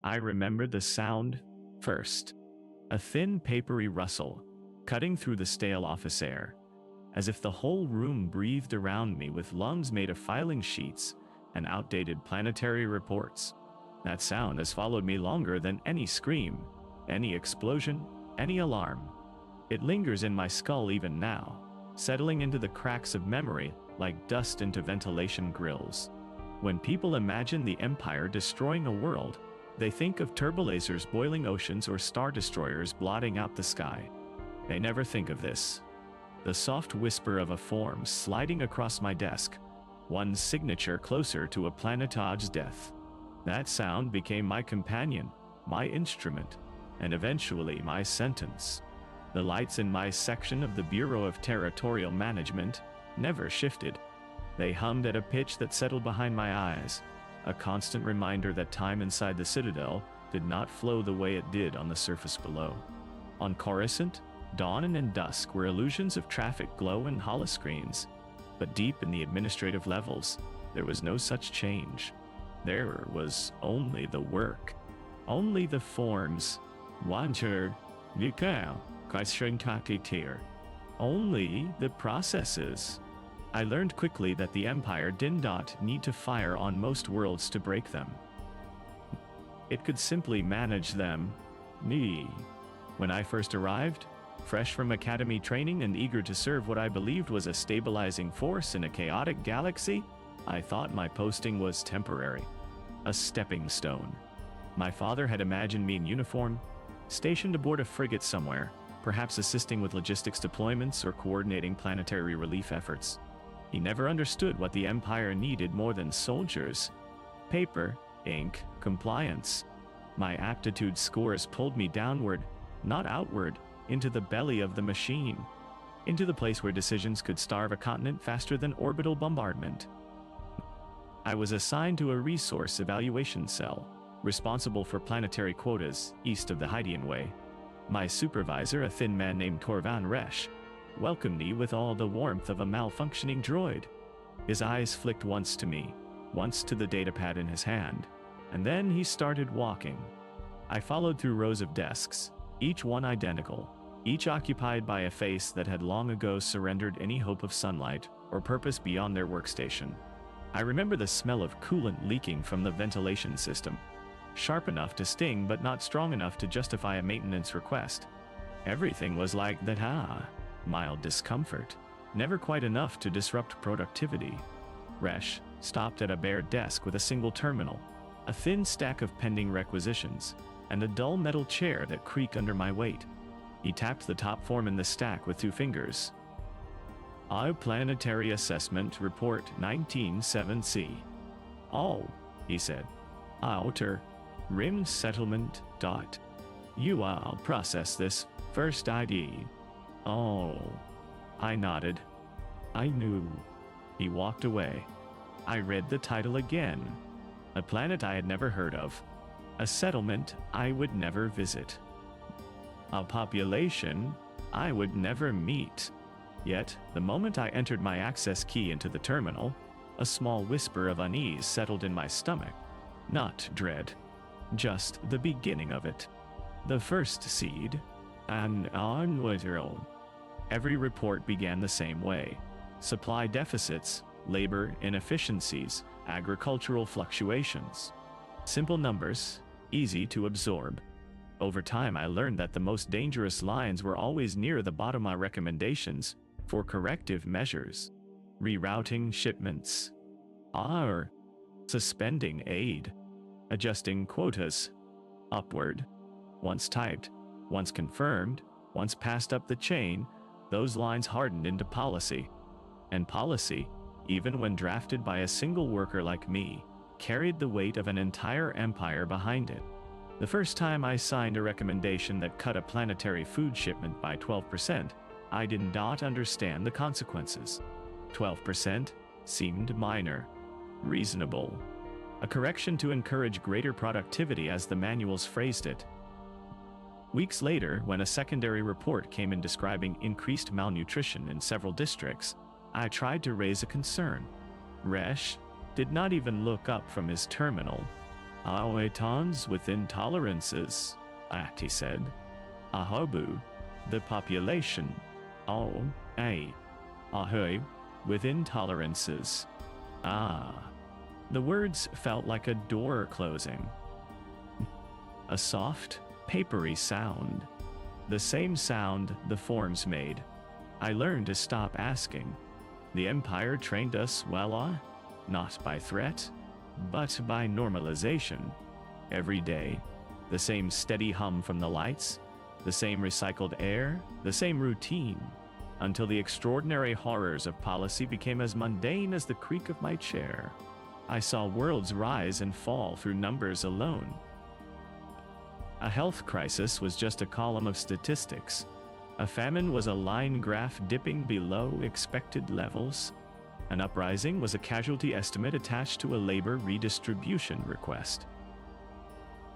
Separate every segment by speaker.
Speaker 1: I remember the sound first. A thin, papery rustle, cutting through the stale office air, as if the whole room breathed around me with lungs made of filing sheets and outdated planetary reports. That sound has followed me longer than any scream, any explosion, any alarm. It lingers in my skull even now, settling into the cracks of memory like dust into ventilation grills. When people imagine the Empire destroying a world, they think of turbolasers boiling oceans or star destroyers blotting out the sky. They never think of this. The soft whisper of a form sliding across my desk, one signature closer to a planetoid's death. That sound became my companion, my instrument, and eventually my sentence. The lights in my section of the Bureau of Territorial Management never shifted. They hummed at a pitch that settled behind my eyes, a constant reminder that time inside the Citadel did not flow the way it did on the surface below. On Coruscant, dawn and dusk were illusions of traffic glow and holoscreens, but deep in the administrative levels, there was no such change. There was only the work, only the forms, only the processes. I learned quickly that the Empire did not need to fire on most worlds to break them. It could simply manage them. Me. When I first arrived, fresh from academy training and eager to serve what I believed was a stabilizing force in a chaotic galaxy, I thought my posting was temporary, a stepping stone. My father had imagined me in uniform, stationed aboard a frigate somewhere, perhaps assisting with logistics deployments or coordinating planetary relief efforts. He never understood what the Empire needed more than soldiers. Paper, ink, compliance. My aptitude scores pulled me downward, not outward, into the belly of the machine, into the place where decisions could starve a continent faster than orbital bombardment. I was assigned to a resource evaluation cell, responsible for planetary quotas east of the Hydean Way. My supervisor, a thin man named Torvan Resh, welcomed me with all the warmth of a malfunctioning droid. His eyes flicked once to me, once to the datapad in his hand, and then he started walking. I followed through rows of desks, each one identical, each occupied by a face that had long ago surrendered any hope of sunlight or purpose beyond their workstation. I remember the smell of coolant leaking from the ventilation system, sharp enough to sting but not strong enough to justify a maintenance request. Everything was like that, mild discomfort, never quite enough to disrupt productivity. Resh stopped at a bare desk with a single terminal, a thin stack of pending requisitions, and a dull metal chair that creaked under my weight. He tapped the top form in the stack with 2 fingers. Our Planetary Assessment Report 197C. Oh, he said. Outer Rim Settlement. You will process this first ID. Oh. I nodded. I knew. He walked away. I read the title again. A planet I had never heard of. A settlement I would never visit. A population I would never meet. Yet, the moment I entered my access key into the terminal, a small whisper of unease settled in my stomach. Not dread. Just the beginning of it. The first seed. An unliteral. Every report began the same way. Supply deficits, labor inefficiencies, agricultural fluctuations. Simple numbers, easy to absorb. Over time I learned that the most dangerous lines were always near the bottom of my recommendations for corrective measures. Rerouting shipments. Or suspending aid. Adjusting quotas. Upward. Once typed, once confirmed, once passed up the chain, those lines hardened into policy. And policy, even when drafted by a single worker like me, carried the weight of an entire empire behind it. The first time I signed a recommendation that cut a planetary food shipment by 12%, I did not understand the consequences. 12% seemed minor, reasonable. A correction to encourage greater productivity, as the manuals phrased it. Weeks later, when a secondary report came in describing increased malnutrition in several districts, I tried to raise a concern. Resh did not even look up from his terminal. Aoetons with intolerances, he said. Ahobu, the population. Ahoy, with intolerances. The words felt like a door closing. A soft, papery sound. The same sound the forms made. I learned to stop asking. The Empire trained us well, not by threat, but by normalization. Every day, the same steady hum from the lights, the same recycled air, the same routine, until the extraordinary horrors of policy became as mundane as the creak of my chair. I saw worlds rise and fall through numbers alone. A health crisis was just a column of statistics. A famine was a line graph dipping below expected levels. An uprising was a casualty estimate attached to a labor redistribution request.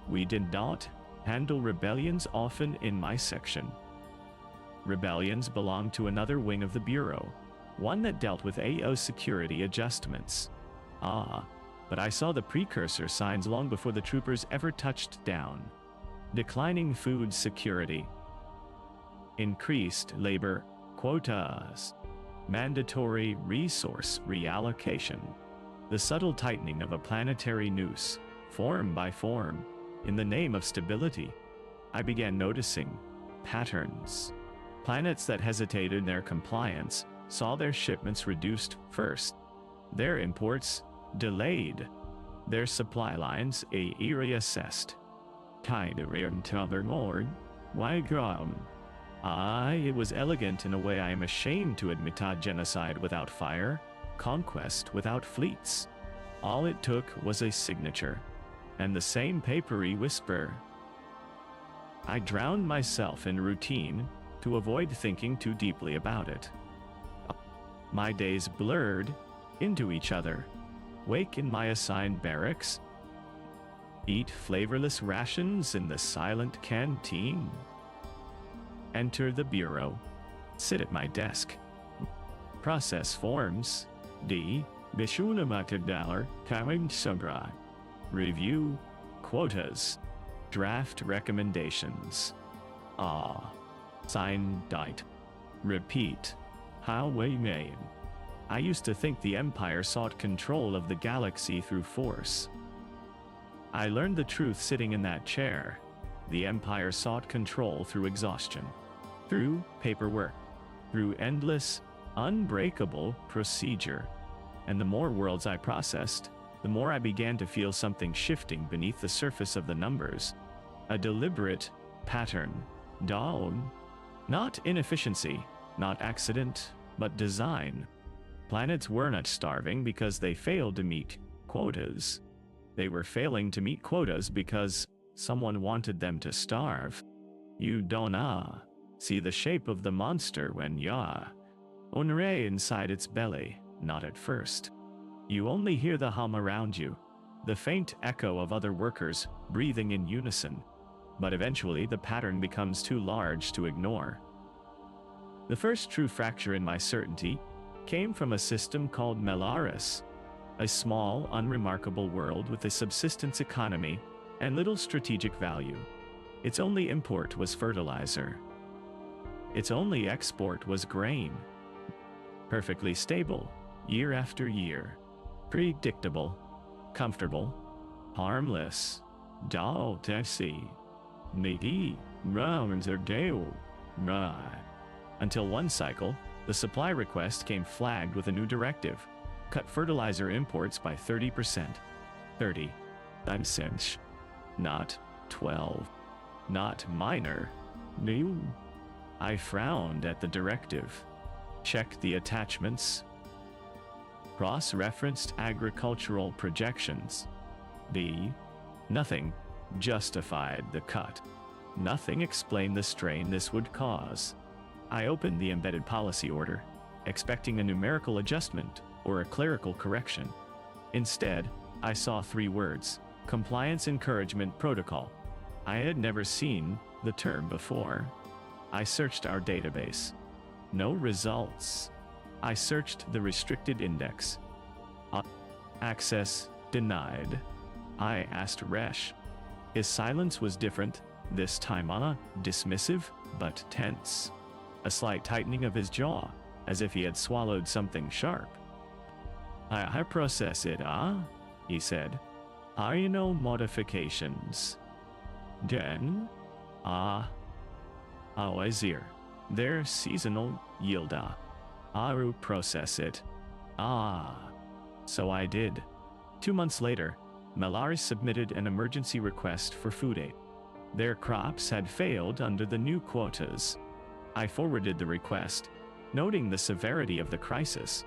Speaker 1: We did not handle rebellions often in my section. Rebellions belonged to another wing of the Bureau, one that dealt with AO security adjustments. But I saw the precursor signs long before the troopers ever touched down. Declining food security. Increased labor quotas. Mandatory resource reallocation. The subtle tightening of a planetary noose, form by form, in the name of stability. I began noticing patterns. Planets that hesitated in their compliance saw their shipments reduced first, their imports delayed, their supply lines reassessed. It was elegant in a way I am ashamed to admit. Genocide without fire, conquest without fleets. All it took was a signature, and the same papery whisper. I drowned myself in routine to avoid thinking too deeply about it. My days blurred into each other. Wake in my assigned barracks. Eat flavorless rations in the silent canteen. Enter the bureau. Sit at my desk. Process forms. Review quotas. Draft recommendations. Sign date. Repeat. How we made. I used to think the Empire sought control of the galaxy through force. I learned the truth sitting in that chair. The Empire sought control through exhaustion, through paperwork, through endless, unbreakable procedure. And the more worlds I processed, the more I began to feel something shifting beneath the surface of the numbers. A deliberate pattern. Dawn. Not inefficiency, not accident, but design. Planets were not starving because they failed to meet quotas. They were failing to meet quotas because someone wanted them to starve. You don't see the shape of the monster when onre inside its belly, not at first. You only hear the hum around you, the faint echo of other workers breathing in unison, but eventually the pattern becomes too large to ignore. The first true fracture in my certainty came from a system called Melaris, a small, unremarkable world with a subsistence economy and little strategic value. Its only import was fertilizer. Its only export was grain. Perfectly stable, year after year. Predictable, comfortable, harmless. Until one cycle, the supply request came flagged with a new directive. Cut fertilizer imports by 30%. 30. I'm cinch. Not 12. Not minor. New. I frowned at the directive. Checked the attachments. Cross-referenced agricultural projections. Nothing justified the cut. Nothing explained the strain this would cause. I opened the embedded policy order, expecting a numerical adjustment or a clerical correction. Instead, I saw 3 words: Compliance Encouragement Protocol. I had never seen the term before. I searched our database. No results. I searched the restricted index. Access denied. I asked Resh. His silence was different, this time dismissive, but tense. A slight tightening of his jaw, as if he had swallowed something sharp. I process it, he said. I know modifications. Then, Wazir. They're seasonal yielda. Aru process it. So I did. 2 months later, Melaris submitted an emergency request for food aid. Their crops had failed under the new quotas. I forwarded the request, noting the severity of the crisis.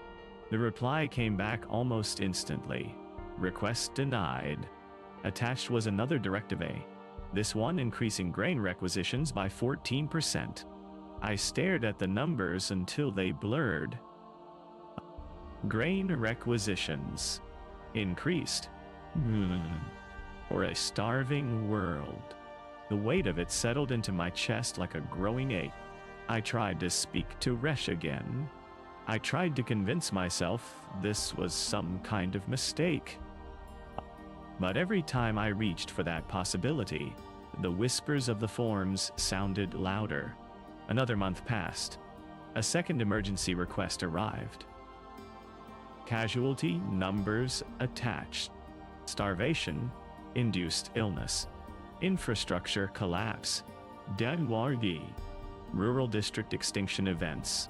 Speaker 1: The reply came back almost instantly. Request denied. Attached was another Directive A, this one increasing grain requisitions by 14%. I stared at the numbers until they blurred. Grain requisitions increased. For a starving world. The weight of it settled into my chest like a growing ache. I tried to speak to Resh again. I tried to convince myself this was some kind of mistake. But every time I reached for that possibility, the whispers of the forms sounded louder. Another month passed. A second emergency request arrived. Casualty numbers attached. Starvation, induced illness, infrastructure collapse, Denwargi, rural district extinction events.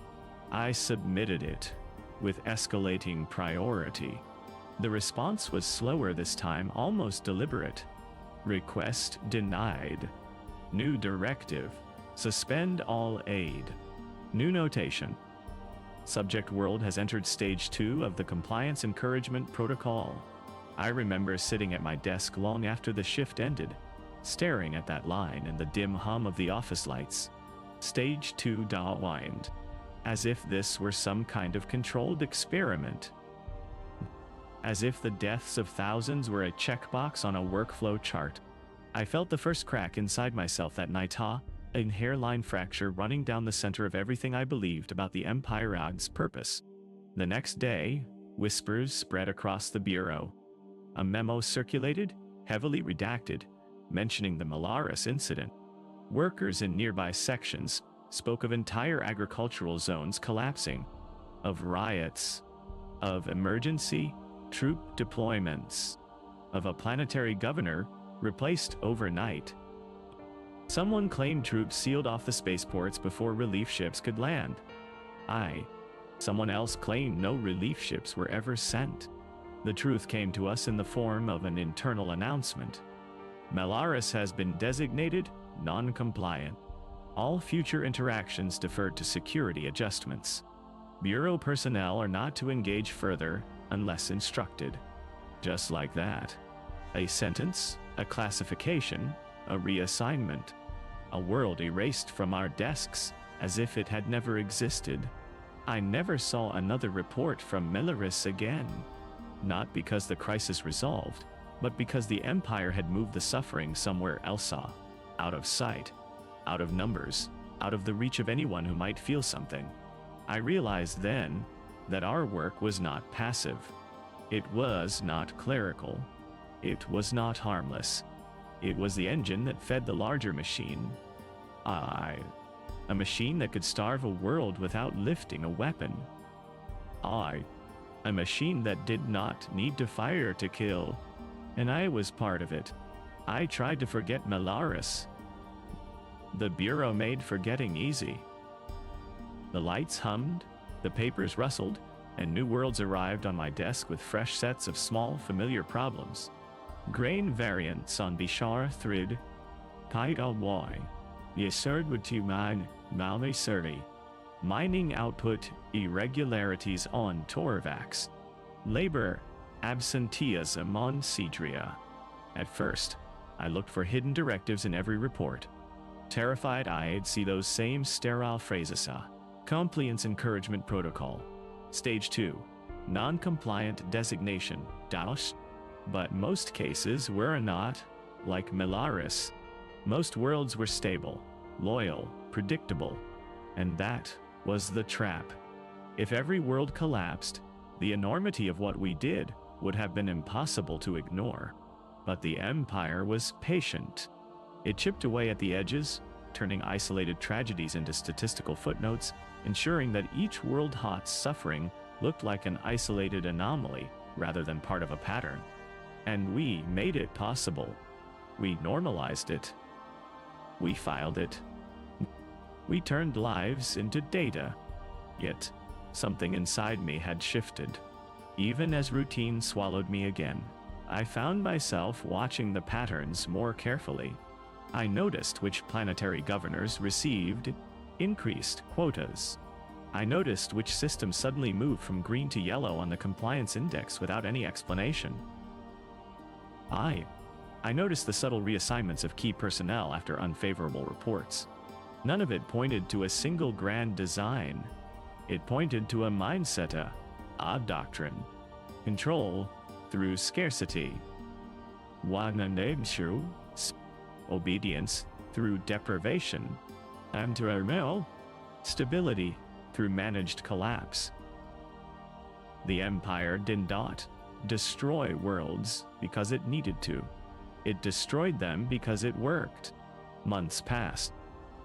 Speaker 1: I submitted it with escalating priority. The response was slower this time, almost deliberate. Request denied. New directive. Suspend all aid. New notation. Subject world has entered stage 2 of the Compliance Encouragement Protocol. I remember sitting at my desk long after the shift ended, staring at that line and the dim hum of the office lights. Stage 2 wind. As if this were some kind of controlled experiment. As if the deaths of thousands were a checkbox on a workflow chart. I felt the first crack inside myself that night, a hairline fracture running down the center of everything I believed about the Empire's purpose. The next day, whispers spread across the bureau. A memo circulated, heavily redacted, mentioning the Melaris incident. Workers in nearby sections spoke of entire agricultural zones collapsing, of riots, of emergency troop deployments, of a planetary governor replaced overnight. Someone claimed troops sealed off the spaceports before relief ships could land. Someone else claimed no relief ships were ever sent. The truth came to us in the form of an internal announcement. Melaris has been designated non-compliant. All future interactions deferred to security adjustments. Bureau personnel are not to engage further unless instructed. Just like that. A sentence, a classification, a reassignment. A world erased from our desks as if it had never existed. I never saw another report from Melaris again. Not because the crisis resolved, but because the Empire had moved the suffering somewhere else, out of sight, out of numbers, out of the reach of anyone who might feel something. I realized then that our work was not passive. It was not clerical. It was not harmless. It was the engine that fed the larger machine. A machine that could starve a world without lifting a weapon. A machine that did not need to fire to kill. And I was part of it. I tried to forget Melaris. The Bureau made forgetting easy. The lights hummed, the papers rustled, and new worlds arrived on my desk with fresh sets of small, familiar problems. Grain variants on Bishar Thrid, Kaigal Y, Yaserd Wutuman, Malme Survey, mining output irregularities on Torvax, labor absenteeism on Cedria. At first, I looked for hidden directives in every report. Terrified I'd see those same sterile phrases. Compliance Encouragement Protocol. Stage 2. Non-compliant designation. Daosh. But most cases were not, like Melaris. Most worlds were stable, loyal, predictable. And that was the trap. If every world collapsed, the enormity of what we did would have been impossible to ignore. But the Empire was patient. It chipped away at the edges, turning isolated tragedies into statistical footnotes, ensuring that each world-hot's suffering looked like an isolated anomaly rather than part of a pattern. And we made it possible. We normalized it. We filed it. We turned lives into data. Yet, something inside me had shifted. Even as routine swallowed me again, I found myself watching the patterns more carefully. I noticed which planetary governors received increased quotas. I noticed which systems suddenly moved from green to yellow on the compliance index without any explanation. I noticed the subtle reassignments of key personnel after unfavorable reports. None of it pointed to a single grand design. It pointed to a mindset, a doctrine. Control through scarcity. Obedience through deprivation. Stability through managed collapse. The Empire did not destroy worlds because it needed to. It destroyed them because it worked. Months passed.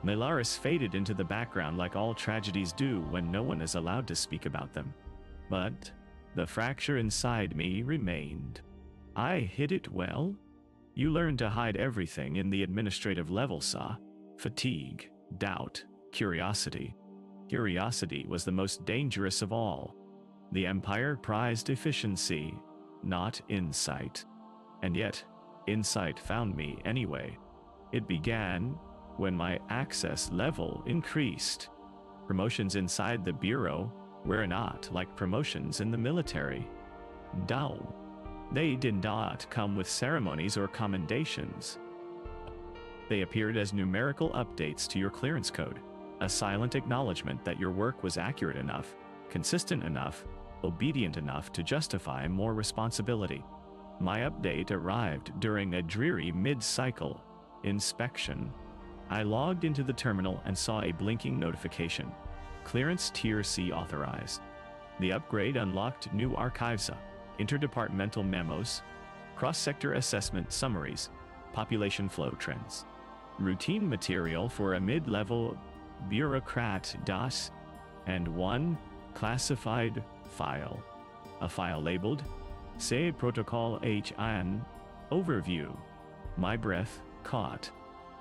Speaker 1: Melaris faded into the background like all tragedies do when no one is allowed to speak about them. But the fracture inside me remained. I hid it well. You learn to hide everything in the administrative level, Sa. Fatigue, doubt, curiosity. Curiosity was the most dangerous of all. The Empire prized efficiency, not insight. And yet, insight found me anyway. It began when my access level increased. Promotions inside the Bureau were not like promotions in the military. Dao. They did not come with ceremonies or commendations. They appeared as numerical updates to your clearance code, a silent acknowledgement that your work was accurate enough, consistent enough, obedient enough to justify more responsibility. My update arrived during a dreary mid-cycle inspection. I logged into the terminal and saw a blinking notification. Clearance Tier C authorized. The upgrade unlocked new archives, interdepartmental memos, cross-sector assessment summaries, population flow trends, routine material for a mid-level bureaucrat DOS, and one classified file. A file labeled Say Protocol HN Overview. My breath caught.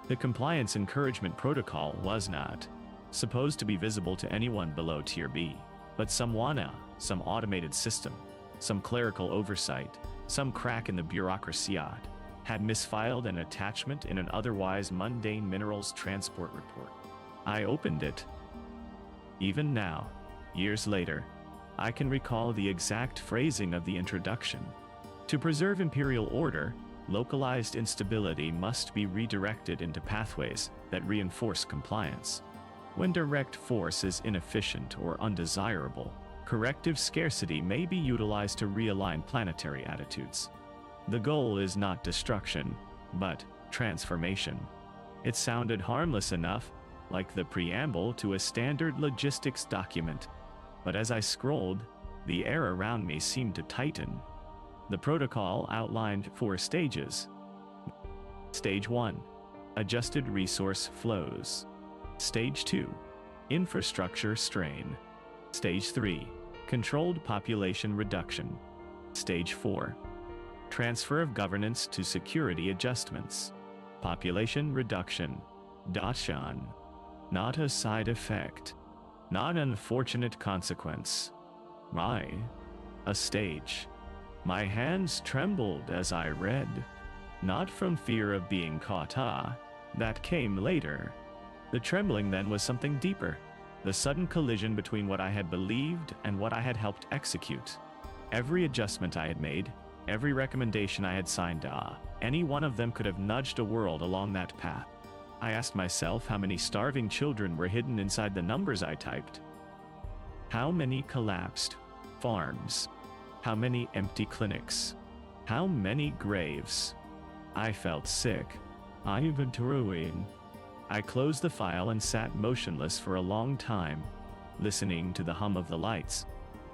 Speaker 1: The Compliance Encouragement Protocol was not supposed to be visible to anyone below Tier B, but some automated system, some clerical oversight, some crack in the bureaucracy had misfiled an attachment in an otherwise mundane minerals transport report. I opened it. Even now, years later, I can recall the exact phrasing of the introduction. To preserve imperial order, localized instability must be redirected into pathways that reinforce compliance. When direct force is inefficient or undesirable, corrective scarcity may be utilized to realign planetary attitudes. The goal is not destruction, but transformation. It sounded harmless enough, like the preamble to a standard logistics document. But as I scrolled, the air around me seemed to tighten. The protocol outlined 4 stages. Stage 1. Adjusted resource flows. Stage 2. Infrastructure strain. Stage 3. Controlled population reduction. Stage 4. Transfer of governance to security adjustments. Population reduction. Dashan. Not a side effect. Not an unfortunate consequence. A stage. My hands trembled as I read. Not from fear of being caught, that came later. The trembling then was something deeper. The sudden collision between what I had believed and what I had helped execute. Every adjustment I had made, every recommendation I had signed, any one of them could have nudged a world along that path. I asked myself how many starving children were hidden inside the numbers I typed. How many collapsed farms? How many empty clinics? How many graves? I felt sick. I closed the file and sat motionless for a long time, listening to the hum of the lights.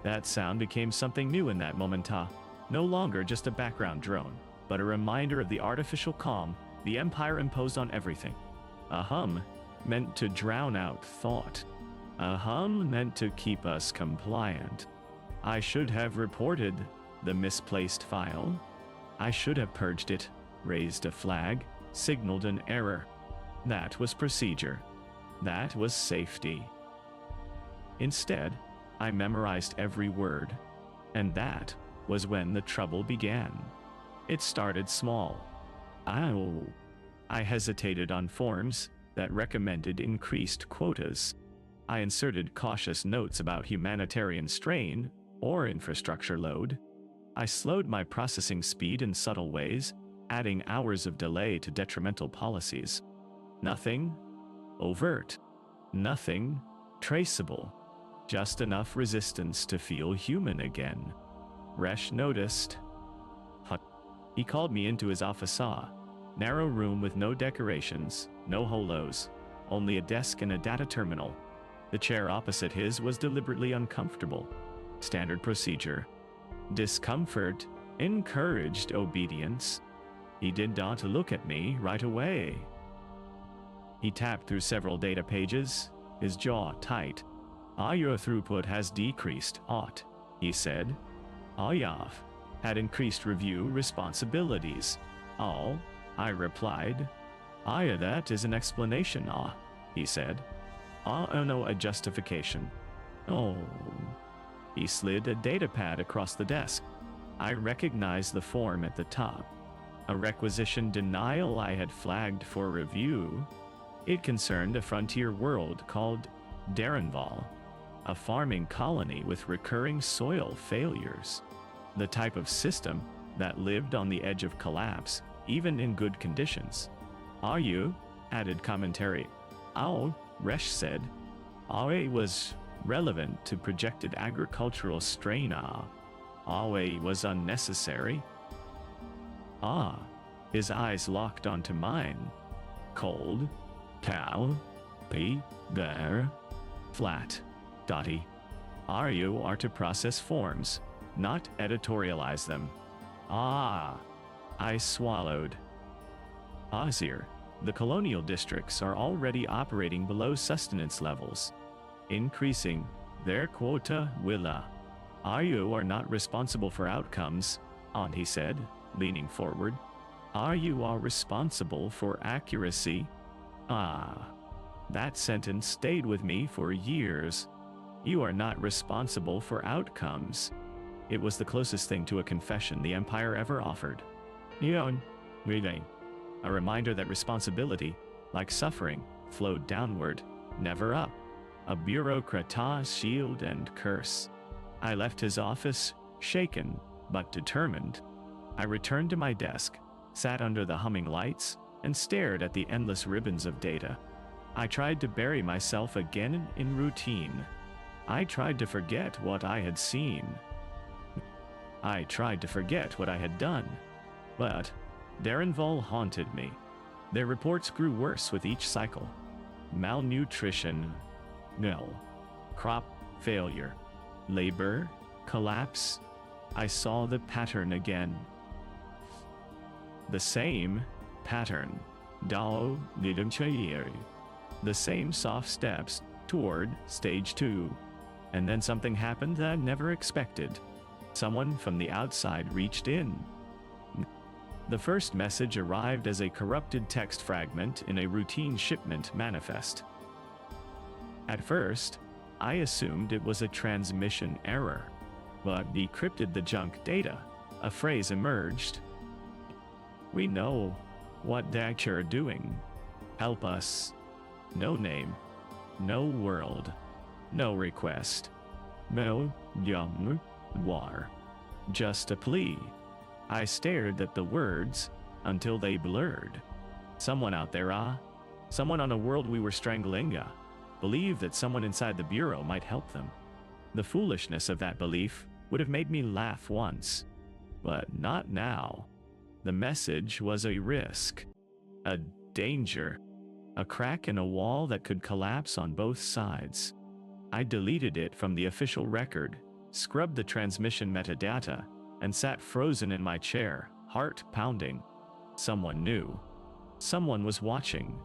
Speaker 1: That sound became something new in that moment, no longer just a background drone. but a reminder of the artificial calm the Empire imposed on everything. A hum meant to drown out thought. A hum meant to keep us compliant. I should have reported the misplaced file. I should have purged it, raised a flag, signaled an error. That was procedure. That was safety. Instead, I memorized every word, and that was when the trouble began. It started small. I hesitated on forms that recommended increased quotas. I inserted cautious notes about humanitarian strain or infrastructure load. I slowed my processing speed in subtle ways, adding hours of delay to detrimental policies. Nothing overt, nothing traceable, just enough resistance to feel human again. Resh noticed. He called me into his office. Narrow room with no decorations, no holos, only a desk and a data terminal. The chair opposite his was deliberately uncomfortable. Standard procedure. Discomfort encouraged obedience. He did not look at me right away. He tapped through several data pages, his jaw tight. Your throughput has decreased, he said. Yav had increased review responsibilities. I replied. That is an explanation, he said. No, a justification. He slid a datapad across the desk. I recognized the form at the top. A requisition denial I had flagged for review. It concerned a frontier world called Darenval, a farming colony with recurring soil failures. The type of system that lived on the edge of collapse, even in good conditions. You? Added commentary. Resh said. It was relevant to projected agricultural strain. It was unnecessary. His eyes locked onto mine. Cold, cow, there, flat, dotty. You are to process forms, not editorialize them. I swallowed. Azir, the colonial districts are already operating below sustenance levels. Increasing their quota willa. You are not responsible for outcomes, he said, leaning forward. You are responsible for accuracy. That sentence stayed with me for years. You are not responsible for outcomes. It was the closest thing to a confession the Empire ever offered. Really. A reminder that responsibility, like suffering, flowed downward, never up. A bureaucrat's shield and curse. I left his office, shaken, but determined. I returned to my desk, sat under the humming lights, and stared at the endless ribbons of data. I tried to bury myself again in routine. I tried to forget what I had seen. I tried to forget what I had done. But Darenval haunted me. Their reports grew worse with each cycle. Malnutrition, crop failure, labor, collapse. I saw the pattern again. The same pattern. The same soft steps toward stage 2. And then something happened that I never expected. Someone from the outside reached in. The first message arrived as a corrupted text fragment in a routine shipment manifest. At first, I assumed it was a transmission error, but decrypted the junk data. A phrase emerged. We know what that you're doing. Help us. No name. No world. No request. No young war. Just a plea. I stared at the words until they blurred. Someone out there, someone on a world we were strangling, believed that someone inside the Bureau might help them. The foolishness of that belief would have made me laugh once, but not now. The message was a risk, a danger, a crack in a wall that could collapse on both sides. I deleted it from the official record, scrubbed the transmission metadata, and sat frozen in my chair, heart pounding. Someone knew. Someone was watching.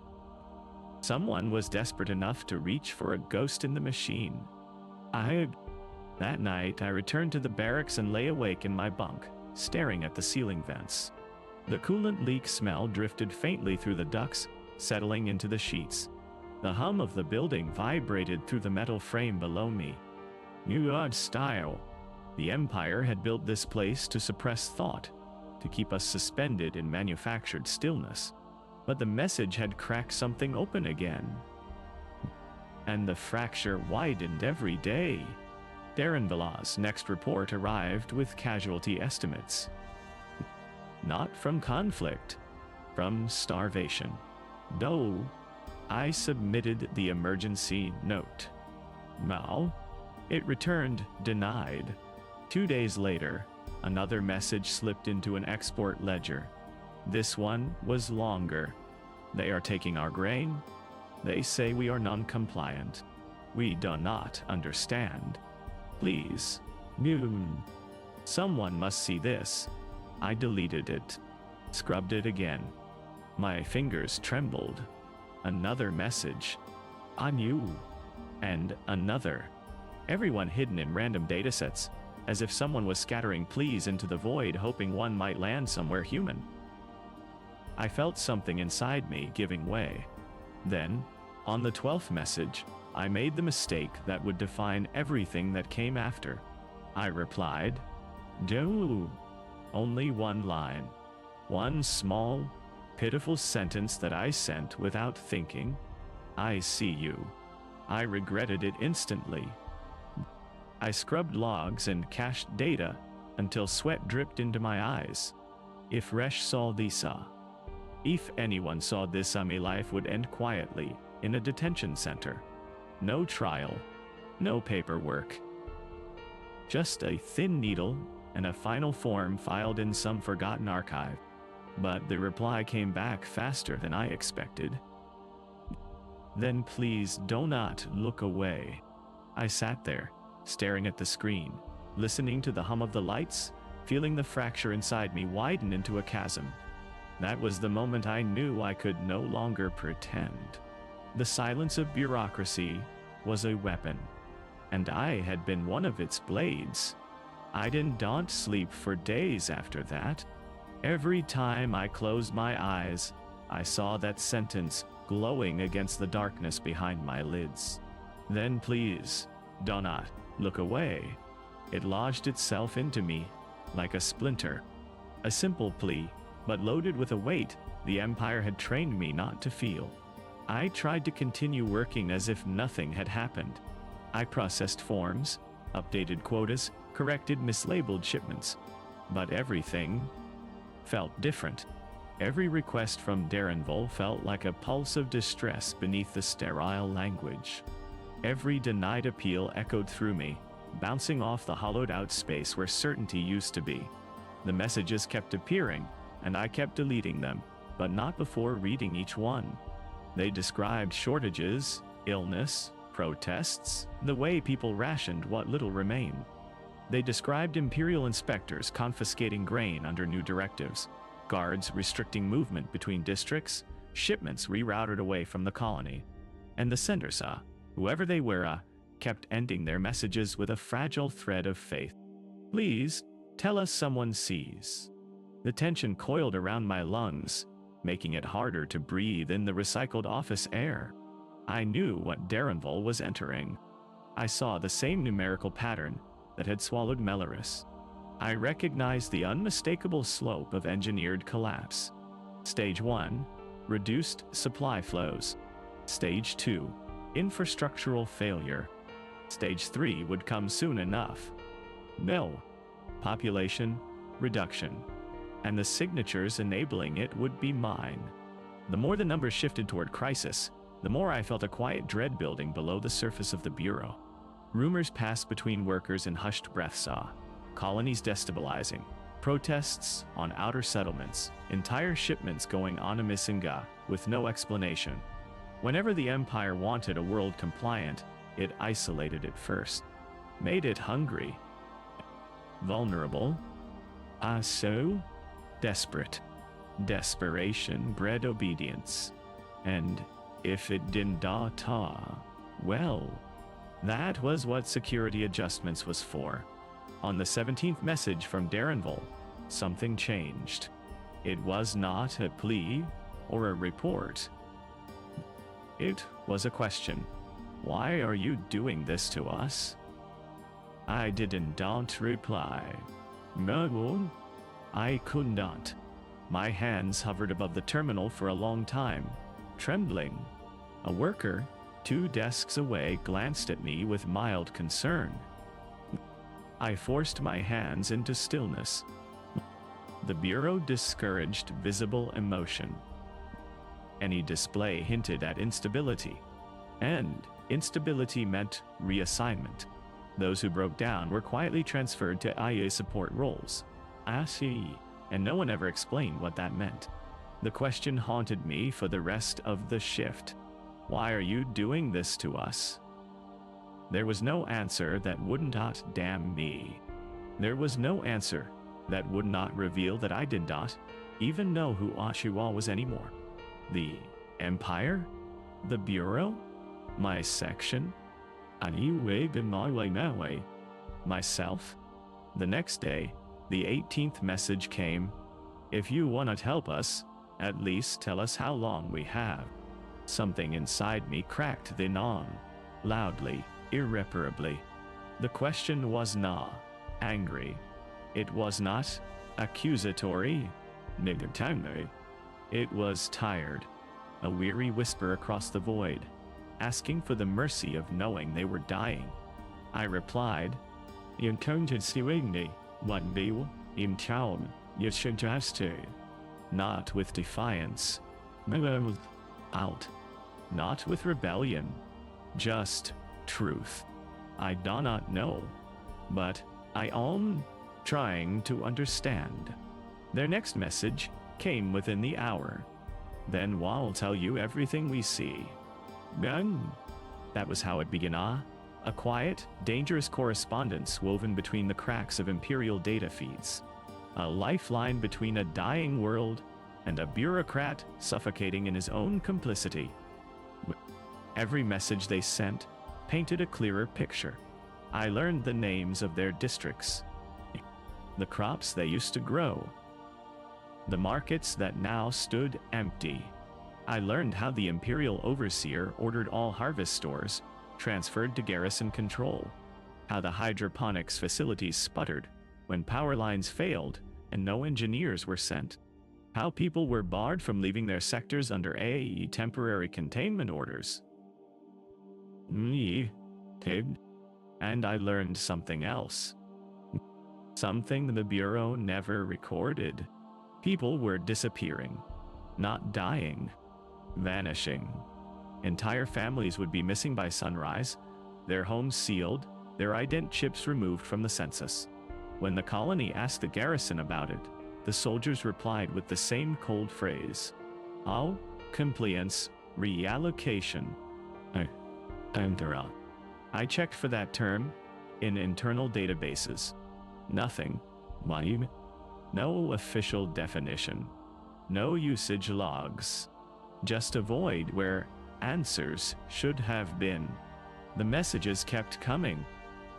Speaker 1: Someone was desperate enough to reach for a ghost in the machine. That night, I returned to the barracks and lay awake in my bunk, staring at the ceiling vents. The coolant leak smell drifted faintly through the ducts, settling into the sheets. The hum of the building vibrated through the metal frame below me. New odd style. The Empire had built this place to suppress thought, to keep us suspended in manufactured stillness. But the message had cracked something open again. And the fracture widened every day. Darrenville's next report arrived with casualty estimates. Not from conflict, from starvation. No, I submitted the emergency note. Now, it returned denied. 2 days later, another message slipped into an export ledger. This one was longer. They are taking our grain. They say we are non-compliant. We do not understand. Please, Noon. Someone must see this. I deleted it. Scrubbed it again. My fingers trembled. Another message. I knew. And another. Everyone hidden in random datasets, as if someone was scattering pleas into the void hoping one might land somewhere human. I felt something inside me giving way. Then, on the 12th message, I made the mistake that would define everything that came after. I replied, "Do." Only one line. One small, pitiful sentence that I sent without thinking. I see you. I regretted it instantly. I scrubbed logs and cached data until sweat dripped into my eyes. If Resh saw this, if anyone saw this, my life would end quietly in a detention center. No trial, no paperwork. Just a thin needle and a final form filed in some forgotten archive. But the reply came back faster than I expected. Then please do not look away. I sat there, staring at the screen, listening to the hum of the lights, feeling the fracture inside me widen into a chasm. That was the moment I knew I could no longer pretend. The silence of bureaucracy was a weapon, and I had been one of its blades. I didn't sleep for days after that. Every time I closed my eyes, I saw that sentence glowing against the darkness behind my lids. Then please, do not look away. It lodged itself into me like a splinter. A simple plea, but loaded with a weight the Empire had trained me not to feel. I tried to continue working as if nothing had happened. I processed forms, updated quotas, corrected mislabeled shipments. But everything felt different. Every request from Darrenville felt like a pulse of distress beneath the sterile language. Every denied appeal echoed through me, bouncing off the hollowed-out space where certainty used to be. The messages kept appearing, and I kept deleting them, but not before reading each one. They described shortages, illness, protests, the way people rationed what little remained. They described Imperial inspectors confiscating grain under new directives, guards restricting movement between districts, shipments rerouted away from the colony. And the senders, whoever they were, kept ending their messages with a fragile thread of faith. Please, tell us someone sees. The tension coiled around my lungs, making it harder to breathe in the recycled office air. I knew what Darrenville was entering. I saw the same numerical pattern that had swallowed Melorus. I recognized the unmistakable slope of engineered collapse. Stage 1, reduced supply flows. Stage 2, infrastructural failure. Stage 3 would come soon enough. No, population reduction. And the signatures enabling it would be mine. The more the numbers shifted toward crisis, the more I felt a quiet dread building below the surface of the bureau. Rumors passed between workers in hushed breaths, colonies destabilizing, protests on outer settlements, entire shipments going on a missinga with no explanation. Whenever the Empire wanted a world compliant, it isolated it first, made it hungry, vulnerable. So? Desperate. Desperation bred obedience. And if it didn't well, that was what security adjustments was for. On the 17th message from Darrenville, something changed. It was not a plea or a report. It was a question. Why are you doing this to us? I didn't reply. No, I could not. My hands hovered above the terminal for a long time, trembling. A worker, 2 desks away, glanced at me with mild concern. I forced my hands into stillness. The Bureau discouraged visible emotion. Any display hinted at instability, and instability meant reassignment. Those who broke down were quietly transferred to IA support roles. I see, and no one ever explained what that meant. The question haunted me for the rest of the shift. Why are you doing this to us? There was no answer that would not damn me. There was no answer that would not reveal that I did not even know who Oshiwa was anymore. The Empire? The Bureau? My section? Myself? The next day, the 18th message came. If you want to help us, at least tell us how long we have. Something inside me cracked the non, loudly, irreparably. The question was not angry. It was not accusatory. Neither timely. It was tired. A weary whisper across the void, asking for the mercy of knowing they were dying. I replied, "You counted Siwigni, one bill, in town, you should just to." Not with defiance. Out. Not with rebellion. Just truth. I do not know, but I am trying to understand. Their next message came within the hour. Then I'll tell you everything we see. Gun. That was how it began. A quiet, dangerous correspondence woven between the cracks of Imperial data feeds. A lifeline between a dying world and a bureaucrat suffocating in his own complicity. Every message they sent painted a clearer picture. I learned the names of their districts, the crops they used to grow, the markets that now stood empty. I learned how the Imperial Overseer ordered all harvest stores transferred to garrison control, how the hydroponics facilities sputtered when power lines failed and no engineers were sent, how people were barred from leaving their sectors under AE temporary containment orders. And I learned something else. Something the Bureau never recorded. People were disappearing, not dying, vanishing. Entire families would be missing by sunrise, their homes sealed, their ident chips removed from the census. When the colony asked the garrison about it, the soldiers replied with the same cold phrase. "Oh, compliance, reallocation." I checked for that term in internal databases. Nothing. No official definition. No usage logs. Just a void where answers should have been. The messages kept coming.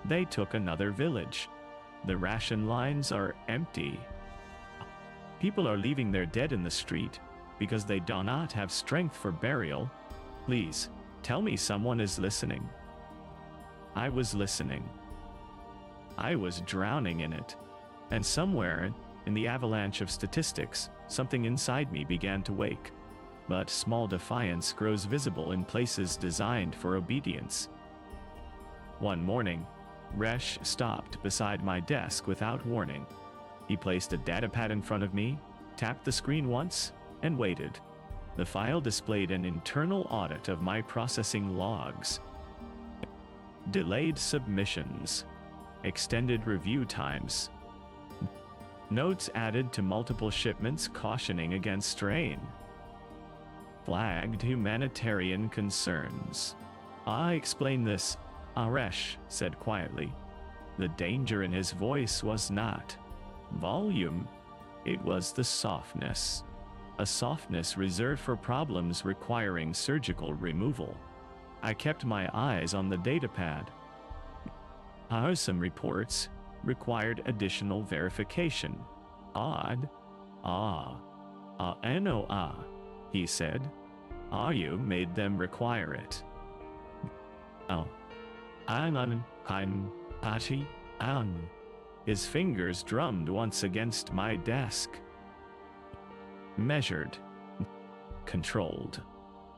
Speaker 1: They took another village. The ration lines are empty. People are leaving their dead in the street because they do not have strength for burial. Please, tell me someone is listening. I was listening. I was drowning in it. And somewhere in the avalanche of statistics, something inside me began to wake. But small defiance grows visible in places designed for obedience. One morning, Resh stopped beside my desk without warning. He placed a datapad in front of me, tapped the screen once, and waited. The file displayed an internal audit of my processing logs. Delayed submissions. Extended review times. Notes added to multiple shipments cautioning against strain. Flagged humanitarian concerns. I explained this, Aresh said quietly. The danger in his voice was not volume. It was the softness. A softness reserved for problems requiring surgical removal. I kept my eyes on the datapad. Some reports required additional verification. Odd. He said. You made them require it. His fingers drummed once against my desk. Measured. Controlled.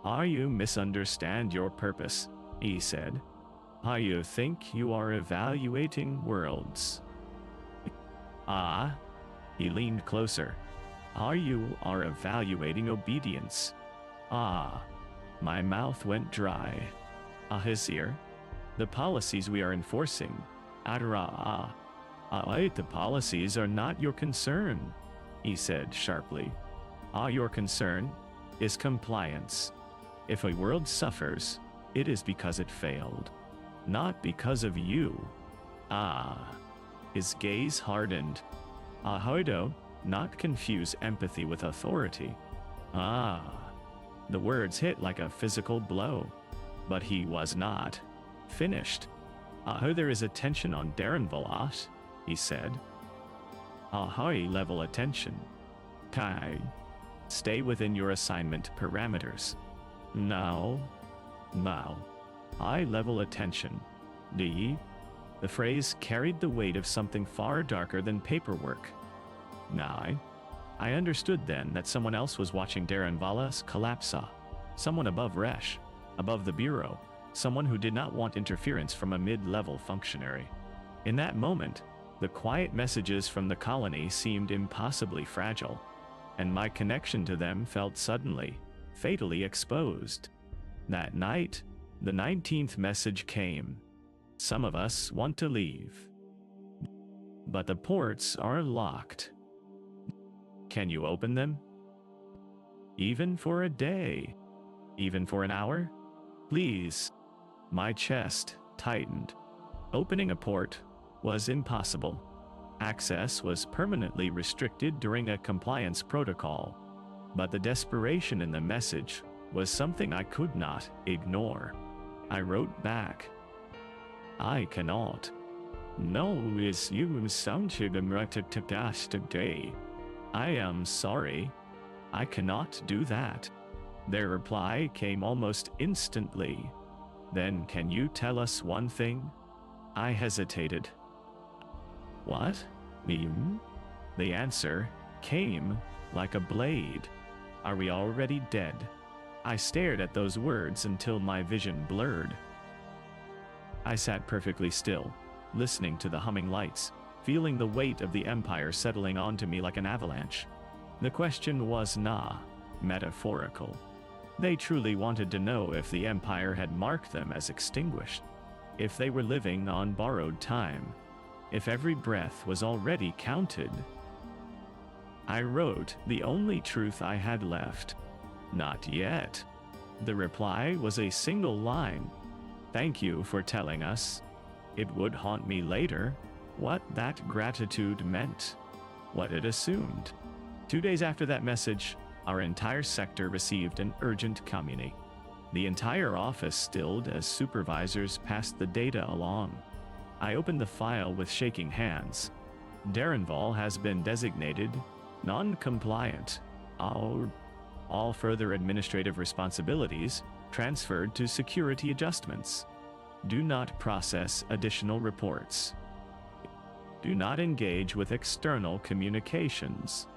Speaker 1: You misunderstand your purpose, he said. You think you are evaluating worlds. He leaned closer. You are evaluating obedience. My mouth went dry. His ear. The policies we are enforcing. The policies are not your concern, he said sharply. Your concern is compliance. If a world suffers, it is because it failed, not because of you. His gaze hardened. Hoido, not confuse empathy with authority. The words hit like a physical blow, but he was not finished. There is attention on Darenvalas, he said. High level attention. Tai. Stay within your assignment parameters. Now. High level attention. The phrase carried the weight of something far darker than paperwork. I understood then that someone else was watching Darenvalas collapsa. Someone above Resh, above the bureau, someone who did not want interference from a mid-level functionary. In that moment, the quiet messages from the colony seemed impossibly fragile, and my connection to them felt suddenly, fatally exposed. That night, the 19th message came. Some of us want to leave, but the ports are locked. Can you open them? Even for a day? Even for an hour? Please. My chest tightened. Opening a port was impossible. Access was permanently restricted during a compliance protocol, but the desperation in the message was something I could not ignore. I wrote back. I cannot. No, is you sound today. I am sorry. I cannot do that. Their reply came almost instantly. Then can you tell us one thing? I hesitated. What? The answer came like a blade. Are we already dead? I stared at those words until my vision blurred. I sat perfectly still, listening to the humming lights, feeling the weight of the Empire settling onto me like an avalanche. The question was metaphorical. They truly wanted to know if the Empire had marked them as extinguished, if they were living on borrowed time, if every breath was already counted. I wrote the only truth I had left. Not yet. The reply was a single line. Thank you for telling us. It would haunt me later. What that gratitude meant. What it assumed. 2 days after that message, our entire sector received an urgent communi. The entire office stilled as supervisors passed the data along. I opened the file with shaking hands. Darenval has been designated non-compliant. All further administrative responsibilities transferred to security adjustments. Do not process additional reports. Do not engage with external communications.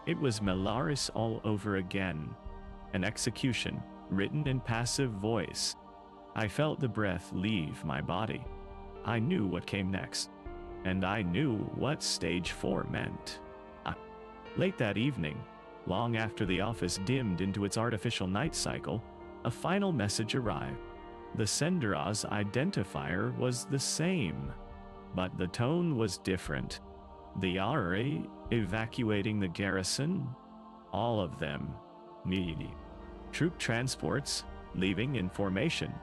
Speaker 1: It was Melaris all over again. An execution, written in passive voice. I felt the breath leave my body. I knew what came next, and I knew what stage 4 meant. Late that evening, long after the office dimmed into its artificial night cycle, a final message arrived. The sender's identifier was the same, but the tone was different. The RA evacuating the garrison, all of them. Troop transports leaving in formation.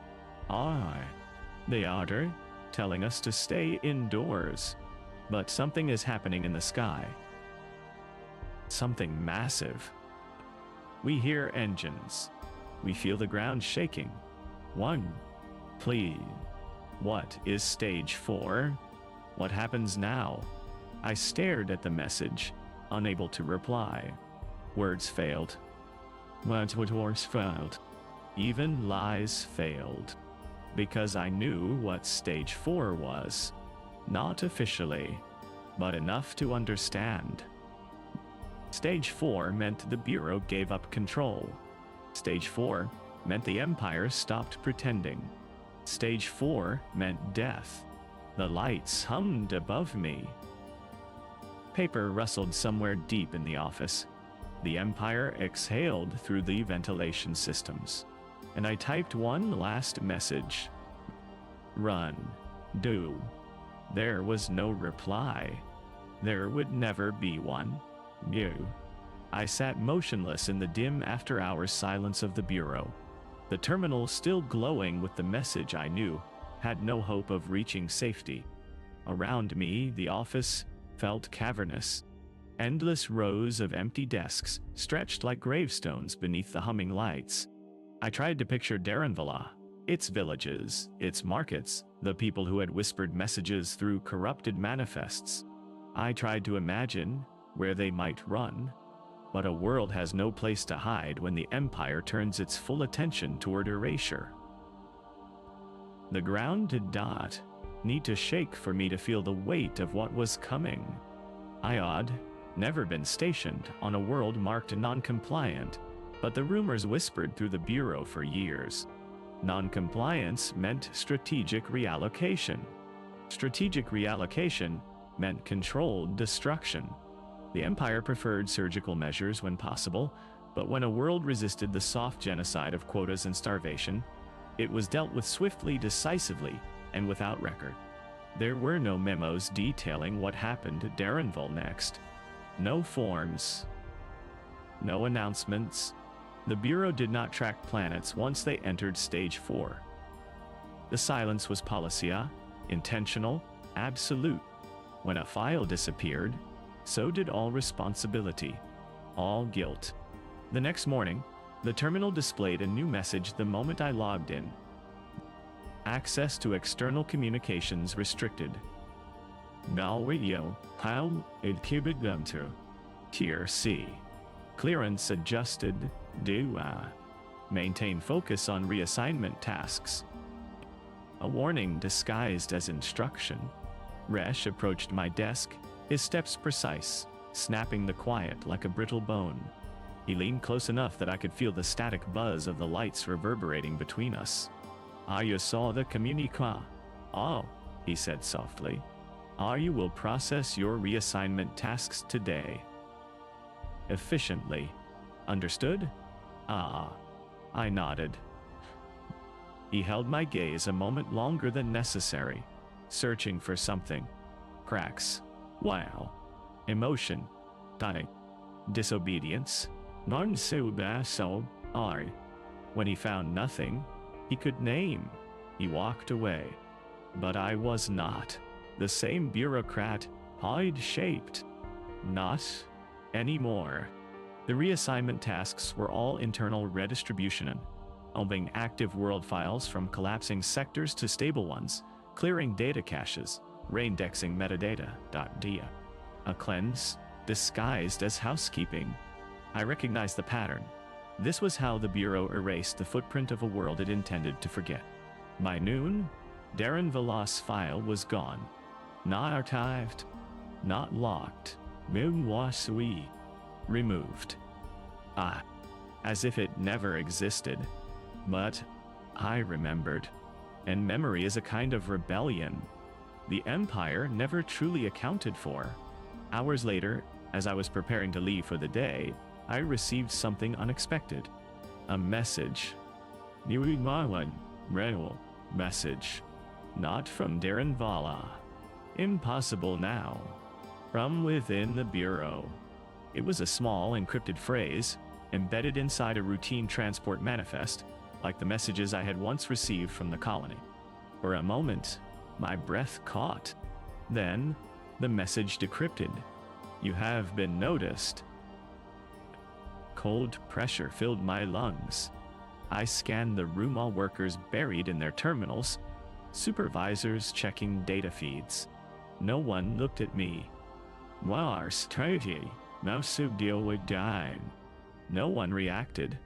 Speaker 1: The order telling us to stay indoors, but something is happening in the sky. something massive. We hear engines. We feel the ground shaking. One. Please. What is stage 4? What happens now? I stared at the message, unable to reply. Words failed. Words failed. Even lies failed. Because I knew what stage 4 was. Not officially, but enough to understand. Stage 4 meant the Bureau gave up control. Stage 4 meant the Empire stopped pretending. Stage 4 meant death. The lights hummed above me. Paper rustled somewhere deep in the office. The Empire exhaled through the ventilation systems. And I typed one last message. Run. Do. There was no reply. There would never be one. You. I sat motionless in the dim after-hours silence of the Bureau. The terminal, still glowing with the message I knew, had no hope of reaching safety. Around me, the office felt cavernous. Endless rows of empty desks stretched like gravestones beneath the humming lights. I tried to picture Darenvala, its villages, its markets, the people who had whispered messages through corrupted manifests. I tried to imagine where they might run. But a world has no place to hide when the Empire turns its full attention toward erasure. The ground did not need to shake for me to feel the weight of what was coming. I had never been stationed on a world marked non-compliant, but the rumors whispered through the Bureau for years. Non-compliance meant strategic reallocation. Strategic reallocation meant controlled destruction. The Empire preferred surgical measures when possible, but when a world resisted the soft genocide of quotas and starvation, it was dealt with swiftly, decisively, and without record. There were no memos detailing what happened to Darenval next. No forms. No announcements. The Bureau did not track planets once they entered Stage 4. The silence was policia, intentional, absolute. When a file disappeared, so did all responsibility, all guilt. The next morning, the terminal displayed a new message the moment I logged in. Access to external communications restricted. Galwio, how it cubic them to. Tier C. Clearance adjusted, maintain focus on reassignment tasks. A warning disguised as instruction. Resh approached my desk, his steps precise, snapping the quiet like a brittle bone. He leaned close enough that I could feel the static buzz of the lights reverberating between us. You saw the communica. Oh, he said softly. You will process your reassignment tasks today. Efficiently. Understood? I nodded. He held my gaze a moment longer than necessary, searching for something. Cracks. Wow. Emotion. Dying. Disobedience. When he found nothing he could name, he walked away. But I was not the same bureaucrat I'd shaped. Not anymore. The reassignment tasks were all internal redistribution, moving active world files from collapsing sectors to stable ones, clearing data caches, reindexing metadata.dia. A cleanse, disguised as housekeeping. I recognized the pattern. This was how the Bureau erased the footprint of a world it intended to forget. By noon, Darenval's file was gone. Not archived, not locked. Removed. As if it never existed. But I remembered. And memory is a kind of rebellion. The Empire never truly accounted for. Hours later, as I was preparing to leave for the day, I received something unexpected. A message. Message. Not from Darenvala. Impossible now. From within the Bureau. It was a small, encrypted phrase, embedded inside a routine transport manifest, like the messages I had once received from the colony. For a moment, my breath caught. Then, the message decrypted. You have been noticed. Cold pressure filled my lungs. I scanned the room, all workers buried in their terminals, supervisors checking data feeds. No one looked at me. Our strategy, mouse to deal with dying. No one reacted.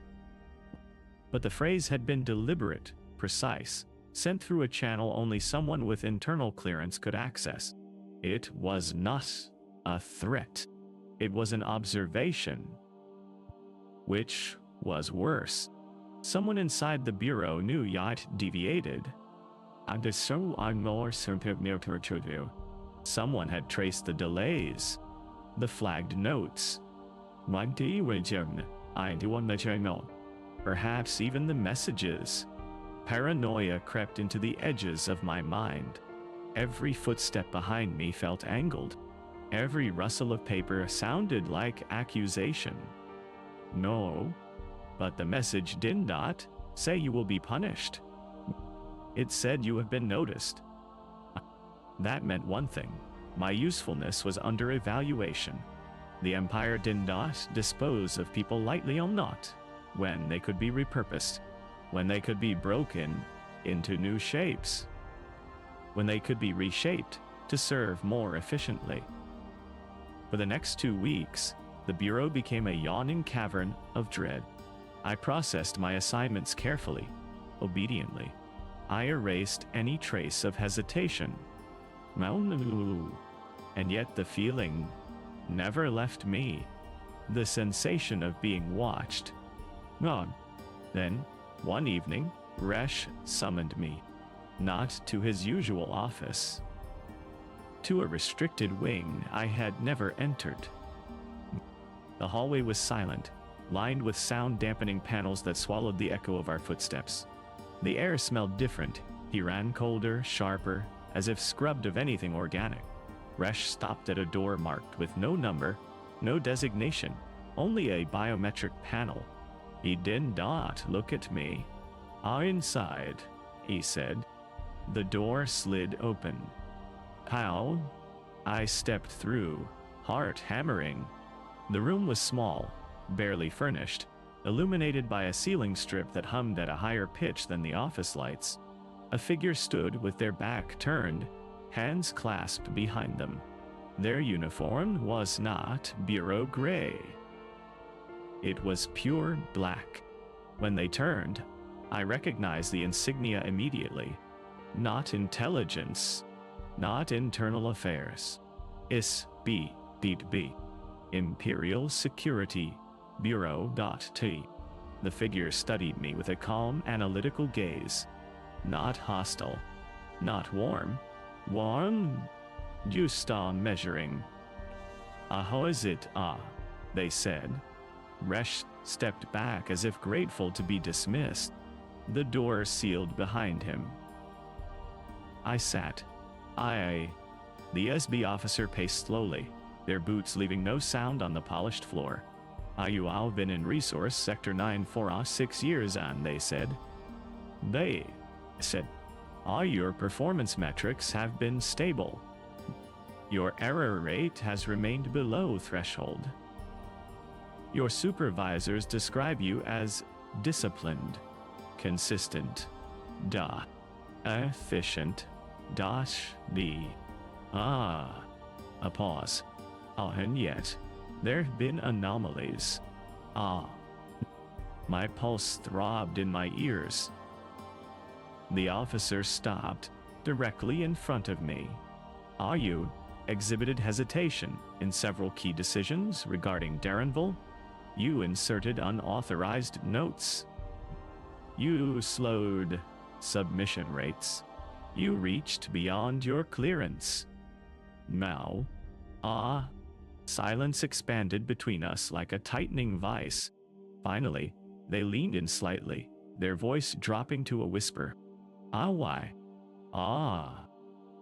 Speaker 1: But the phrase had been deliberate, precise, sent through a channel only someone with internal clearance could access. It was not a threat. It was an observation. Which was worse. Someone inside the bureau knew Yacht deviated. Someone had traced the delays, the flagged notes. Perhaps even the messages. Paranoia crept into the edges of my mind. Every footstep behind me felt angled. Every rustle of paper sounded like accusation. No, but the message did not say you will be punished. It said you have been noticed. That meant one thing. My usefulness was under evaluation. The Empire did not dispose of people lightly or not, when they could be repurposed, when they could be broken into new shapes, when they could be reshaped to serve more efficiently. For the next 2 weeks, the Bureau became a yawning cavern of dread. I processed my assignments carefully, obediently. I erased any trace of hesitation. And yet the feeling never left me. The sensation of being watched. Then, one evening, Resh summoned me, not to his usual office, to a restricted wing I had never entered. The hallway was silent, lined with sound-dampening panels that swallowed the echo of our footsteps. The air smelled different. He ran colder, sharper, as if scrubbed of anything organic. Resh stopped at a door marked with no number, no designation, only a biometric panel. He did not look at me. Inside, he said. The door slid open. Pow! I stepped through, heart hammering. The room was small, barely furnished, illuminated by a ceiling strip that hummed at a higher pitch than the office lights. A figure stood with their back turned, hands clasped behind them. Their uniform was not bureau gray. It was pure black. When they turned, I recognized the insignia immediately. Not intelligence, not internal affairs. ISB, Imperial Security Bureau.T. The figure studied me with a calm, analytical gaze. Not hostile, not warm. Warm? Just measuring. How is it, they said. Resh stepped back as if grateful to be dismissed. The door sealed behind him. I sat. The SB officer paced slowly, their boots leaving no sound on the polished floor. You all been in Resource Sector 9 for 6 years, and they said. They said, your performance metrics have been stable. Your error rate has remained below threshold. Your supervisors describe you as disciplined, consistent, efficient, a pause. And yet, there have been anomalies. My pulse throbbed in my ears. The officer stopped, directly in front of me. You exhibited hesitation in several key decisions regarding Darrenville. You inserted unauthorized notes. You slowed submission rates. You reached beyond your clearance. Now, silence expanded between us like a tightening vice. Finally, they leaned in slightly, their voice dropping to a whisper. Why?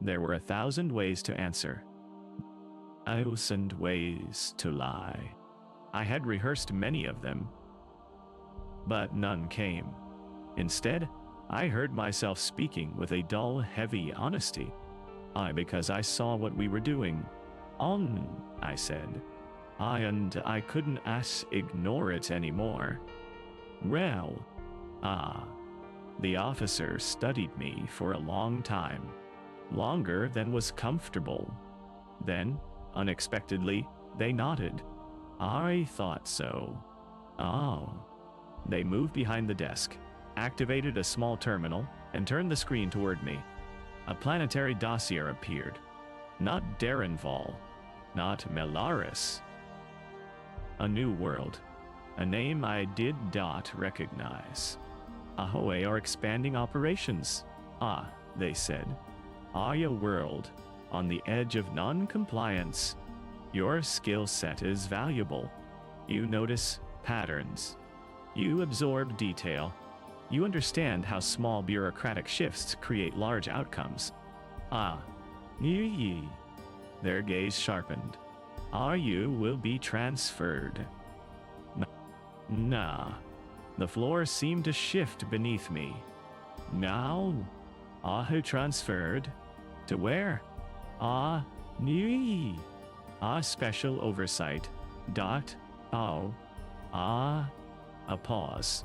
Speaker 1: There were 1,000 ways to answer. 1,000 ways to lie. I had rehearsed many of them, but none came. Instead, I heard myself speaking with a dull, heavy honesty. Because I saw what we were doing. I said. I couldn't ignore it anymore. Well, the officer studied me for a long time, longer than was comfortable. Then, unexpectedly, they nodded. I thought so. Oh. They moved behind the desk, activated a small terminal, and turned the screen toward me. A planetary dossier appeared. Not Darenval, not Melaris. A new world, a name I did not recognize. Ahoy are expanding operations. They said. Aya world, on the edge of non-compliance. Your skill set is valuable. You notice patterns. You absorb detail. You understand how small bureaucratic shifts create large outcomes. Ye. Their gaze sharpened. You will be transferred. Nah. The floor seemed to shift beneath me. Now? Who transferred? To where? Ni. Special oversight. A pause.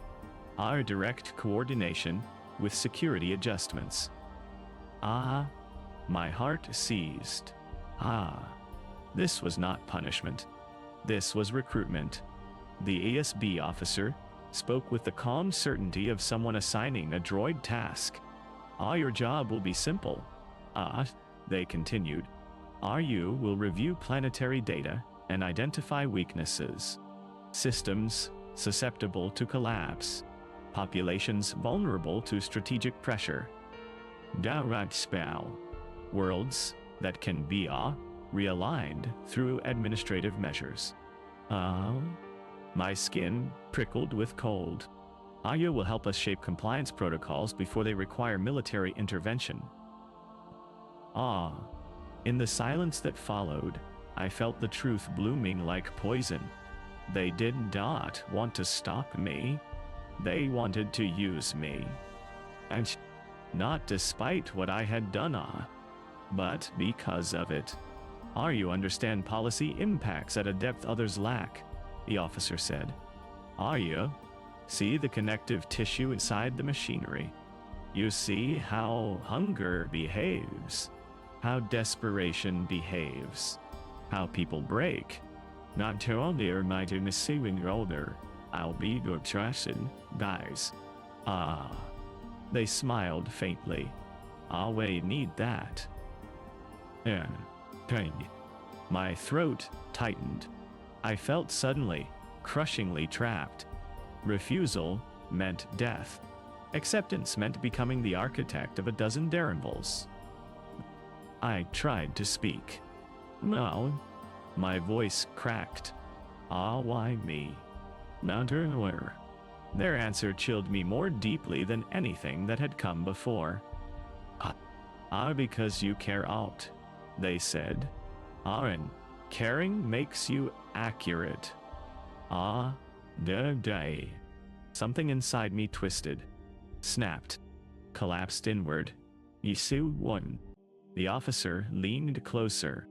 Speaker 1: Our direct coordination with security adjustments. My heart seized. This was not punishment. This was recruitment. The ASB officer spoke with the calm certainty of someone assigning a droid task. Your job will be simple. They continued. You will review planetary data and identify weaknesses. Systems susceptible to collapse. Populations vulnerable to strategic pressure. Worlds that can be realigned through administrative measures. My skin prickled with cold. Aya will help us shape compliance protocols before they require military intervention. In the silence that followed, I felt the truth blooming like poison. They did not want to stop me. They wanted to use me. And not despite what I had done, but because of it. You understand policy impacts at a depth others lack, the officer said. You see the connective tissue inside the machinery. You see how hunger behaves, how desperation behaves, how people break. Not only am I the receiving older, I'll be your trusted guys. They smiled faintly. We need that. My throat tightened. I felt suddenly, crushingly trapped. Refusal meant death. Acceptance meant becoming the architect of a dozen Darenvals. I tried to speak. No. My voice cracked. Why me? Not where? Their answer chilled me more deeply than anything that had come before. Because you care out, they said. And caring makes you accurate. Day. Something inside me twisted, snapped, collapsed inward. Yisu won. The officer leaned closer.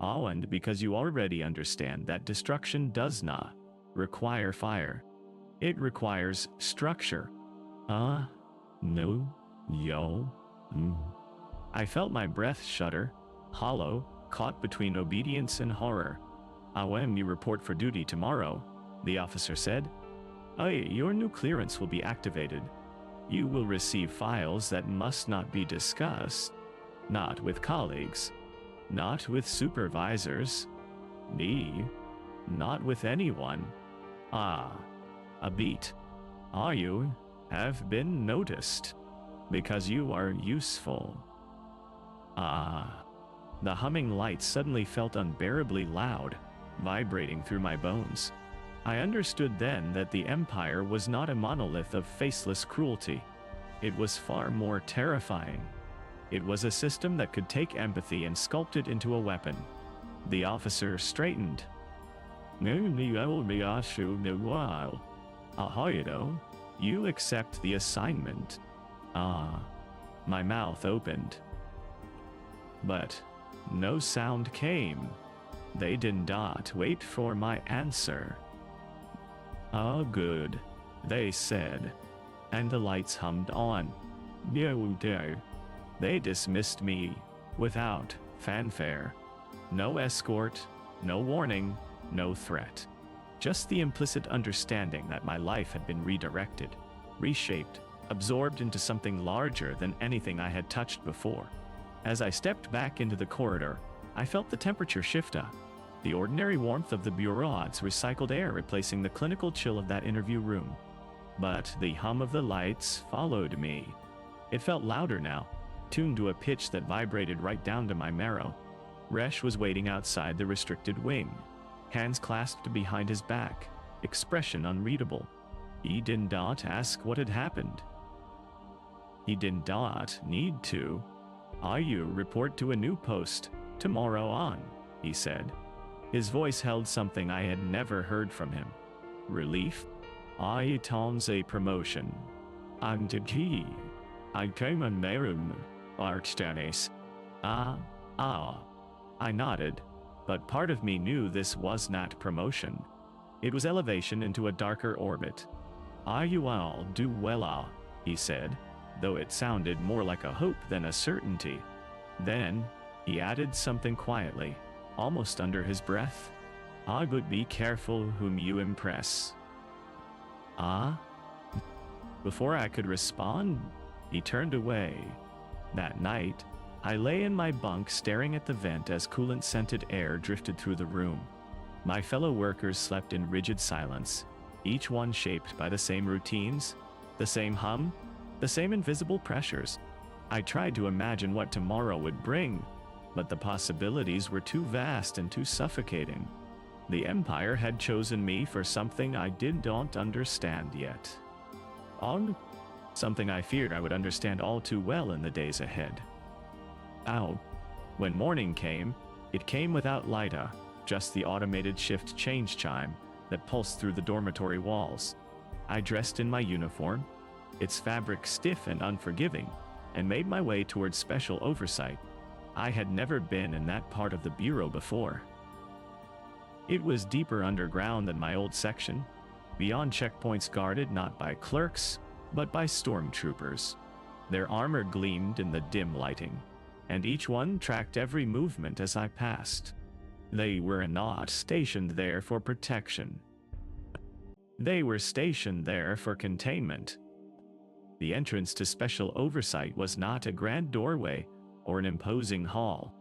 Speaker 1: And because you already understand that destruction does not require fire. It requires structure. No, yo. I felt my breath shudder, hollow, caught between obedience and horror. When you report for duty tomorrow, the officer said, your new clearance will be activated. You will receive files that must not be discussed, not with colleagues, not with supervisors, not with anyone. A beat. You have been noticed, because you are useful. The humming light suddenly felt unbearably loud, vibrating through my bones. I understood then that the Empire was not a monolith of faceless cruelty. It was far more terrifying. It was a system that could take empathy and sculpt it into a weapon. The officer straightened. You accept the assignment. My mouth opened. But no sound came. They did not wait for my answer. "Ah, good," they said, and the lights hummed on. No. They dismissed me, without fanfare. No escort, no warning, no threat. Just the implicit understanding that my life had been redirected, reshaped, absorbed into something larger than anything I had touched before. As I stepped back into the corridor, I felt the temperature shift up. The ordinary warmth of the bureau's recycled air replacing the clinical chill of that interview room. But the hum of the lights followed me. It felt louder now, tuned to a pitch that vibrated right down to my marrow. Resh was waiting outside the restricted wing, hands clasped behind his back, expression unreadable. He did not ask what had happened. He did not need to. "You report to a new post, tomorrow on," he said. His voice held something I had never heard from him. Relief? "Tom's a promotion. I'm the key. I came on Merum, Archdanis." I nodded, but part of me knew this was not promotion. It was elevation into a darker orbit. "You all do well," he said, though it sounded more like a hope than a certainty. Then, he added something quietly, almost under his breath. "But be careful whom you impress." Before I could respond, he turned away. That night, I lay in my bunk staring at the vent as coolant-scented air drifted through the room. My fellow workers slept in rigid silence, each one shaped by the same routines, the same hum, the same invisible pressures. I tried to imagine what tomorrow would bring, but the possibilities were too vast and too suffocating. The Empire had chosen me for something I did not understand yet. Something I feared I would understand all too well in the days ahead. When morning came, it came without Lyta, just the automated shift change chime that pulsed through the dormitory walls. I dressed in my uniform, its fabric stiff and unforgiving, and made my way towards special oversight. I had never been in that part of the bureau before. It was deeper underground than my old section, beyond checkpoints guarded not by clerks, but by stormtroopers. Their armor gleamed in the dim lighting, and each one tracked every movement as I passed. They were not stationed there for protection. They were stationed there for containment. The entrance to special oversight was not a grand doorway or an imposing hall.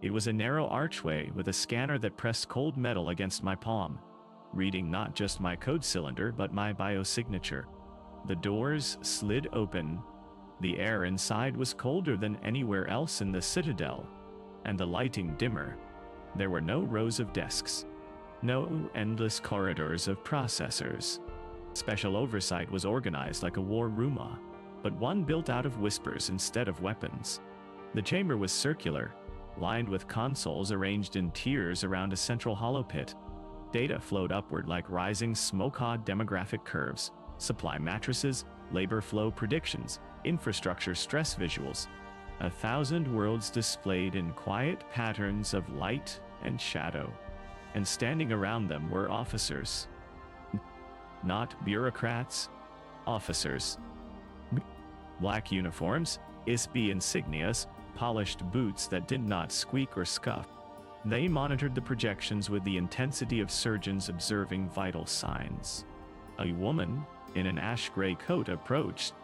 Speaker 1: It was a narrow archway with a scanner that pressed cold metal against my palm, reading not just my code cylinder but my biosignature. The doors slid open. The air inside was colder than anywhere else in the Citadel, and the lighting dimmer. There were no rows of desks, no endless corridors of processors. Special oversight was organized like a war rooma, but one built out of whispers instead of weapons. The chamber was circular, lined with consoles arranged in tiers around a central hollow pit. Data flowed upward like rising smoke-hot demographic curves, supply matrices, labor flow predictions, infrastructure stress visuals. 1,000 worlds displayed in quiet patterns of light and shadow, and standing around them were officers. Not bureaucrats, officers. Black uniforms, ISB insignias, polished boots that did not squeak or scuff. They monitored the projections with the intensity of surgeons observing vital signs. A woman in an ash-gray coat approached.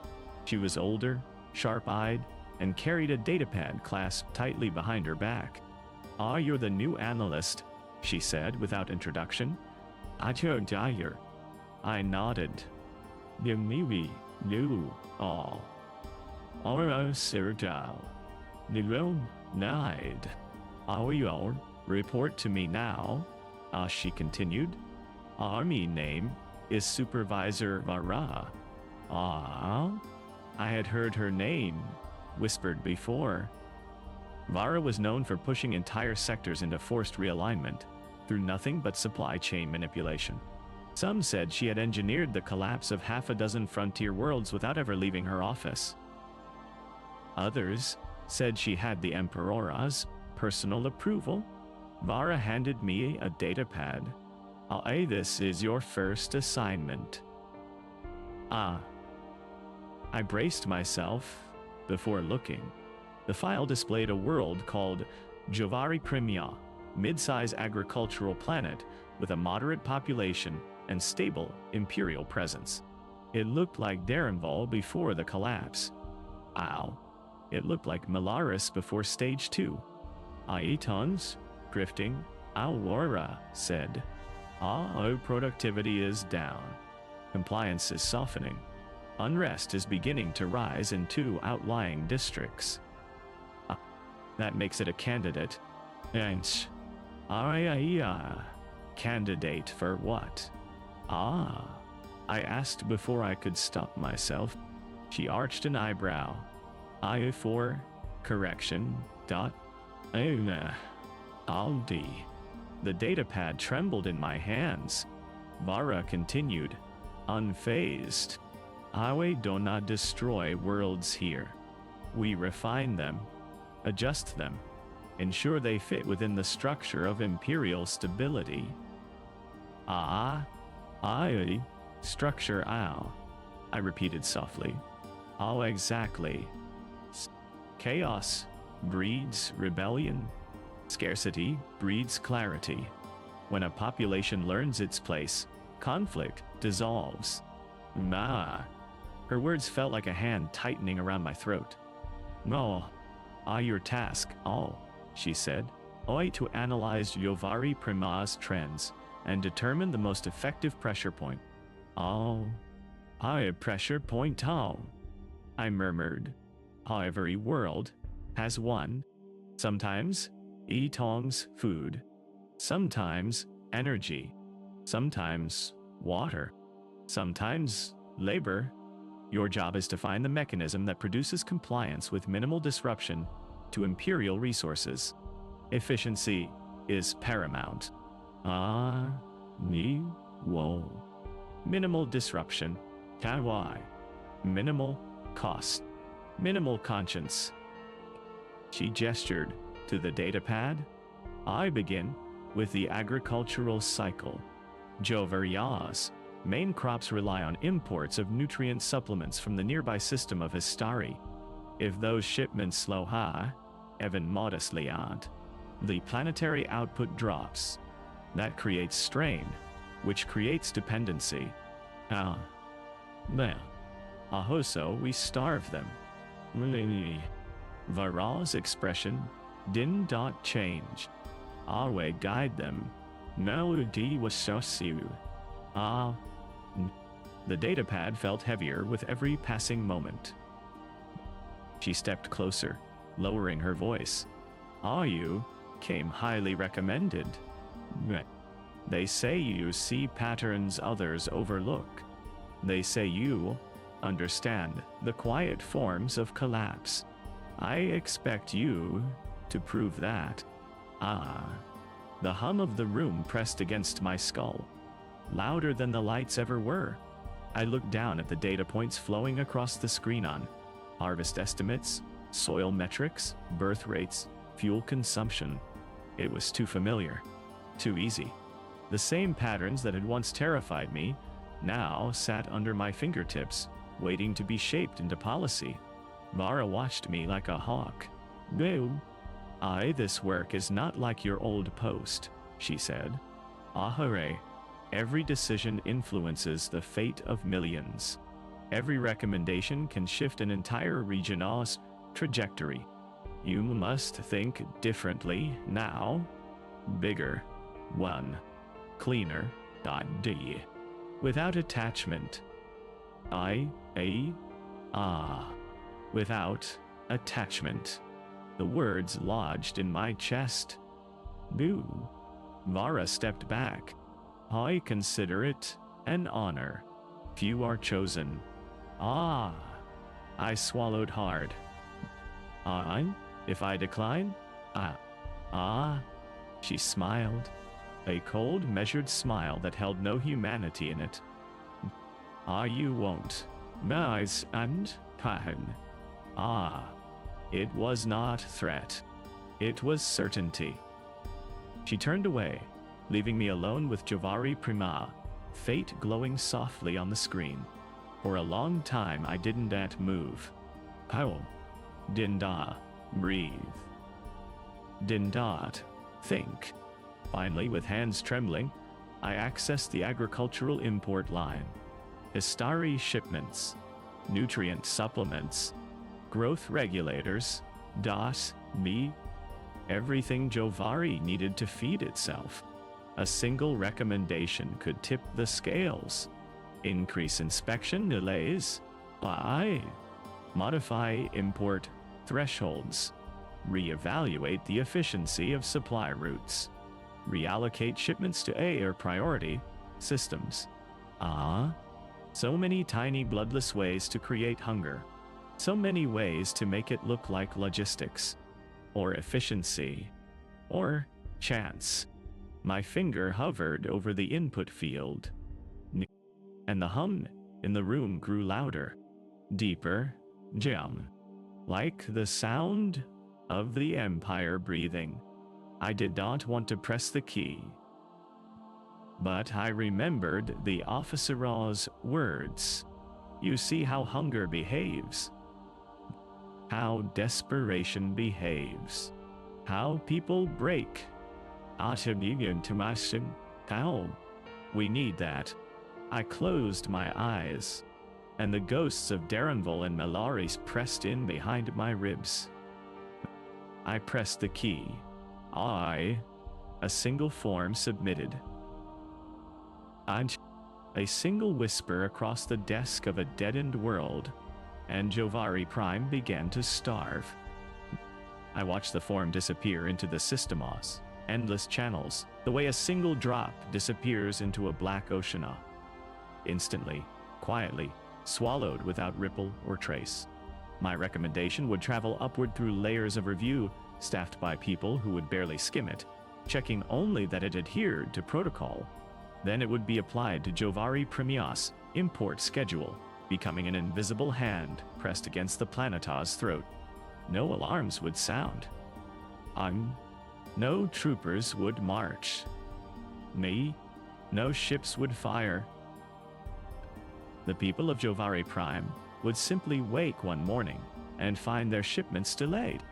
Speaker 1: She was older, sharp-eyed, and carried a datapad clasped tightly behind her back. You're the new analyst," she said without introduction. "Dyer." I nodded. "Maybe new all. Sirdal. Nilon Nide. Our report to me now," she continued. "Army name is Supervisor Vara." I had heard her name whispered before. Vara was known for pushing entire sectors into forced realignment through nothing but supply chain manipulation. Some said she had engineered the collapse of half a dozen frontier worlds without ever leaving her office. Others said she had the Emperor's personal approval. Vara handed me a datapad. This is your first assignment. Ah. I braced myself before looking. The file displayed a world called Jovari Primia, mid-size agricultural planet with a moderate population and stable imperial presence. It looked like Darenval before the collapse. Ow. It looked like Malaris before Stage 2. Aetons, drifting, Aurora said. Productivity is down. Compliance is softening. Unrest is beginning to rise in 2 outlying districts. That makes it a candidate. And candidate for what? I asked before I could stop myself. She arched an eyebrow. For correction. Aldi. The datapad trembled in my hands. Vara continued, unfazed. I do not destroy worlds here. We refine them, adjust them, ensure they fit within the structure of imperial stability. Structure I repeated softly. Exactly. Chaos breeds rebellion. Scarcity breeds clarity. When a population learns its place, conflict dissolves. Her words felt like a hand tightening around my throat. Your task, she said, to analyze Jovari Prima's trends and determine the most effective pressure point. Pressure point, I murmured. Every world has one. Sometimes, Etong's food. Sometimes, energy. Sometimes, water. Sometimes, labor. Your job is to find the mechanism that produces compliance with minimal disruption to imperial resources. Efficiency is paramount. Minimal disruption. Why? Minimal cost. Minimal conscience. She gestured to the datapad. I begin with the agricultural cycle. Jovaria's main crops rely on imports of nutrient supplements from the nearby system of Histari. If those shipments slow even modestly out, the planetary output drops. That creates strain, which creates dependency. So we starve them. Vara's expression didn't change. Awe guide them. Melody was so The datapad felt heavier with every passing moment. She stepped closer, lowering her voice. You came highly recommended. They say you see patterns others overlook. They say you understand the quiet forms of collapse. I expect you to prove that. The hum of the room pressed against my skull, louder than the lights ever were. I looked down at the data points flowing across the screen on harvest estimates, soil metrics, birth rates, fuel consumption. It was too familiar, too easy. The same patterns that had once terrified me now sat under my fingertips, waiting to be shaped into policy. Vara watched me like a hawk. This work is not like your old post, she said. Every decision influences the fate of millions. Every recommendation can shift an entire region's trajectory. You must think differently now. Bigger. One. Cleaner. D. Without attachment. Without attachment. The words lodged in my chest. Boo. Vara stepped back. I consider it an honor. Few are chosen. I swallowed hard. If I decline? She smiled. A cold, measured smile that held no humanity in it. You won't. Nice and pain. It was not threat. It was certainty. She turned away, leaving me alone with Jovari Prima, fate glowing softly on the screen. For a long time I didn't move. Pow. Didn't breathe. Didn't think. Finally, with hands trembling, I accessed the agricultural import line. Histari shipments, nutrient supplements, growth regulators, me, everything Jovari needed to feed itself. A single recommendation could tip the scales. Increase inspection delays. Modify import thresholds. Reevaluate the efficiency of supply routes. Reallocate shipments to A or priority systems. So many tiny bloodless ways to create hunger. So many ways to make it look like logistics. Or efficiency. Or chance. My finger hovered over the input field. And the hum in the room grew louder. Deeper. Like the sound of the Empire breathing. I did not want to press the key. But I remembered the officer's words. You see how hunger behaves. How desperation behaves. How people break. How we need that. I closed my eyes, and the ghosts of Darenville and Melaris pressed in behind my ribs. I pressed the key. A single form submitted. A single whisper across the desk of a deadened world, and Jovari Prime began to starve. I watched the form disappear into the systemos, endless channels, the way a single drop disappears into a black ocean. Instantly, quietly, swallowed without ripple or trace. My recommendation would travel upward through layers of review, staffed by people who would barely skim it, checking only that it adhered to protocol. Then it would be applied to Jovari Premias' import schedule, becoming an invisible hand pressed against the Planetar's throat. No alarms would sound. No troopers would march. No ships would fire. The people of Jovari Prime would simply wake one morning and find their shipments delayed.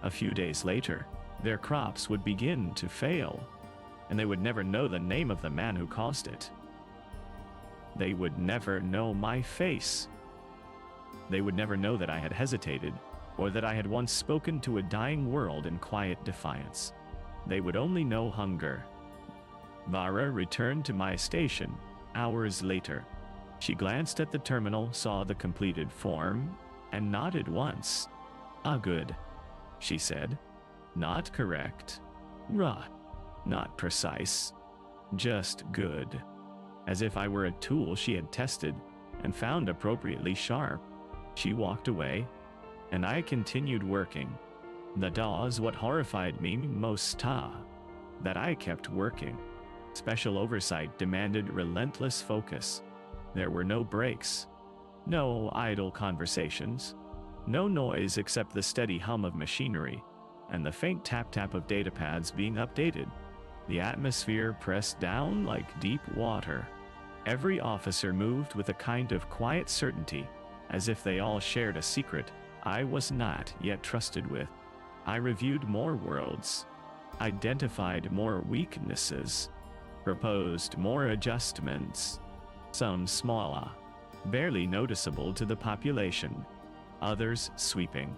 Speaker 1: A few days later, their crops would begin to fail, and they would never know the name of the man who caused it. They would never know my face. They would never know that I had hesitated, or that I had once spoken to a dying world in quiet defiance. They would only know hunger. Vara returned to my station hours later. She glanced at the terminal, saw the completed form, and nodded once. Good, she said. Not correct. Not precise. Just good. As if I were a tool she had tested and found appropriately sharp. She walked away, and I continued working. That was what horrified me most, that I kept working. Special oversight demanded relentless focus. There were no breaks, no idle conversations, no noise except the steady hum of machinery and the faint tap-tap of datapads being updated. The atmosphere pressed down like deep water. Every officer moved with a kind of quiet certainty, as if they all shared a secret I was not yet trusted with. I reviewed more worlds, identified more weaknesses, proposed more adjustments. Some smaller, barely noticeable to the population, others sweeping.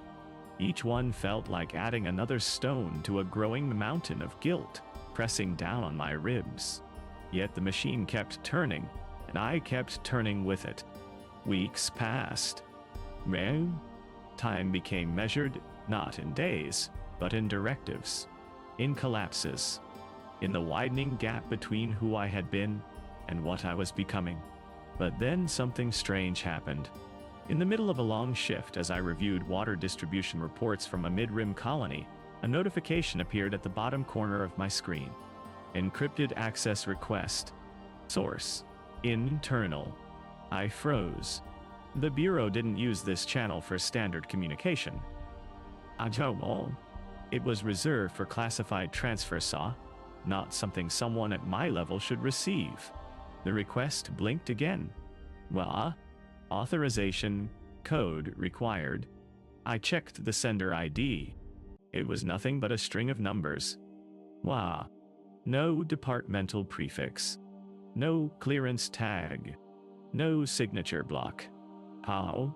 Speaker 1: Each one felt like adding another stone to a growing mountain of guilt, pressing down on my ribs. Yet the machine kept turning, and I kept turning with it. Weeks passed. Time became measured, not in days, but in directives, in collapses, in the widening gap between who I had been and what I was becoming. But then something strange happened. In the middle of a long shift, as I reviewed water distribution reports from a mid-rim colony, a notification appeared at the bottom corner of my screen. Encrypted access request. Source. Internal. I froze. The Bureau didn't use this channel for standard communication. It was reserved for classified transfer saw, not something someone at my level should receive. The request blinked again. Well, authorization code required. I checked the sender ID. It was nothing but a string of numbers. Wow. No departmental prefix. No clearance tag. No signature block. How?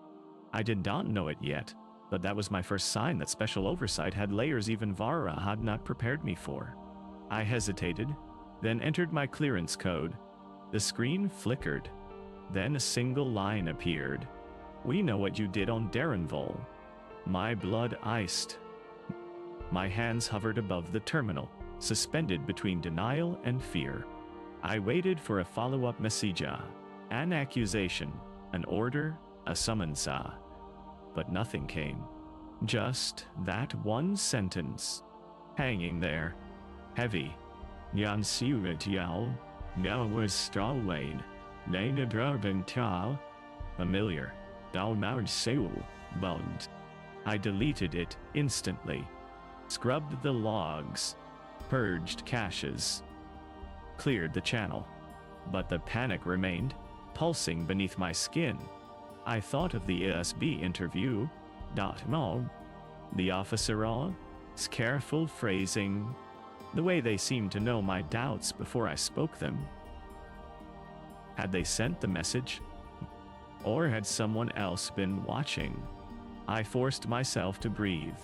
Speaker 1: I did not know it yet, but that was my first sign that special oversight had layers even Vara had not prepared me for. I hesitated, then entered my clearance code. The screen flickered. Then a single line appeared. We know what you did on Darrenville. My blood iced. My hands hovered above the terminal, suspended between denial and fear. I waited for a follow-up message, an accusation, an order, a summons, but nothing came. Just that one sentence, hanging there, heavy. Jan Sirit Yal, now was Stallwade, Nana Drabin Tal, familiar, Dalmard Seul, Bond. I deleted it instantly, scrubbed the logs, purged caches, cleared the channel. But the panic remained, pulsing beneath my skin. I thought of the ASB interview, the officer's careful phrasing, the way they seemed to know my doubts before I spoke them. Had they sent the message? Or had someone else been watching? I forced myself to breathe.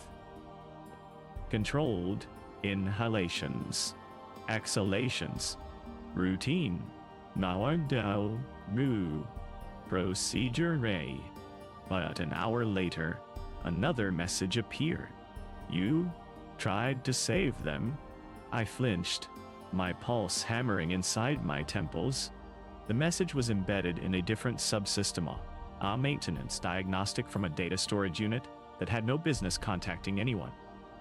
Speaker 1: Controlled inhalations, exhalations, routine, Nawardel, Ru, procedure Ray. But an hour later, another message appeared. You tried to save them. I flinched, my pulse hammering inside my temples. The message was embedded in a different subsystem, a maintenance diagnostic from a data storage unit that had no business contacting anyone.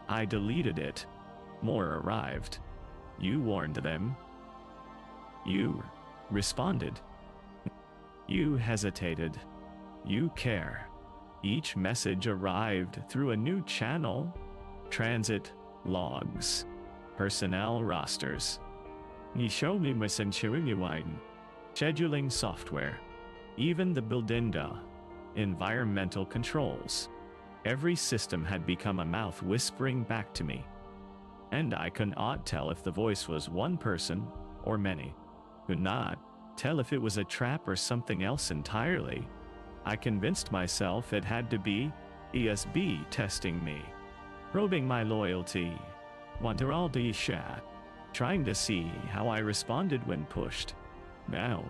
Speaker 1: I deleted it. More arrived. You warned them. You responded. You hesitated. You care. Each message arrived through a new channel. Transit logs. Personnel rosters. Nishomi Masenchiriwine. Scheduling software. Even the Bildinda. Environmental controls. Every system had become a mouth whispering back to me. And I could not tell if the voice was one person or many. Could not tell if it was a trap or something else entirely. I convinced myself it had to be ESB testing me, probing my loyalty, Wanderaldi Shat, trying to see how I responded when pushed. No.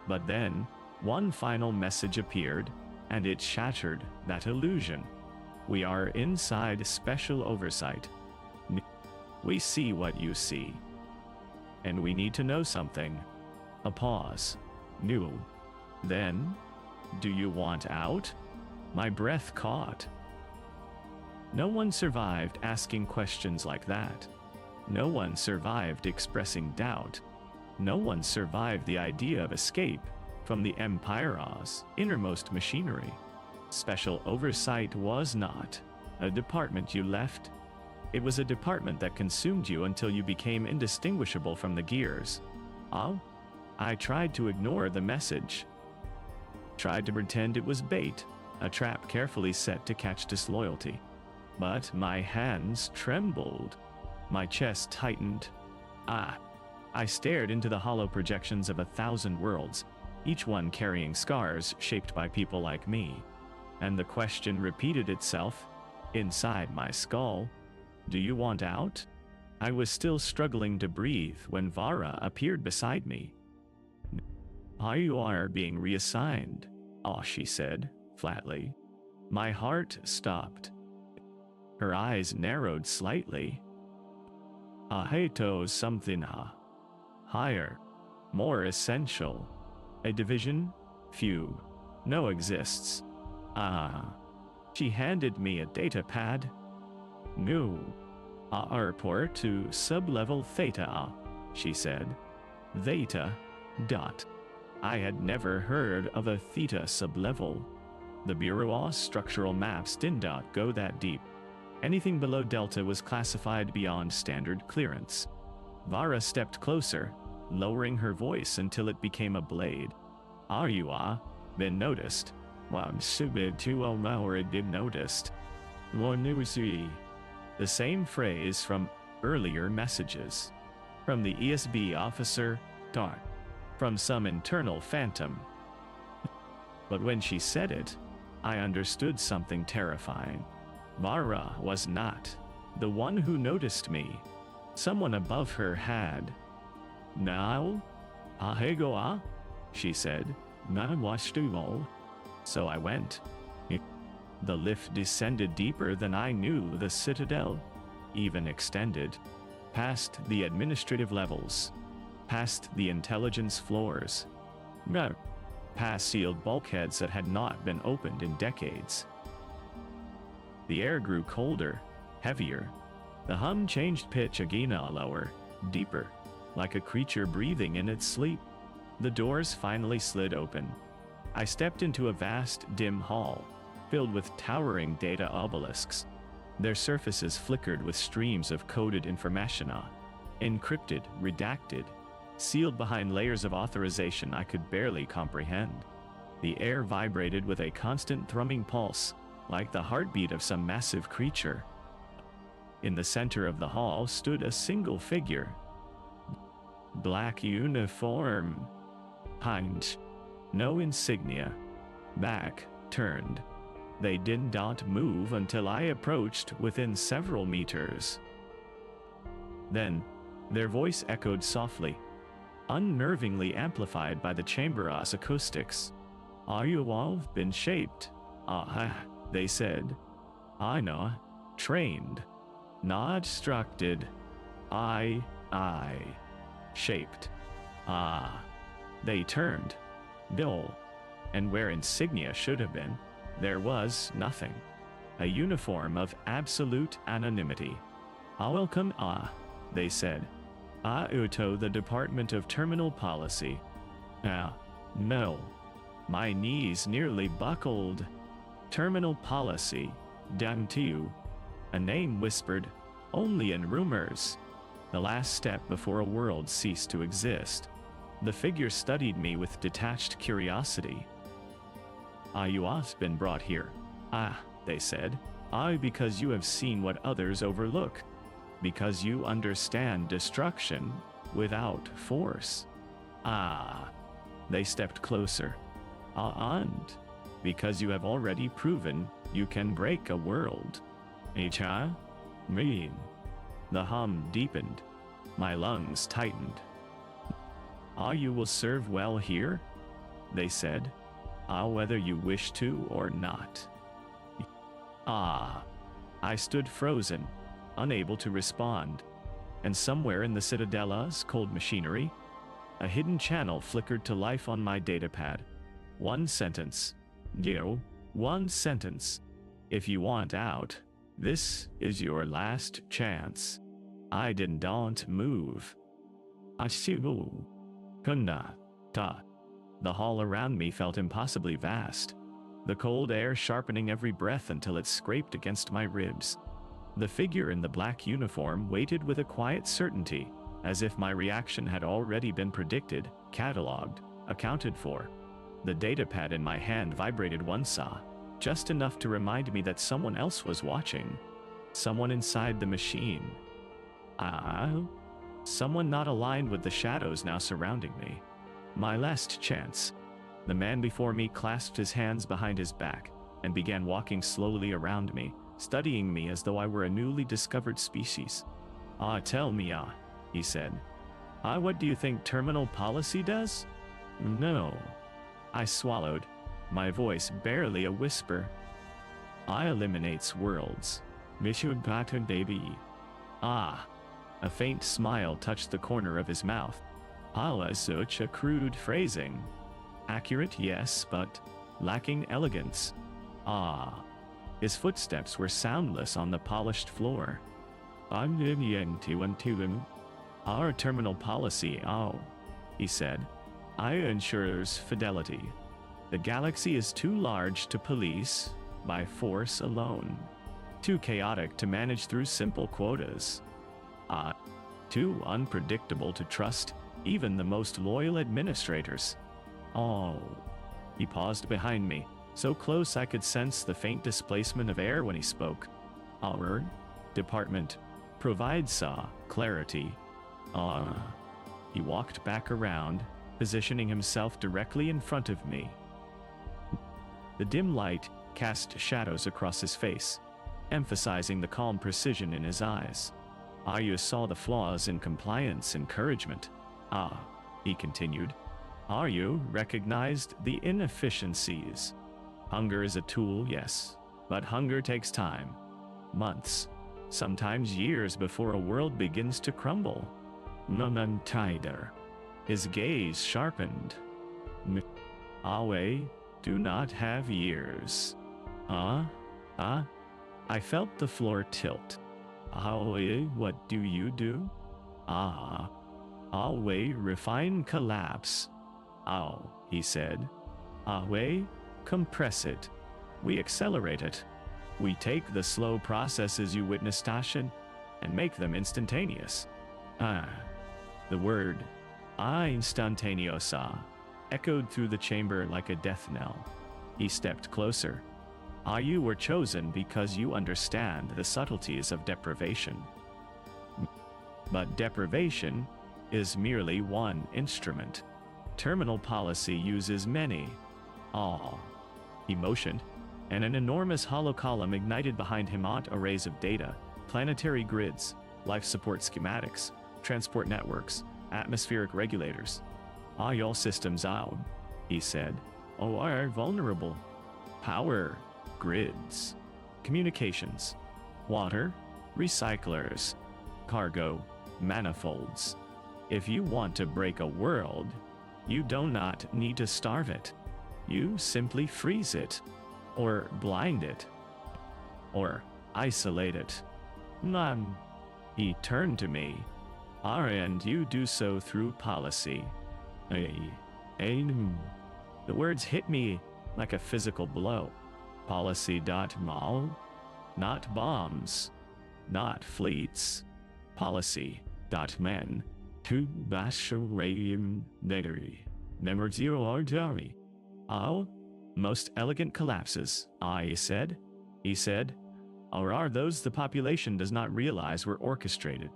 Speaker 1: But then, one final message appeared, and it shattered that illusion. We are inside special oversight. We see what you see. And we need to know something. A pause. New. Then, do you want out? My breath caught. No one survived asking questions like that. No one survived expressing doubt. No one survived the idea of escape from the Empire's innermost machinery. Special oversight was not a department you left. It was a department that consumed you until you became indistinguishable from the gears. I tried to ignore the message. Tried to pretend it was bait, a trap carefully set to catch disloyalty. But my hands trembled. My chest tightened. I stared into the hollow projections of 1,000 worlds, each one carrying scars shaped by people like me. And the question repeated itself, inside my skull. Do you want out? I was still struggling to breathe when Vara appeared beside me. You are being reassigned, she said, flatly. My heart stopped. Her eyes narrowed slightly. Aheto something higher, more essential. A division? Few. No exists. She handed me a data pad. New. Report to sublevel Theta, she said. Theta. Dot. I had never heard of a Theta sublevel. The Bureau's structural maps did not go that deep. Anything below Delta was classified beyond standard clearance. Vara stepped closer, lowering her voice until it became a blade. Are you been noticed? Well, subid to or been noticed. The same phrase from earlier messages. From the ESB officer, Dark. From some internal phantom. But when she said it, I understood something terrifying. Vara was not the one who noticed me. Someone above her had. Now? Ahego, she said. Na washtumo. So I went. The lift descended deeper than I knew the citadel, even extended, past the administrative levels, past the intelligence floors, past sealed bulkheads that had not been opened in decades. The air grew colder, heavier. The hum changed pitch again, lower, deeper, like a creature breathing in its sleep. The doors finally slid open. I stepped into a vast, dim hall, filled with towering data obelisks. Their surfaces flickered with streams of coded information, encrypted, redacted, sealed behind layers of authorization I could barely comprehend. The air vibrated with a constant thrumming pulse, like the heartbeat of some massive creature. In the center of the hall stood a single figure. Black uniform. Hind. No insignia. Back turned. They did not move until I approached within several meters. Then, their voice echoed softly, unnervingly amplified by the chamber's acoustics. Are you all been shaped? They said. I know. Trained. Not instructed. I. Shaped. They turned. Bill. And where insignia should have been, there was nothing. A uniform of absolute anonymity. Welcome, they said. Uto the Department of Terminal Policy. No. My knees nearly buckled. Terminal Policy. Damn to you. A name whispered, only in rumors. The last step before a world ceased to exist. The figure studied me with detached curiosity. You have been brought here. They said. Because you have seen what others overlook. Because you understand destruction without force. They stepped closer. And because you have already proven you can break a world. Mean. The hum deepened. My lungs tightened. You will serve well here? They said. Whether you wish to or not. I stood frozen, unable to respond. And somewhere in the Citadella's cold machinery, a hidden channel flickered to life on my datapad. One sentence. One sentence. If you want out, this is your last chance. I didn't move. Ashibu. Kunna. Ta. The hall around me felt impossibly vast, the cold air sharpening every breath until it scraped against my ribs. The figure in the black uniform waited with a quiet certainty, as if my reaction had already been predicted, catalogued, accounted for. The datapad in my hand vibrated once, just enough to remind me that someone else was watching. Someone inside the machine. Someone not aligned with the shadows now surrounding me. My last chance. The man before me clasped his hands behind his back and began walking slowly around me, studying me as though I were a newly discovered species. Tell me, he said. What do you think terminal policy does? No. I swallowed, my voice barely a whisper. Eliminates worlds. Mission Batan baby. A faint smile touched the corner of his mouth. Such a crude phrasing. Accurate, yes, but lacking elegance. His footsteps were soundless on the polished floor. I'm to our terminal policy, he said. Ensures fidelity. The galaxy is too large to police by force alone. Too chaotic to manage through simple quotas. Too unpredictable to trust even the most loyal administrators. Oh. He paused behind me, so close I could sense the faint displacement of air when he spoke. Our department provides clarity. He walked back around, positioning himself directly in front of me. The dim light cast shadows across his face, emphasizing the calm precision in his eyes. You saw the flaws in compliance encouragement. He continued. You recognized the inefficiencies. Hunger is a tool, yes, but hunger takes time. Months, sometimes years before a world begins to crumble. Tighter. His gaze sharpened. We do not have years. I felt the floor tilt. What do you do? We refine collapse. He said. We compress it. We accelerate it. We take the slow processes you witnessed, Tashin, and make them instantaneous. The word instantaneosa echoed through the chamber like a death knell. He stepped closer. You were chosen because you understand the subtleties of deprivation. But deprivation is merely one instrument. Terminal policy uses many. He motioned, and an enormous hollow column ignited behind him. Arrays of data, planetary grids, life support schematics, transport networks, atmospheric regulators. All systems out, he said, are vulnerable. Power grids, communications, water, recyclers, cargo, manifolds. If you want to break a world, you do not need to starve it. You simply freeze it, or blind it, or isolate it. He turned to me. And you do so through policy. The words hit me like a physical blow. Policy.mal, not bombs, not fleets. Policy.men, to basharayim negari, member zero ardari. Most elegant collapses, he said. Or are those the population does not realize were orchestrated?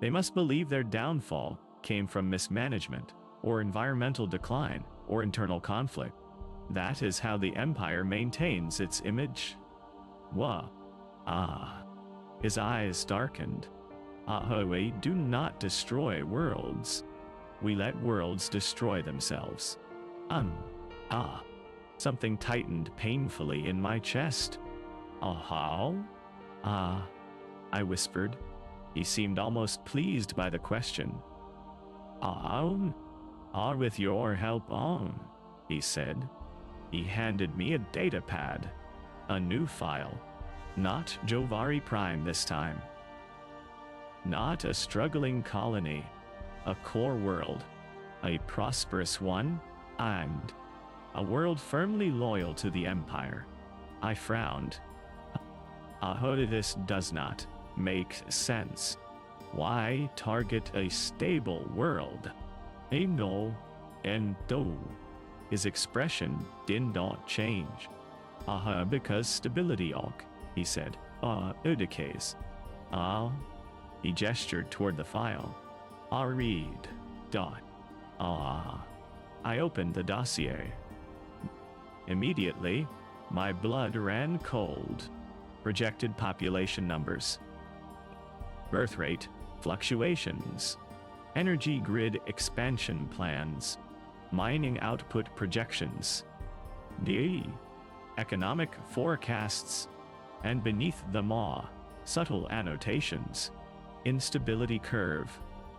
Speaker 1: They must believe their downfall came from mismanagement, or environmental decline, or internal conflict. That is how the Empire maintains its image. His eyes darkened. We do not destroy worlds. We let worlds destroy themselves. Something tightened painfully in my chest. How? I whispered. He seemed almost pleased by the question. With your help he said. He handed me a data pad, a new file. Not Jovari Prime this time. Not a struggling colony, a core world, a prosperous one, and a world firmly loyal to the Empire. I frowned. This does not make sense. Why target a stable world? No, and do. His expression did not change. Because stability, he said. Decays. He gestured toward the file. Read. I opened the dossier. Immediately, my blood ran cold. Projected population numbers. Birth rate fluctuations. Energy grid expansion plans. Mining output projections. Economic forecasts. And beneath them subtle annotations. Instability curve.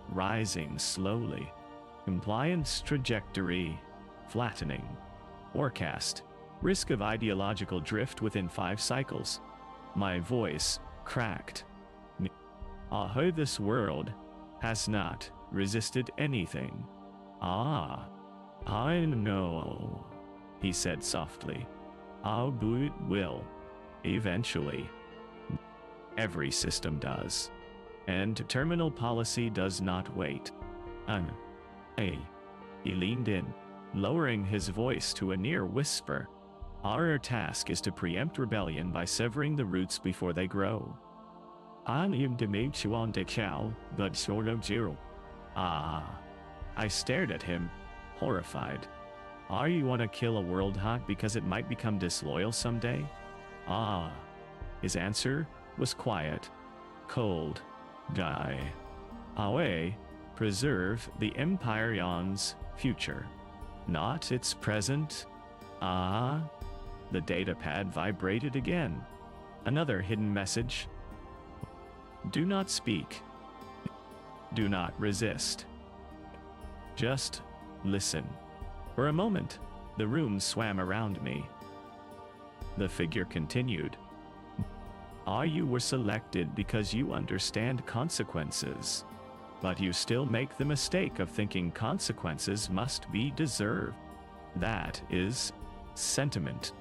Speaker 1: Rising slowly. Compliance trajectory. Flattening. Forecast. Risk of ideological drift within 5 cycles. My voice cracked. This world has not resisted anything. I know, he said softly. But it will. Eventually. Every system does. And terminal policy does not wait. Hey. He leaned in, lowering his voice to a near whisper. Our task is to preempt rebellion by severing the roots before they grow. I'm on the cow, but sort of zero. I stared at him, horrified. Are you want to kill a world hawk because it might become disloyal someday? His answer was quiet, cold. Die. Away, preserve the Empire's future, not its present. The datapad vibrated again. Another hidden message. Do not speak. Do not resist. Just listen. For a moment, the room swam around me. The figure continued. You were selected because you understand consequences, but you still make the mistake of thinking consequences must be deserved. That is sentiment.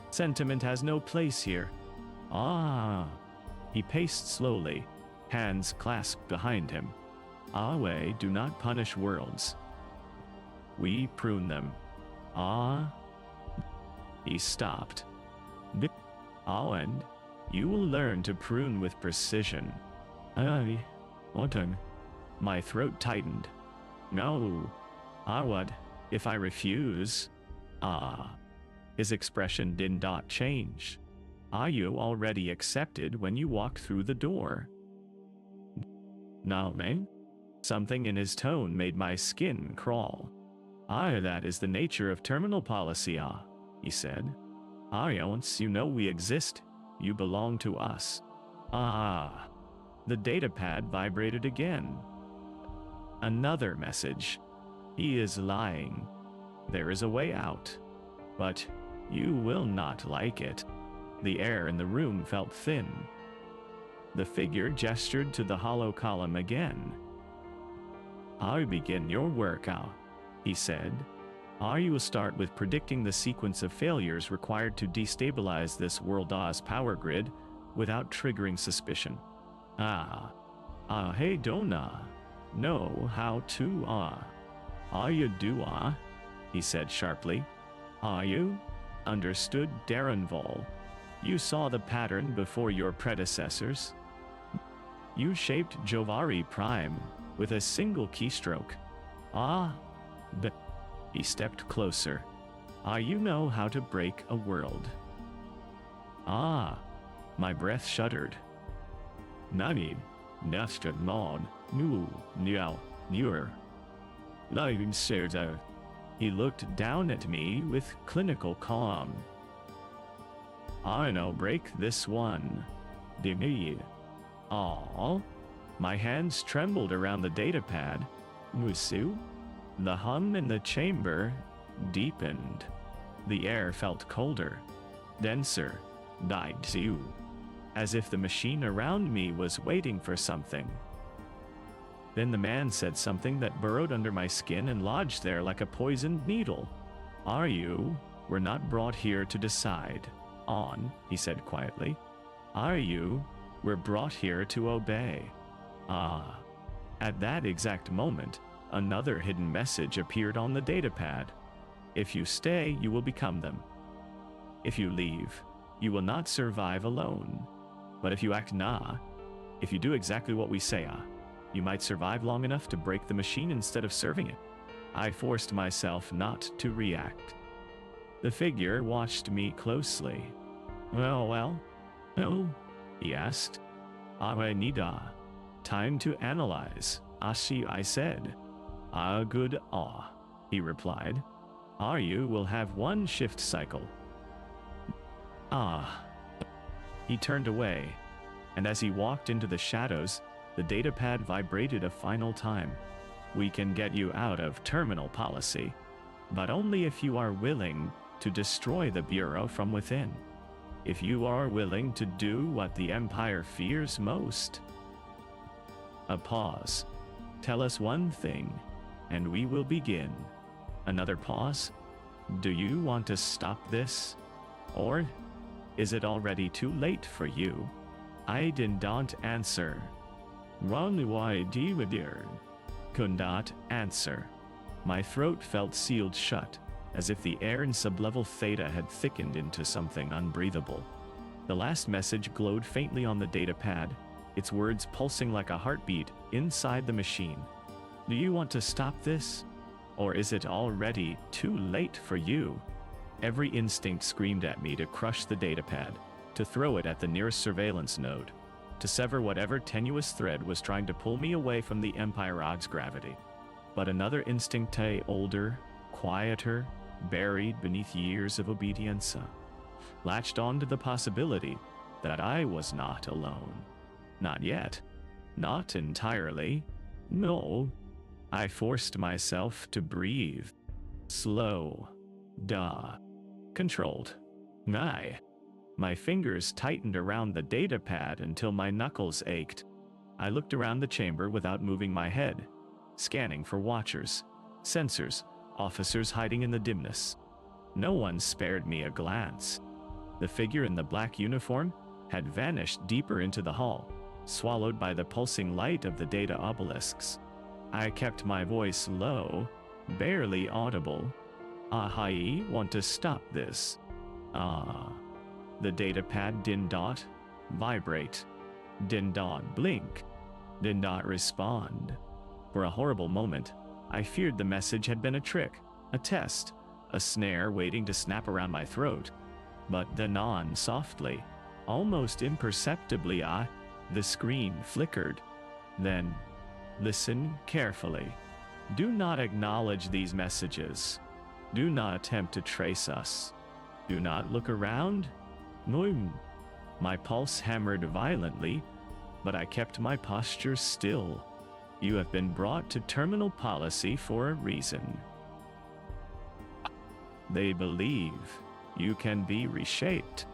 Speaker 1: Sentiment has no place here. He paced slowly, hands clasped behind him. We do not punish worlds. We prune them. He stopped. And you will learn to prune with precision. My throat tightened. No. What if I refuse? His expression did not change. You already accepted when you walked through the door. No, man. Something in his tone made my skin crawl. That is the nature of terminal policy, he said. Once you know we exist, you belong to us. The datapad vibrated again. Another message. He is lying. There is a way out. But you will not like it. The air in the room felt thin. The figure gestured to the hollow column again. Begin your work, he said. You will start with predicting the sequence of failures required to destabilize this world's power grid without triggering suspicion. Hey, don't know how to, you do, he said sharply. You? Understood, Darrenval. You saw the pattern before your predecessors. You shaped Jovari Prime with a single keystroke. But he stepped closer. You know how to break a world. My breath shuddered. Nani, Nastad Maud, Newer. Living Serda. He looked down at me with clinical calm. I know break this one. Demi. My hands trembled around the datapad. Musu? The hum in the chamber deepened. The air felt colder, denser, died too, as if the machine around me was waiting for something. Then the man said something that burrowed under my skin and lodged there like a poisoned needle. You were not brought here to decide on, he said quietly. You were brought here to obey. At that exact moment, another hidden message appeared on the datapad. If you stay, you will become them. If you leave, you will not survive alone. But if you act if you do exactly what we say, you might survive long enough to break the machine instead of serving it. I forced myself not to react. The figure watched me closely. Well, he asked. I need time to analyze, I said. Good, he replied. You will have one shift cycle. He turned away, and as he walked into the shadows, the datapad vibrated a final time. We can get you out of terminal policy, but only if you are willing to destroy the Bureau from within. If you are willing to do what the Empire fears most. A pause. Tell us one thing, and we will begin. Another pause. Do you want to stop this? Or is it already too late for you? I did not answer. Wrong why with your could not answer. My throat felt sealed shut, as if the air in sublevel theta had thickened into something unbreathable. The last message glowed faintly on the data pad, its words pulsing like a heartbeat inside the machine. Do you want to stop this? Or is it already too late for you? Every instinct screamed at me to crush the datapad, to throw it at the nearest surveillance node, to sever whatever tenuous thread was trying to pull me away from the Empire's gravity. But another instinct, older, quieter, buried beneath years of obedience, latched on to the possibility that I was not alone. Not yet. Not entirely. No. I forced myself to breathe. Slow. Controlled. My fingers tightened around the datapad until my knuckles ached. I looked around the chamber without moving my head, scanning for watchers, sensors, officers hiding in the dimness. No one spared me a glance. The figure in the black uniform had vanished deeper into the hall, swallowed by the pulsing light of the data obelisks. I kept my voice low, barely audible. I want to stop this. The datapad did not vibrate, did not blink, did not respond. For a horrible moment, I feared the message had been a trick, a test, a snare waiting to snap around my throat. But then softly, almost imperceptibly, the screen flickered. Then, listen carefully. Do not acknowledge these messages. Do not attempt to trace us. Do not look around. No. My pulse hammered violently, but I kept my posture still. You have been brought to terminal policy for a reason. They believe you can be reshaped.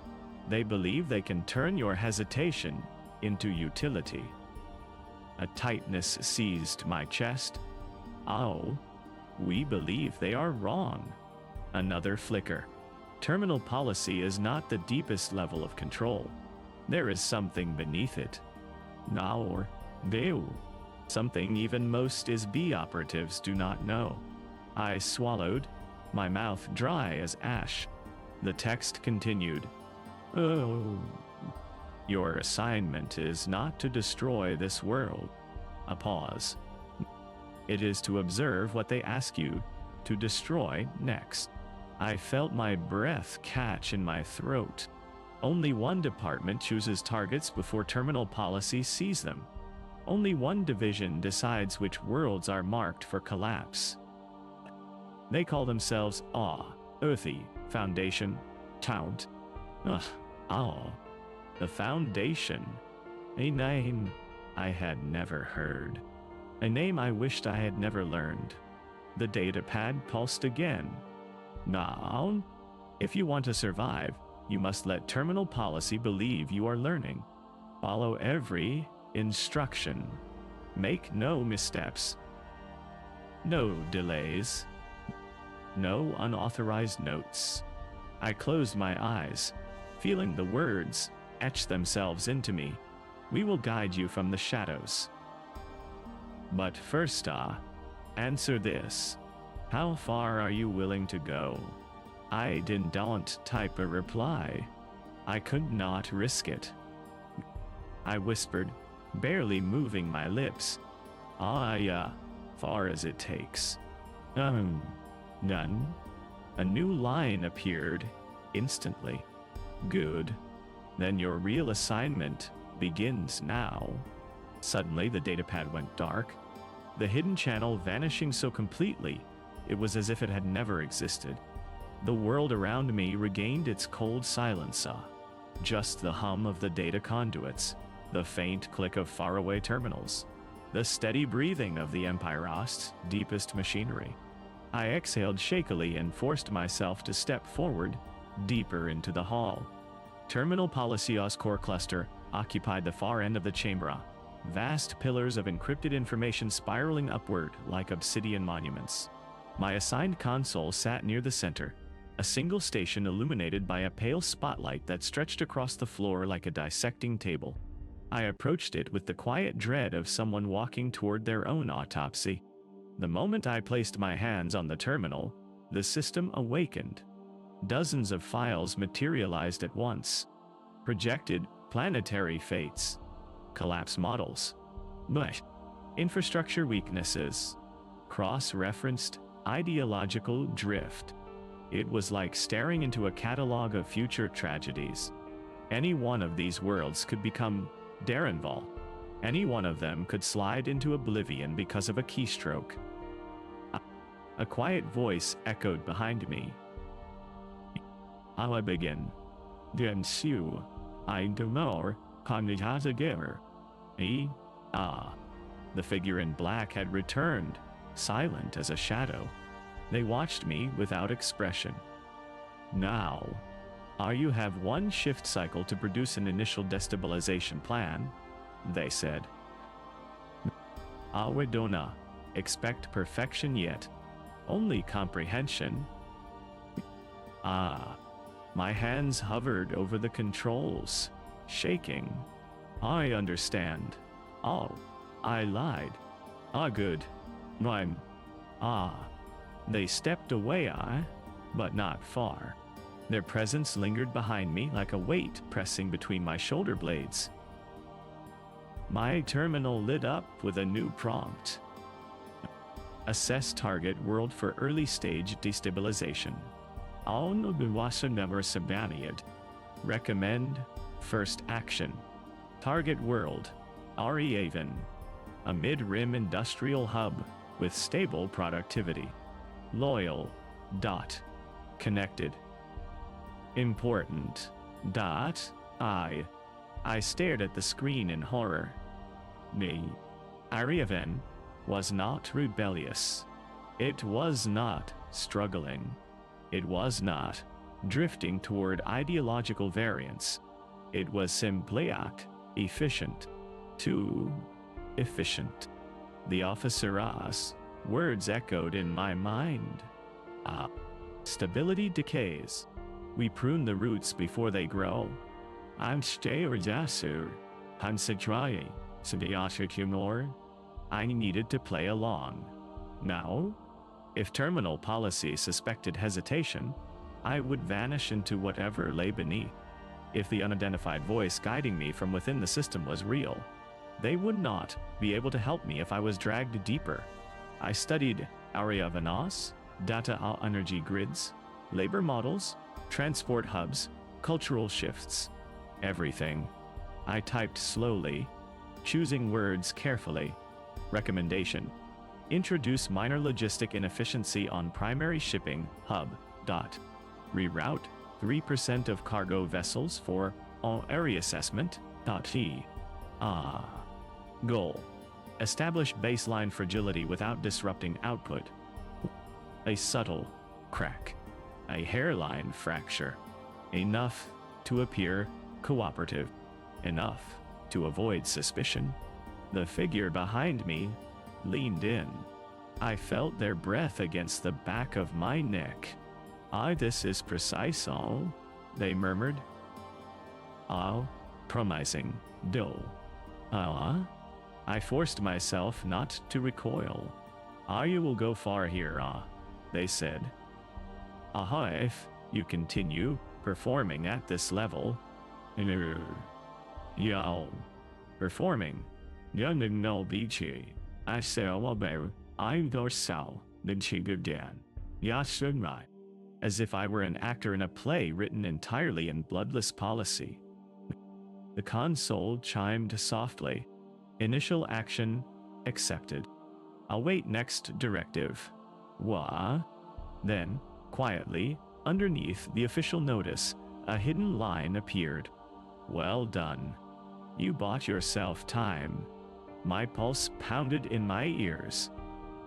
Speaker 1: They believe they can turn your hesitation into utility. A tightness seized my chest. We believe they are wrong. Another flicker. Terminal policy is not the deepest level of control. There is something beneath it. Or something even most ISB operatives do not know. I swallowed, my mouth dry as ash. The text continued. Your assignment is not to destroy this world. A pause. It is to observe what they ask you to destroy next. I felt my breath catch in my throat. Only one department chooses targets before terminal policy sees them. Only one division decides which worlds are marked for collapse. They call themselves Earthy, Foundation, Taunt. The Foundation. A name I had never heard. A name I wished I had never learned. The datapad pulsed again. Now, if you want to survive, you must let terminal policy believe you are learning. Follow every instruction. Make no missteps. No delays. No unauthorized notes. I closed my eyes, feeling the words etch themselves into me. We will guide you from the shadows. But first, answer this. How far are you willing to go? I didn't type a reply. I could not risk it. I whispered, barely moving my lips. Far as it takes. None. A new line appeared, instantly. Good. Then your real assignment begins now. Suddenly the datapad went dark, the hidden channel vanishing so completely, it was as if it had never existed. The world around me regained its cold silence, just the hum of the data conduits, the faint click of faraway terminals, the steady breathing of the Empire's deepest machinery. I exhaled shakily and forced myself to step forward, deeper into the hall. Terminal Policy's core cluster occupied the far end of the chamber, vast pillars of encrypted information spiraling upward like obsidian monuments. My assigned console sat near the center, a single station illuminated by a pale spotlight that stretched across the floor like a dissecting table. I approached it with the quiet dread of someone walking toward their own autopsy. The moment I placed my hands on the terminal, the system awakened. Dozens of files materialized at once. Projected planetary fates, collapse models, infrastructure weaknesses, cross-referenced ideological drift. It was like staring into a catalog of future tragedies. Any one of these worlds could become Darrenval. Any one of them could slide into oblivion because of a keystroke. A quiet voice echoed behind me. I'll begin. Then Sue, I demur, Kanihazagir. The figure in black had returned, silent as a shadow. They watched me without expression. Now, you have one shift cycle to produce an initial destabilization plan, they said. We don't expect perfection yet, only comprehension. My hands hovered over the controls, shaking. I understand. Oh, I lied. Good. They stepped away, but not far. Their presence lingered behind me like a weight pressing between my shoulder blades. My terminal lit up with a new prompt. Assess target world for early stage destabilization. Recommend first action. Target world, Ariaven, a mid-rim industrial hub with stable productivity. Loyal. Connected. Important. I stared at the screen in horror. Ariaven was not rebellious. It was not struggling. It was not drifting toward ideological variance. It was simply efficient. Too efficient. The officer's words echoed in my mind. Stability decays. We prune the roots before they grow. I needed to play along. Now, if terminal policy suspected hesitation, I would vanish into whatever lay beneath. If the unidentified voice guiding me from within the system was real, they would not be able to help me if I was dragged deeper. I studied Ariavanos, data energy grids, labor models, transport hubs, cultural shifts. Everything. I typed slowly, choosing words carefully. Recommendation. Introduce minor logistic inefficiency on primary shipping hub. Reroute 3% of cargo vessels for all area assessment. Goal. Establish baseline fragility without disrupting output. A subtle crack. A hairline fracture. Enough to appear cooperative. Enough to avoid suspicion. The figure behind me leaned in. I felt their breath against the back of my neck. This is precise all, they murmured. Promising, dull. I forced myself not to recoil. You will go far here, they said. If you continue performing at this level. Performing. No bichi. I say I'm dorsal, then she began. Yasunrai. As if I were an actor in a play written entirely in bloodless policy. The console chimed softly. Initial action accepted. Await next directive. Then, quietly, underneath the official notice, a hidden line appeared. Well done. You bought yourself time. My pulse pounded in my ears.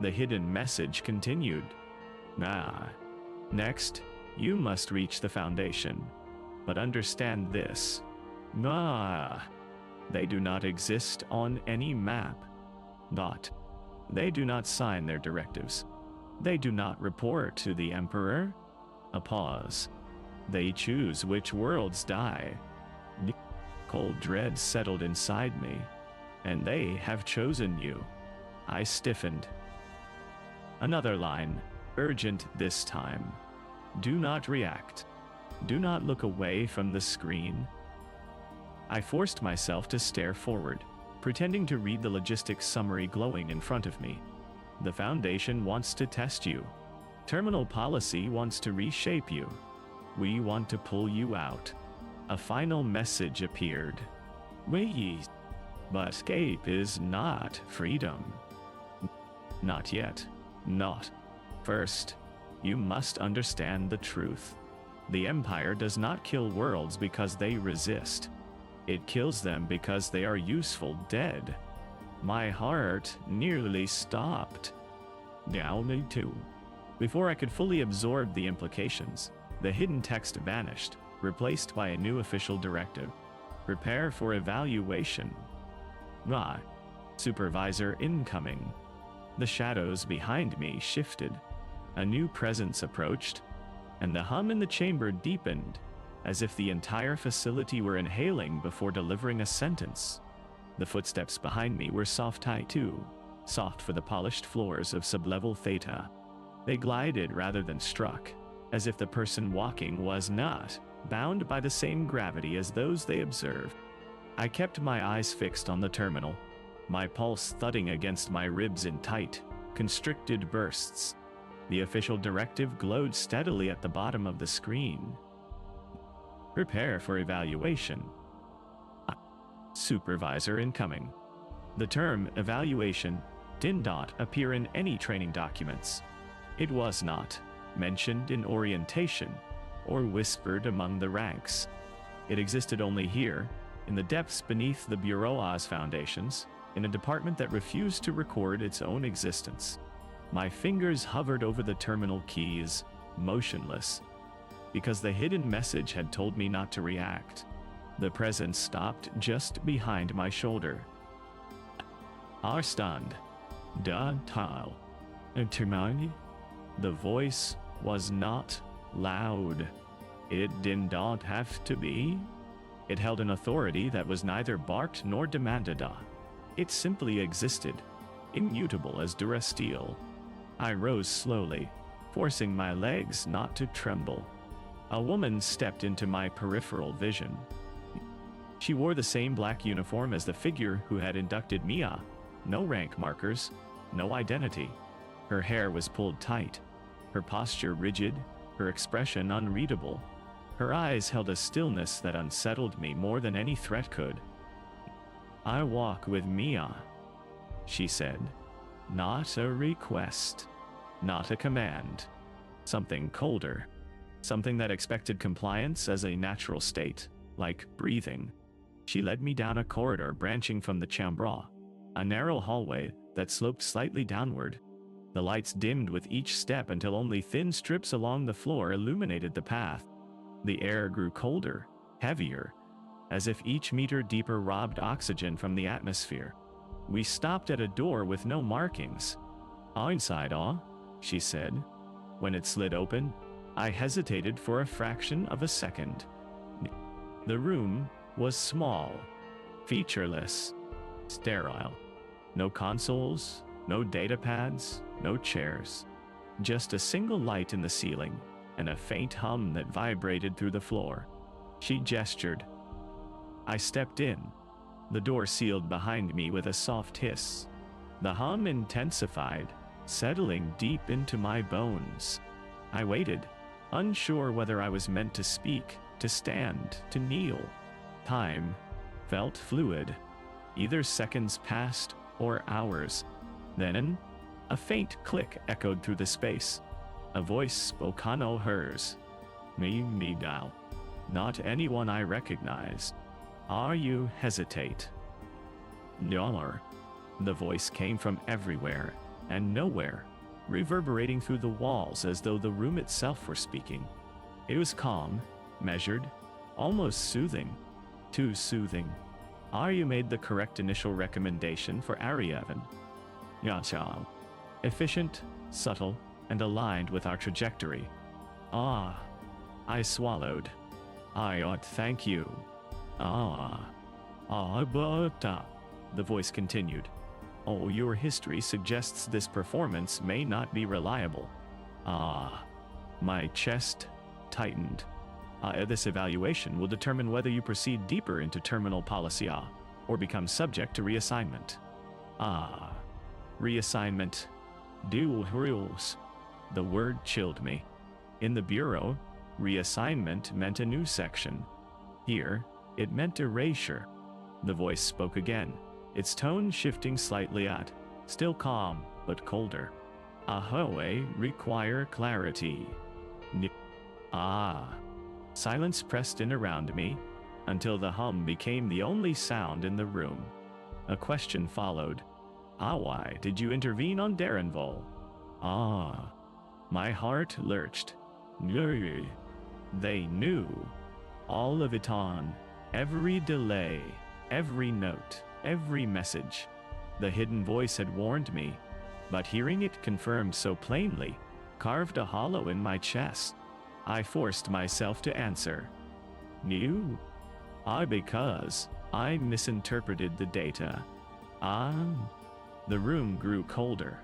Speaker 1: The hidden message continued. Next, you must reach the Foundation. But understand this. They do not exist on any map. They do not sign their directives. They do not report to the Emperor. A pause. They choose which worlds die. Cold dread settled inside me. And they have chosen you. I stiffened. Another line, urgent this time. Do not react. Do not look away from the screen. I forced myself to stare forward, pretending to read the logistics summary glowing in front of me. The Foundation wants to test you. Terminal policy wants to reshape you. We want to pull you out. A final message appeared. Wait, but escape is not freedom. Not yet. Not. First, you must understand the truth. The Empire does not kill worlds because they resist. It kills them because they are useful dead. My heart nearly stopped. Now me too. Before I could fully absorb the implications, the hidden text vanished, replaced by a new official directive. Prepare for evaluation. Ah, supervisor incoming. The shadows behind me shifted. A new presence approached, and the hum in the chamber deepened, as if the entire facility were inhaling before delivering a sentence. The footsteps behind me were soft too, soft for the polished floors of sublevel theta. They glided rather than struck, as if the person walking was not bound by the same gravity as those they observed. I kept my eyes fixed on the terminal, my pulse thudding against my ribs in tight, constricted bursts. The official directive glowed steadily at the bottom of the screen. Prepare for evaluation. Supervisor incoming. The term evaluation did not appear in any training documents. It was not mentioned in orientation or whispered among the ranks. It existed only here, in the depths beneath the Bureau's foundations, in a department that refused to record its own existence. My fingers hovered over the terminal keys, motionless, because the hidden message had told me not to react. The presence stopped just behind my shoulder. Are stunned. Da tile. Intertwined. The voice was not loud. It did not have to be. It held an authority that was neither barked nor demanded. It simply existed, immutable as durasteel. I rose slowly, forcing my legs not to tremble. A woman stepped into my peripheral vision. She wore the same black uniform as the figure who had inducted Mia. No rank markers, no identity. Her hair was pulled tight, her posture rigid, her expression unreadable. Her eyes held a stillness that unsettled me more than any threat could. I walk with Mia, she said. Not a request, not a command. Something colder, something that expected compliance as a natural state, like breathing. She led me down a corridor branching from the chambre, a narrow hallway that sloped slightly downward. The lights dimmed with each step until only thin strips along the floor illuminated the path. The air grew colder, heavier, as if each meter deeper robbed oxygen from the atmosphere. We stopped at a door with no markings. Inside, she said. When it slid open, I hesitated for a fraction of a second. The room was small, featureless, sterile. No consoles, no data pads, no chairs. Just a single light in the ceiling and a faint hum that vibrated through the floor. She gestured. I stepped in. The door sealed behind me with a soft hiss. The hum intensified, settling deep into my bones. I waited, unsure whether I was meant to speak, to stand, to kneel. Time felt fluid. Either seconds passed or hours. Then, a faint click echoed through the space. A voice spoke hers. Me now. Not anyone I recognized. Are you hesitate? Dollar. The voice came from everywhere and nowhere, reverberating through the walls as though the room itself were speaking. It was calm, measured, almost soothing. Too soothing. Are you made the correct initial recommendation for Ariavan? Yacha. Efficient, subtle, and aligned with our trajectory. I swallowed. I ought thank you. Ah, but, the voice continued. Oh, your history suggests this performance may not be reliable. Ah, my chest tightened. This evaluation will determine whether you proceed deeper into terminal policy or become subject to reassignment. Reassignment. Dual rules. The word chilled me. In the Bureau, reassignment meant a new section. Here, it meant erasure. The voice spoke again, its tone shifting slightly still calm, but colder. Ahoe require clarity. Silence pressed in around me, until the hum became the only sound in the room. A question followed. Why did you intervene on Darrenville? My heart lurched. They knew. All of it on. Every delay, every note, every message. The hidden voice had warned me, but hearing it confirmed so plainly, carved a hollow in my chest. I forced myself to answer. Knew? Because I misinterpreted the data. The room grew colder.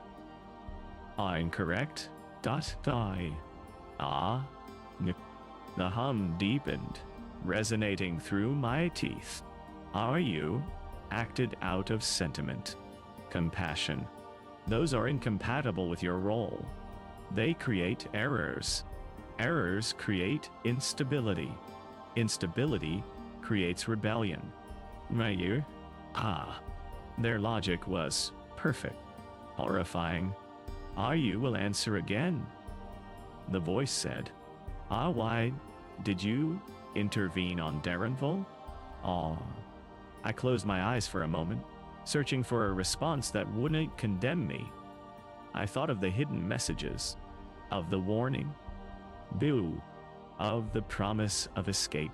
Speaker 1: Incorrect? Die. The hum deepened, resonating through my teeth. You acted out of sentiment, compassion. Those are incompatible with your role. They create errors. Errors create instability. Instability creates rebellion. Their logic was perfect, horrifying. You will answer again. The voice said, why did you intervene on Darrenville? I closed my eyes for a moment, searching for a response that wouldn't condemn me. I thought of the hidden messages, of the warning, of the promise of escape.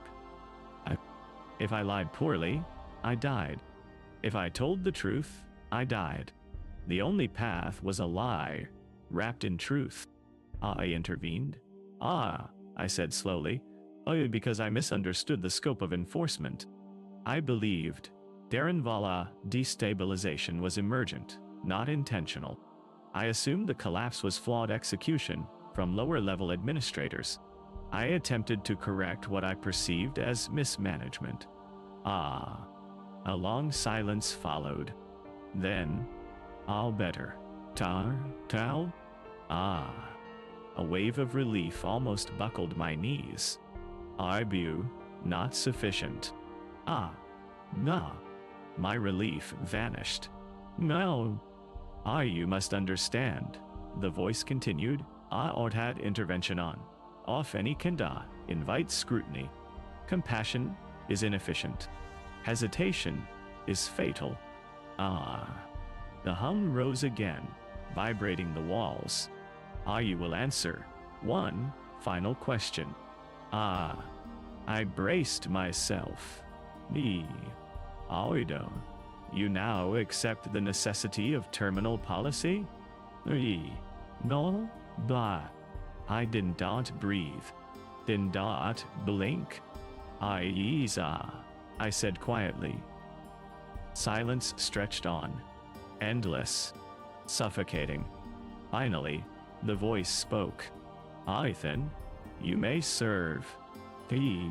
Speaker 1: If I lied poorly, I died. If I told the truth, I died. The only path was a lie, wrapped in truth. I intervened. I said slowly, because I misunderstood the scope of enforcement. I believed Darrenvala destabilization was emergent, not intentional. I assumed the collapse was flawed execution from lower-level administrators. I attempted to correct what I perceived as mismanagement. A long silence followed. Then, all better. Tao? A wave of relief almost buckled my knees. Arbu, not sufficient. Nah. My relief vanished. No. You must understand. The voice continued. Had intervention on. Off any kanda, invite scrutiny. Compassion is inefficient. Hesitation is fatal. The hum rose again, vibrating the walls. You will answer one final question. I braced myself. You now accept the necessity of terminal policy? No, but I did not breathe. Did not blink. I said quietly. Silence stretched on. Endless. Suffocating. Finally, the voice spoke. Ethan, you may serve. The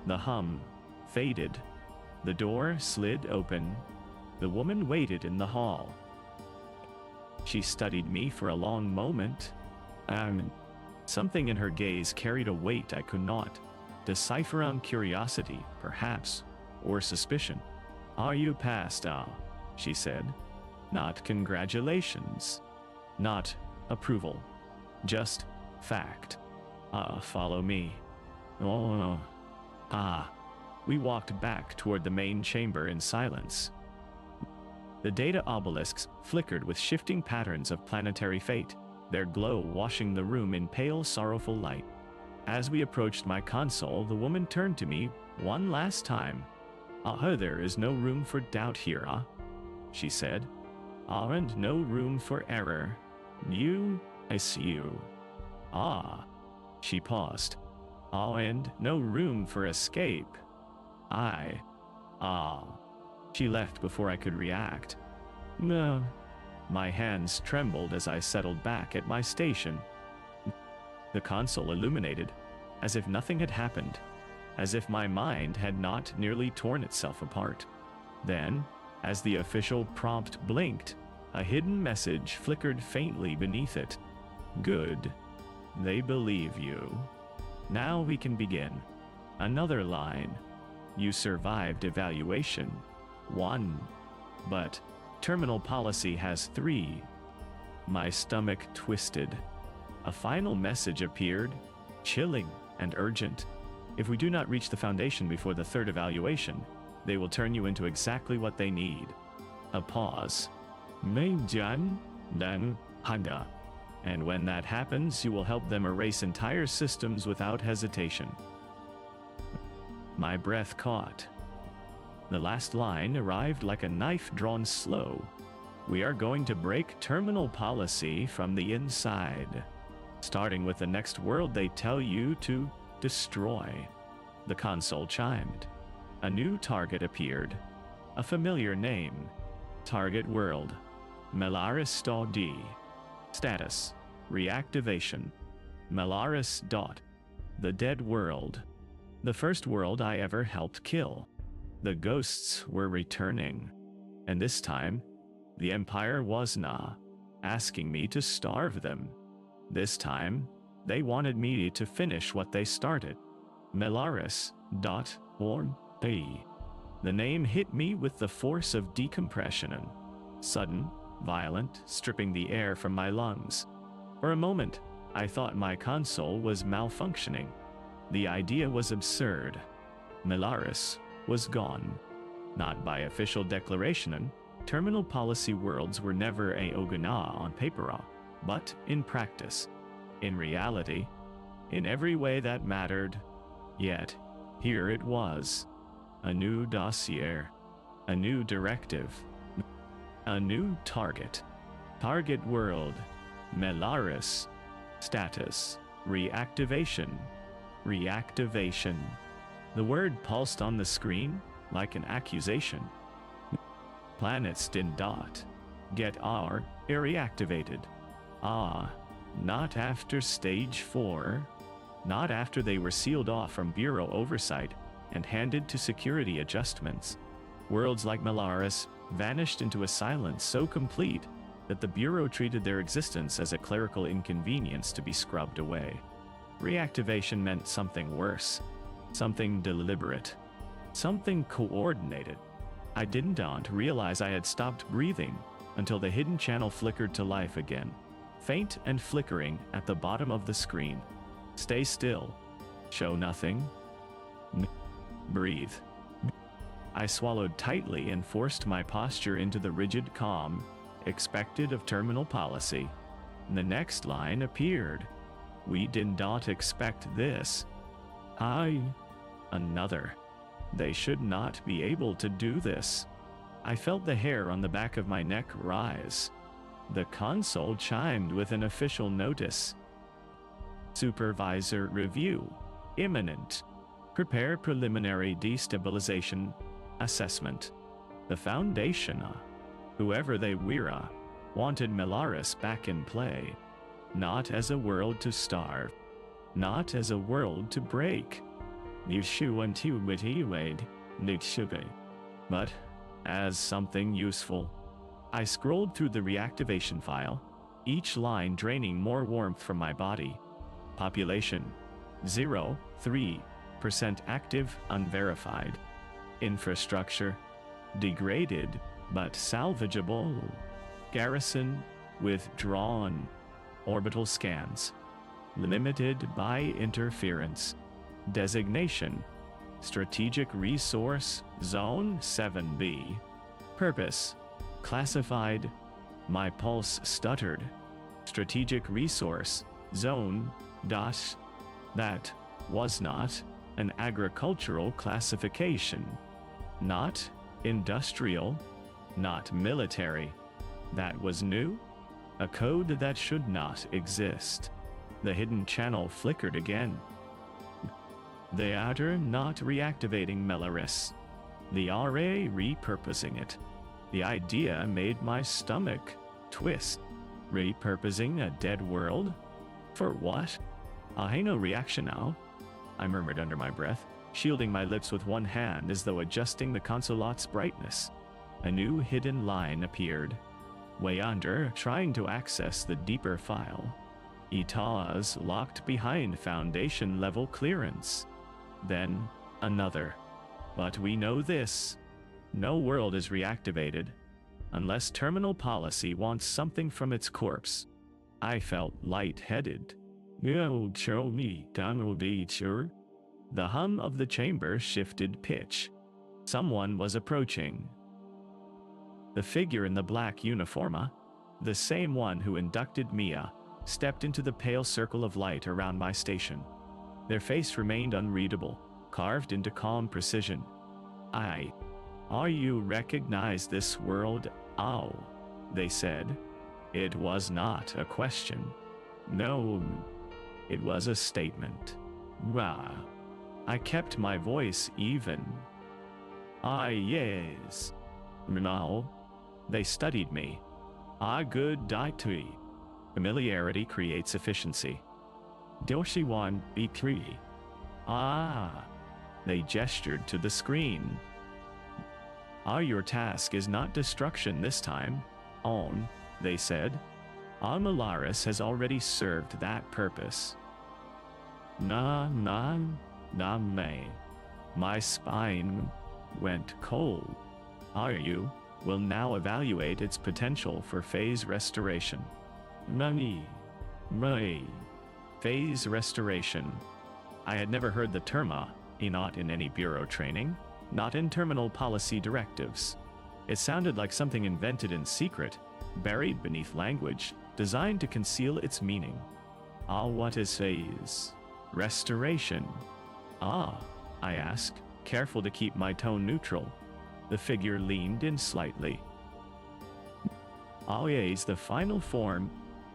Speaker 1: hum faded. The door slid open. The woman waited in the hall. She studied me for a long moment. Something in her gaze carried a weight I could not decipher. Curiosity, perhaps, or suspicion. Are you passed? She said. Not congratulations. Not approval. Just fact. Follow me. We walked back toward the main chamber in silence. The data obelisks flickered with shifting patterns of planetary fate, their glow washing the room in pale, sorrowful light. As we approached my console, the woman turned to me one last time. There is no room for doubt here, she said. And no room for error. I see you. She paused. And no room for escape. She left before I could react. No. My hands trembled as I settled back at my station. The console illuminated, as if nothing had happened, as if my mind had not nearly torn itself apart. Then, as the official prompt blinked, a hidden message flickered faintly beneath it. Good. They believe you. Now we can begin. Another line. You survived evaluation. 1. But terminal policy has 3. My stomach twisted. A final message appeared, chilling and urgent. If we do not reach the Foundation before the 3rd evaluation, they will turn you into exactly what they need. A pause. Meijan, then Handa. And when that happens, you will help them erase entire systems without hesitation. My breath caught. The last line arrived like a knife drawn slow. We are going to break terminal policy from the inside. Starting with the next world they tell you to destroy. The console chimed. A new target appeared. A familiar name. Target world. Melaris D. Status. Reactivation. Melaris. The dead world. The first world I ever helped kill. The ghosts were returning. And this time, the Empire was not asking me to starve them. This time, they wanted me to finish what they started. Melaris. The name hit me with the force of decompression, sudden, violent, stripping the air from my lungs. For a moment, I thought my console was malfunctioning. The idea was absurd. Melaris was gone. Not by official declaration, terminal policy worlds were never a Ogana on paper, but in practice, in reality, in every way that mattered. Yet, here it was. A new dossier, a new directive, a new target. Target world, Melaris. Status, reactivation. Reactivation. The word pulsed on the screen like an accusation. Planets did not get reactivated. Not after stage 4. Not after they were sealed off from Bureau oversight and handed to security adjustments. Worlds like Melaris vanished into a silence so complete that the Bureau treated their existence as a clerical inconvenience to be scrubbed away. Reactivation meant something worse, something deliberate, something coordinated. I didn't realize I had stopped breathing until the hidden channel flickered to life again, faint and flickering at the bottom of the screen. Stay still. Show nothing. Breathe. I swallowed tightly and forced my posture into the rigid calm expected of terminal policy. The next line appeared. We did not expect this. Another. They should not be able to do this. I felt the hair on the back of my neck rise. The console chimed with an official notice. Supervisor review. Imminent. Prepare preliminary destabilization assessment. The Foundation, whoever they were, wanted Melaris back in play. Not as a world to starve. Not as a world to break. But as something useful. I scrolled through the reactivation file, each line draining more warmth from my body. Population 0.3% active, unverified. Infrastructure degraded but salvageable. Garrison withdrawn. Orbital scans limited by interference. Designation Strategic Resource Zone 7B. Purpose classified. My pulse stuttered. Strategic Resource Zone that was not an agricultural classification, not industrial, not military. That was new, a code that should not exist. The hidden channel flickered again. They are not reactivating Melaris. They are repurposing it. The idea made my stomach twist. Repurposing a dead world? For what? I no reaction now, I murmured under my breath, shielding my lips with one hand as though adjusting the console's brightness. A new hidden line appeared. Way under, trying to access the deeper file. Ita's locked behind foundation level clearance. Then, another. But we know this. No world is reactivated, unless terminal policy wants something from its corpse. I felt light-headed. Show me, sure. The hum of the chamber shifted pitch. Someone was approaching. The figure in the black uniform, the same one who inducted Mia, stepped into the pale circle of light around my station. Their face remained unreadable, carved into calm precision. You recognize this world? Oh, they said. It was not a question. No, it was a statement. Rah. I kept my voice even. Yes. No. They studied me. Good dietary. Familiarity creates efficiency. Doshiwan B3. They gestured to the screen. Your task is not destruction this time. They said. Melaris has already served that purpose. Me. My spine went cold. You will now evaluate its potential for phase restoration. Me. Phase restoration. I had never heard the term, not in any bureau training, not in terminal policy directives. It sounded like something invented in secret, buried beneath language, designed to conceal its meaning. What is phase restoration? I asked, careful to keep my tone neutral. The figure leaned in slightly. Is the final form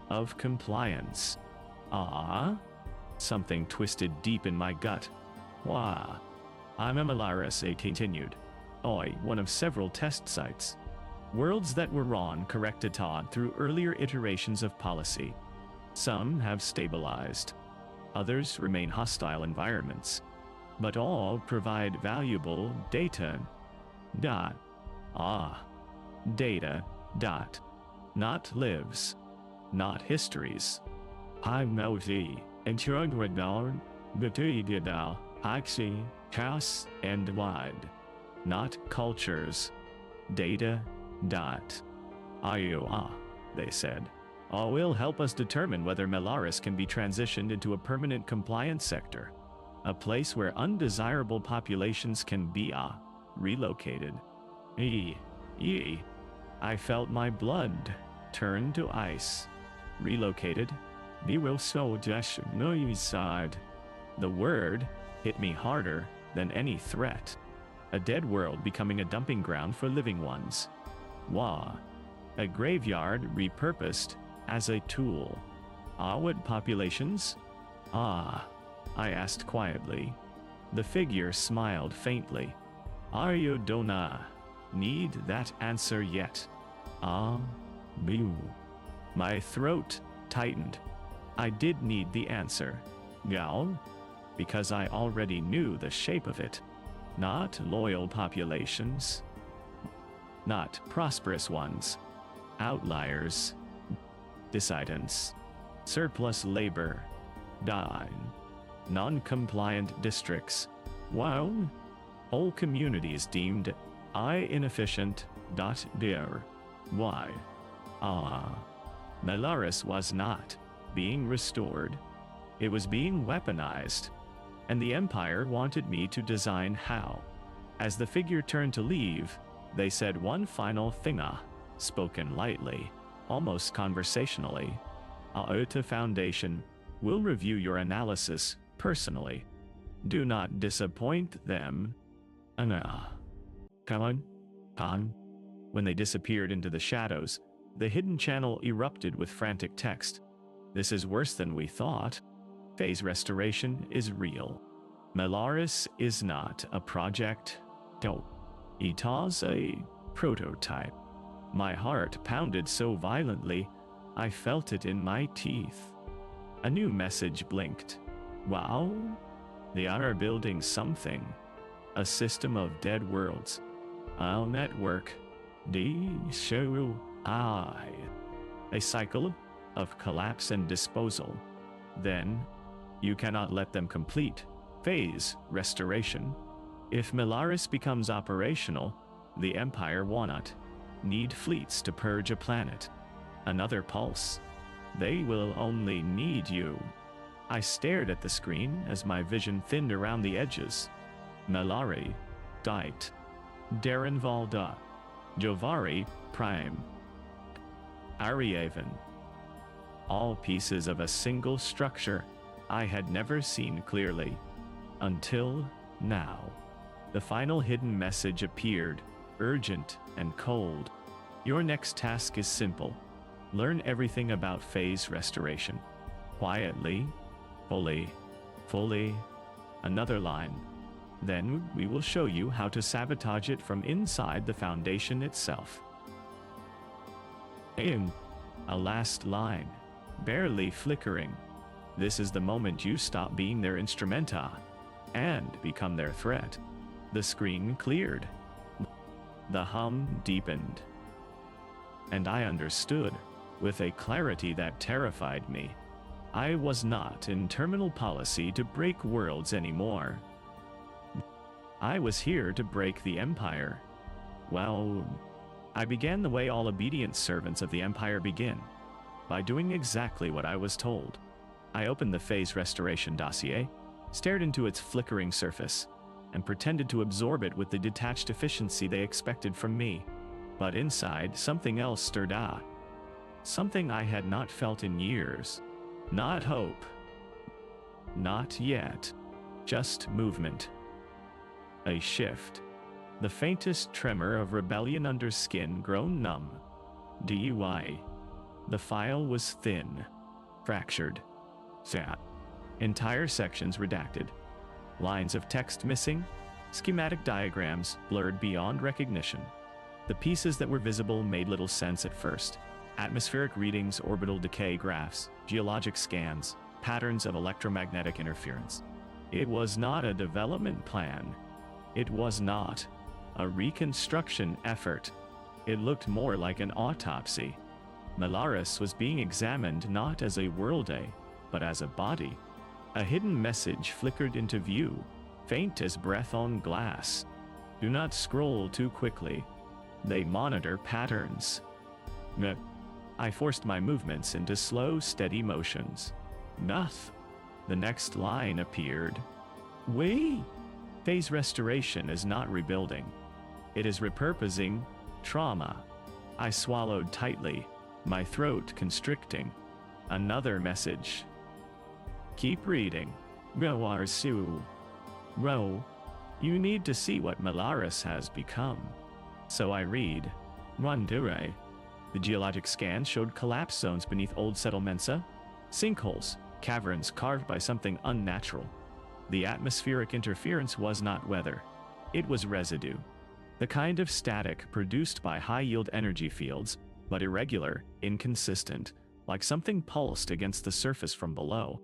Speaker 1: of compliance. Something twisted deep in my gut. I'm a Melaris, it continued. One of several test sites. Worlds that were wrong corrected through earlier iterations of policy. Some have stabilized. Others remain hostile environments. But all provide valuable data. Data. Not lives. Not histories. I'm Melzi, and Churagradar, Betididal, Axi, House, and Wide. Not cultures. Data. They said. Will help us determine whether Melaris can be transitioned into a permanent compliance sector. A place where undesirable populations can be relocated. I felt my blood turn to ice. Relocated? We will so just no side. The word hit me harder than any threat. A dead world becoming a dumping ground for living ones. A graveyard repurposed as a tool. What populations? I asked quietly. The figure smiled faintly. You don't need that answer yet. My throat tightened. I did need the answer. Because I already knew the shape of it. Not loyal populations. Not prosperous ones. Outliers. Dissidents. Surplus labor. Non-compliant districts. Whole communities deemed inefficient. Why? Melaris was not being restored. It was being weaponized. And the Empire wanted me to design how. As the figure turned to leave, they said one final thing, spoken lightly, almost conversationally. Aota Foundation will review your analysis personally. Do not disappoint them. Come on. When they disappeared into the shadows, the hidden channel erupted with frantic text. This is worse than we thought. Phase restoration is real. Melaris is not a project. No, it is a prototype. My heart pounded so violently, I felt it in my teeth. A new message blinked. Wow, they are building something. A system of dead worlds. A network. A cycle of collapse and disposal. Then, you cannot let them complete. Phase restoration. If Melaris becomes operational, the Empire will not need fleets to purge a planet. Another pulse. They will only need you. I stared at the screen as my vision thinned around the edges. Melari, Dite, Darren Valda, Jovari, Prime, Ariaven. All pieces of a single structure I had never seen clearly. Until now. The final hidden message appeared, urgent and cold. Your next task is simple. Learn everything about phase restoration. Quietly, fully. Another line. Then we will show you how to sabotage it from inside the Foundation itself. A last line, barely flickering. This is the moment you stop being their instrumenta and become their threat. The screen cleared. The hum deepened. And I understood, with a clarity that terrified me. I was not in terminal policy to break worlds anymore. I was here to break the Empire. Well, I began the way all obedient servants of the Empire begin, by doing exactly what I was told. I opened the phase restoration dossier, stared into its flickering surface, and pretended to absorb it with the detached efficiency they expected from me. But inside, something else stirred up. Something I had not felt in years. Not hope. Not yet. Just movement. A shift. The faintest tremor of rebellion under skin grown numb. DUI. The file was thin. Fractured. Sad. Entire sections redacted. Lines of text missing. Schematic diagrams blurred beyond recognition. The pieces that were visible made little sense at first. Atmospheric readings, orbital decay graphs, geologic scans, patterns of electromagnetic interference. It was not a development plan. It was not a reconstruction effort. It looked more like an autopsy. Melaris was being examined not as a world-a, but as a body. A hidden message flickered into view, faint as breath on glass. Do not scroll too quickly. They monitor patterns. I forced my movements into slow, steady motions. Noth. The next line appeared. Phase restoration is not rebuilding. It is repurposing trauma. I swallowed tightly, my throat constricting. Another message. Keep reading. Roarsu. Ro. You need to see what Melaris has become. So I read. Rundure. The geologic scan showed collapse zones beneath old settlements, sinkholes, caverns carved by something unnatural. The atmospheric interference was not weather. It was residue. The kind of static produced by high-yield energy fields, but irregular, inconsistent, like something pulsed against the surface from below.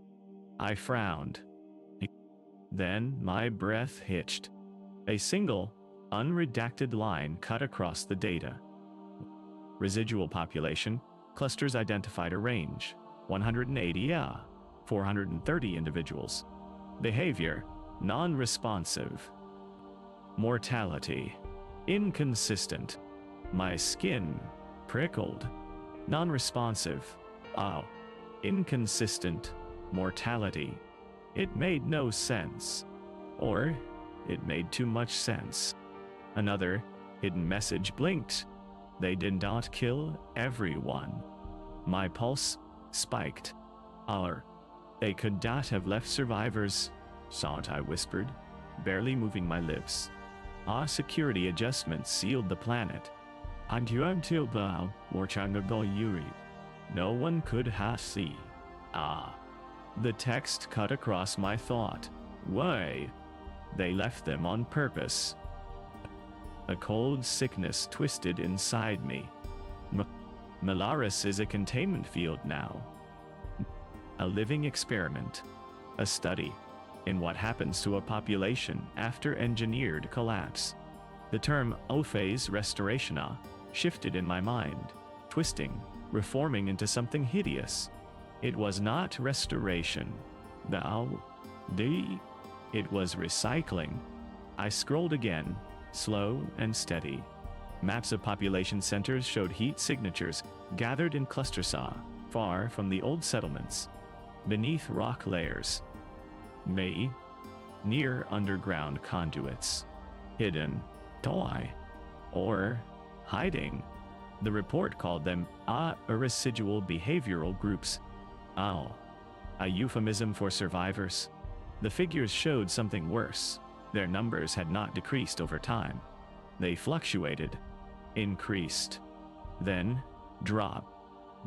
Speaker 1: I frowned. Then my breath hitched. A single, unredacted line cut across the data. Residual population, clusters identified a range, 180 430 individuals. Behavior, non-responsive. Mortality, inconsistent. My skin, prickled. Non-responsive. Inconsistent. Mortality. It made no sense. Or, it made too much sense. Another hidden message blinked. They did not kill everyone. My pulse spiked. They could not have left survivors, I whispered, barely moving my lips. Our security adjustments sealed the planet. No one could see. The text cut across my thought. Why? They left them on purpose. A cold sickness twisted inside me. Melaris is a containment field now. A living experiment. A study in what happens to a population after engineered collapse. The term O-phase restorationa shifted in my mind, twisting, reforming into something hideous. It was not restoration. It was recycling. I scrolled again, slow and steady. Maps of population centers showed heat signatures gathered in clusters far from the old settlements, beneath rock layers. Near underground conduits. Hidden, or hiding. The report called them residual behavioral groups. A euphemism for survivors. The figures showed something worse. Their numbers had not decreased over time. They fluctuated, increased, then dropped,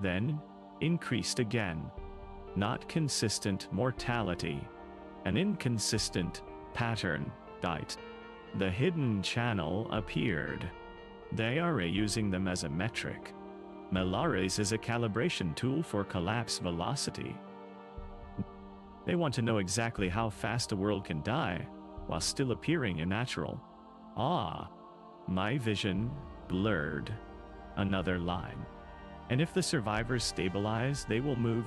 Speaker 1: then increased again. Not consistent mortality. An inconsistent pattern. The hidden channel appeared. They are using them as a metric. Melaris is a calibration tool for collapse velocity. They want to know exactly how fast a world can die while still appearing unnatural. My vision blurred. Another line. And if the survivors stabilize, they will move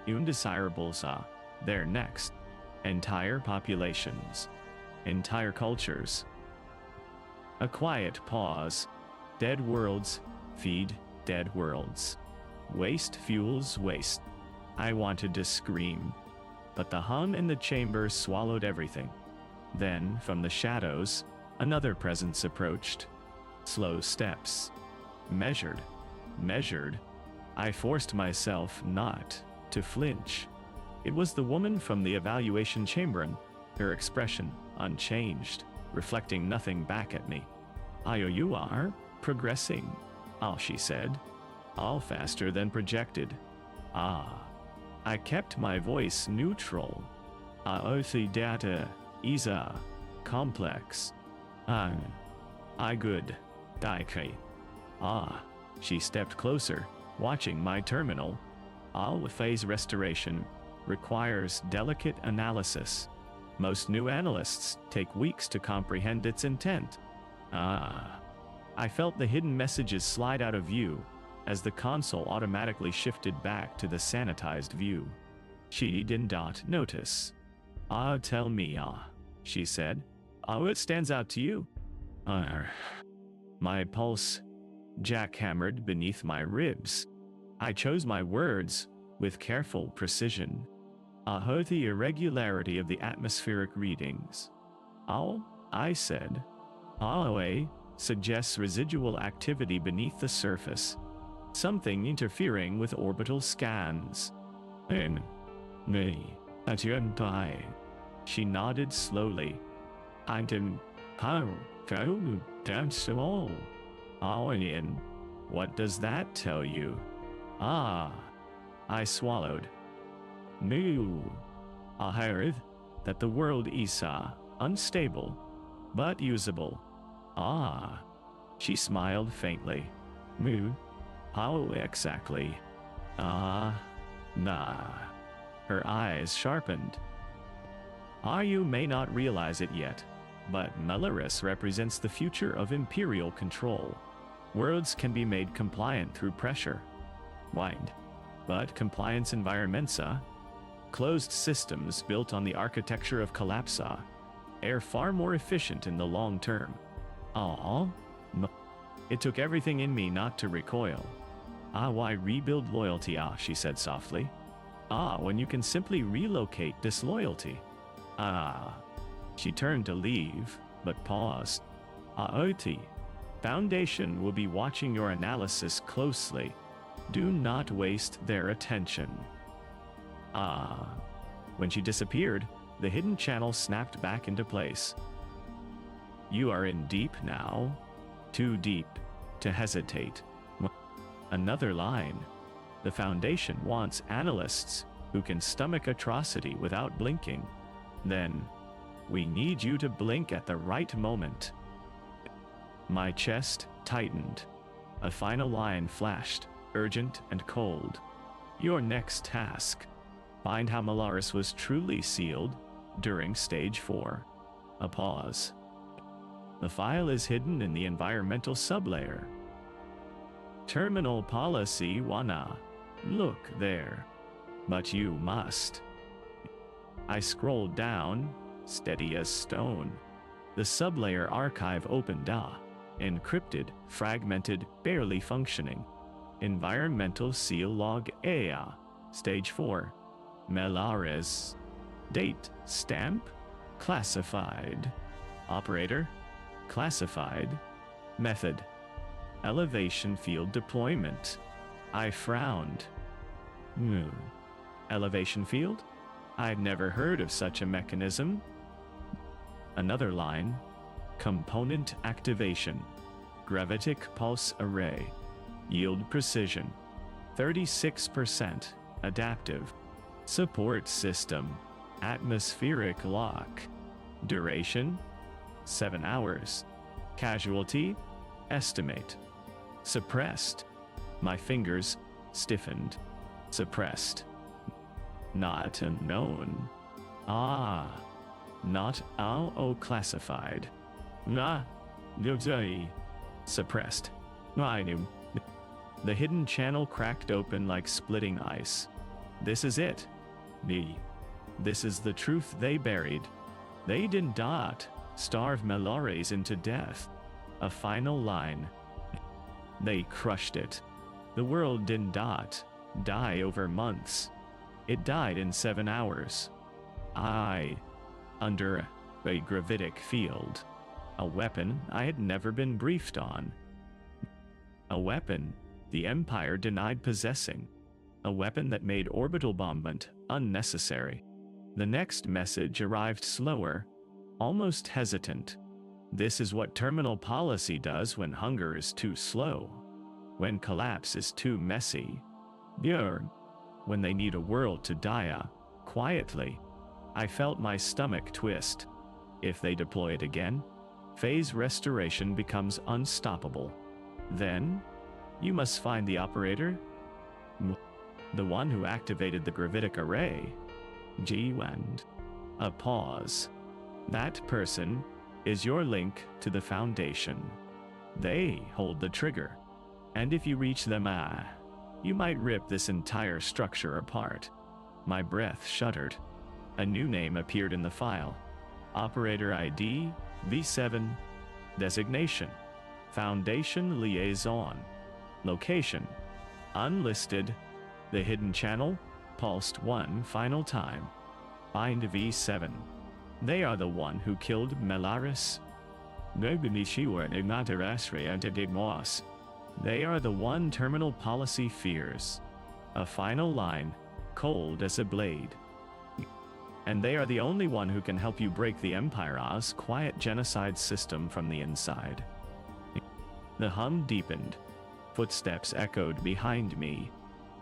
Speaker 1: undesirables their next. Entire populations. Entire cultures. A quiet pause. Dead worlds feed dead worlds. Waste fuels waste. I wanted to scream, but the hum in the chamber swallowed everything. Then, from the shadows, another presence approached. Slow steps. Measured. I forced myself not to flinch. It was the woman from the evaluation chamber, her expression unchanged, reflecting nothing back at me. You are progressing, she said. All faster than projected. I kept my voice neutral. The data is complex. I good. She stepped closer, watching my terminal. Phase restoration requires delicate analysis. Most new analysts take weeks to comprehend its intent. I felt the hidden messages slide out of view as the console automatically shifted back to the sanitized view. She did not notice. Tell me, she said. It stands out to you. My pulse jackhammered beneath my ribs. I chose my words with careful precision. Heard the irregularity of the atmospheric readings. I said. Suggests residual activity beneath the surface. Something interfering with orbital scans. She nodded slowly. I didn't that's all. What does that tell you? I swallowed. I heard that the world is unstable, but usable. She smiled faintly. How exactly? Nah. Her eyes sharpened. You may not realize it yet, but Melaris represents the future of imperial control. Worlds can be made compliant through pressure. But compliance environments, closed systems built on the architecture of collapse, are far more efficient in the long term. It took everything in me not to recoil. Why rebuild loyalty, she said softly. When you can simply relocate disloyalty. She turned to leave, but paused. Foundation will be watching your analysis closely. Do not waste their attention. When she disappeared, the hidden channel snapped back into place. You are in deep now. Too deep to hesitate. Another line. The Foundation wants analysts who can stomach atrocity without blinking. Then, We need you to blink at the right moment. My chest tightened. A final line flashed, urgent and cold. Your next task. Find how Melaris was truly sealed during Stage 4. A pause. The file is hidden in the environmental sublayer. Terminal policy wanna. Look there. But you must. I scrolled down, steady as stone. The sublayer archive opened encrypted, fragmented, barely functioning. Environmental seal log EA. Stage 4. Melaris. Date, stamp, classified. Operator, classified. Method, elevation field deployment. I frowned. Elevation field? I'd never heard of such a mechanism. Another line. Component activation. Gravitic pulse array. Yield precision. 36%. Adaptive. Support system. Atmospheric lock. Duration. 7 hours. Casualty. Estimate. Suppressed. My fingers stiffened. Suppressed. Not unknown. Not classified. Suppressed. I knew. The hidden channel cracked open like splitting ice. This is it. This is the truth they buried. They didn't starve Melares into death. A final line. They crushed it. The world didn't die over months. It died in 7 hours. Under a gravitic field. A weapon I had never been briefed on. A weapon the Empire denied possessing. A weapon that made orbital bombardment unnecessary. The next message arrived slower, almost hesitant. This is what terminal policy does when hunger is too slow. When collapse is too messy. When they need a world to die quietly. I felt my stomach twist. If they deploy it again, phase restoration becomes unstoppable. Then, you must find the operator. The one who activated the gravitic array. And a pause. That person is your link to the Foundation. They hold the trigger. And if you reach them, you might rip this entire structure apart. My breath shuddered. A new name appeared in the file. Operator ID, V7. Designation, Foundation Liaison. Location, unlisted. The hidden channel, pulsed one final time. Find V7. They are the one who killed Melaris. They are the one terminal policy fears. A final line, cold as a blade. And they are the only one who can help you break the Empire's quiet genocide system from the inside. The hum deepened. Footsteps echoed behind me.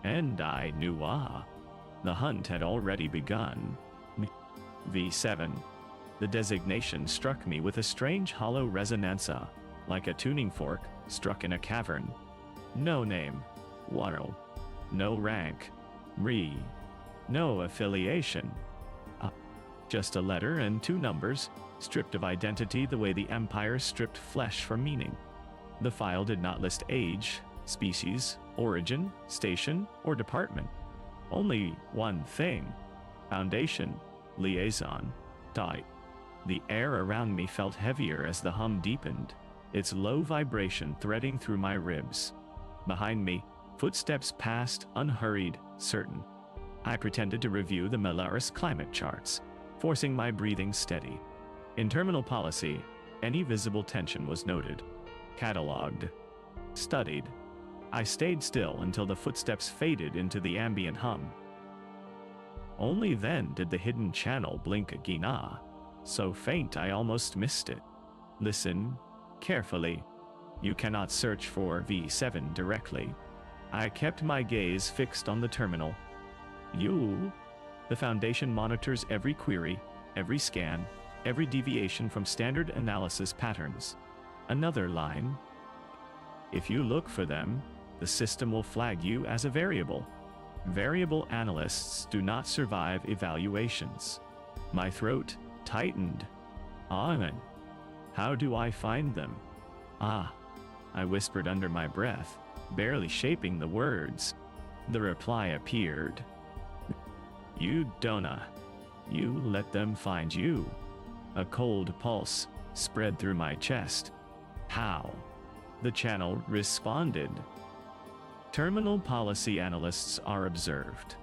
Speaker 1: And I knew the hunt had already begun. V7. The designation struck me with a strange hollow resonance, like a tuning fork struck in a cavern. No name. Waro. No rank. No affiliation. Just a letter and 2 numbers, stripped of identity the way the Empire stripped flesh from meaning. The file did not list age, species, origin, station, or department. Only one thing. Foundation, liaison, type. The air around me felt heavier as the hum deepened, its low vibration threading through my ribs. Behind me, footsteps passed, unhurried, certain. I pretended to review the Melaris climate charts, forcing my breathing steady. In terminal policy, any visible tension was noted, catalogued, studied. I stayed still until the footsteps faded into the ambient hum. Only then did the hidden channel blink again, so faint I almost missed it. Listen carefully. You cannot search for V7 directly. I kept my gaze fixed on the terminal. The Foundation monitors every query, every scan, every deviation from standard analysis patterns. Another line. If you look for them, the system will flag you as a variable. Variable analysts do not survive evaluations. My throat tightened. Amen. How do I find them? Ah, I whispered under my breath, barely shaping the words. The reply appeared. You don'ta. You let them find you. A cold pulse spread through my chest. How? The channel responded. Terminal policy analysts are observed.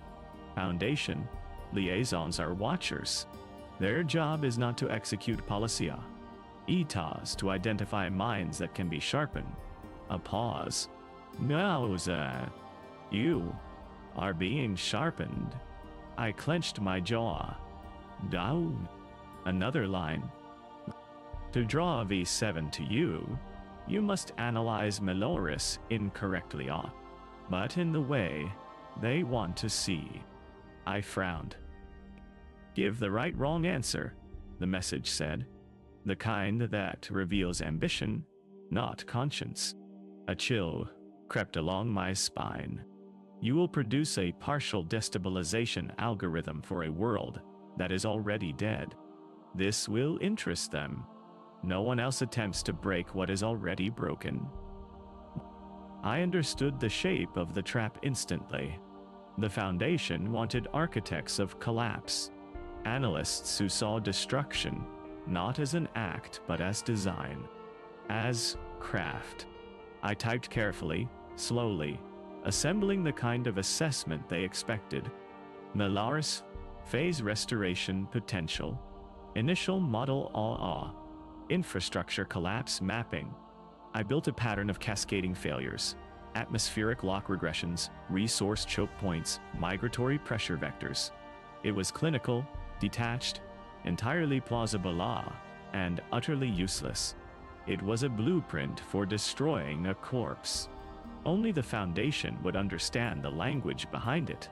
Speaker 1: Foundation liaisons are watchers. Their job is not to execute policia. Etas to identify minds that can be sharpened. A pause. No, you are being sharpened. I clenched my jaw. Down. Another line. To draw V7 to you, you must analyze Meloris incorrectly, but in the way they want to see. I frowned. Give the right wrong answer, the message said. The kind that reveals ambition, not conscience. A chill crept along my spine. You will produce a partial destabilization algorithm for a world that is already dead. This will interest them. No one else attempts to break what is already broken. I understood the shape of the trap instantly. The Foundation wanted architects of collapse, analysts who saw destruction not as an act but as design, as craft. I typed carefully, slowly, assembling the kind of assessment they expected. Melaris, phase restoration potential, initial model infrastructure collapse mapping. I built a pattern of cascading failures, atmospheric lock regressions, resource choke points, migratory pressure vectors. It was clinical, detached, entirely plausible, and utterly useless. It was a blueprint for destroying a corpse. Only the Foundation would understand the language behind it.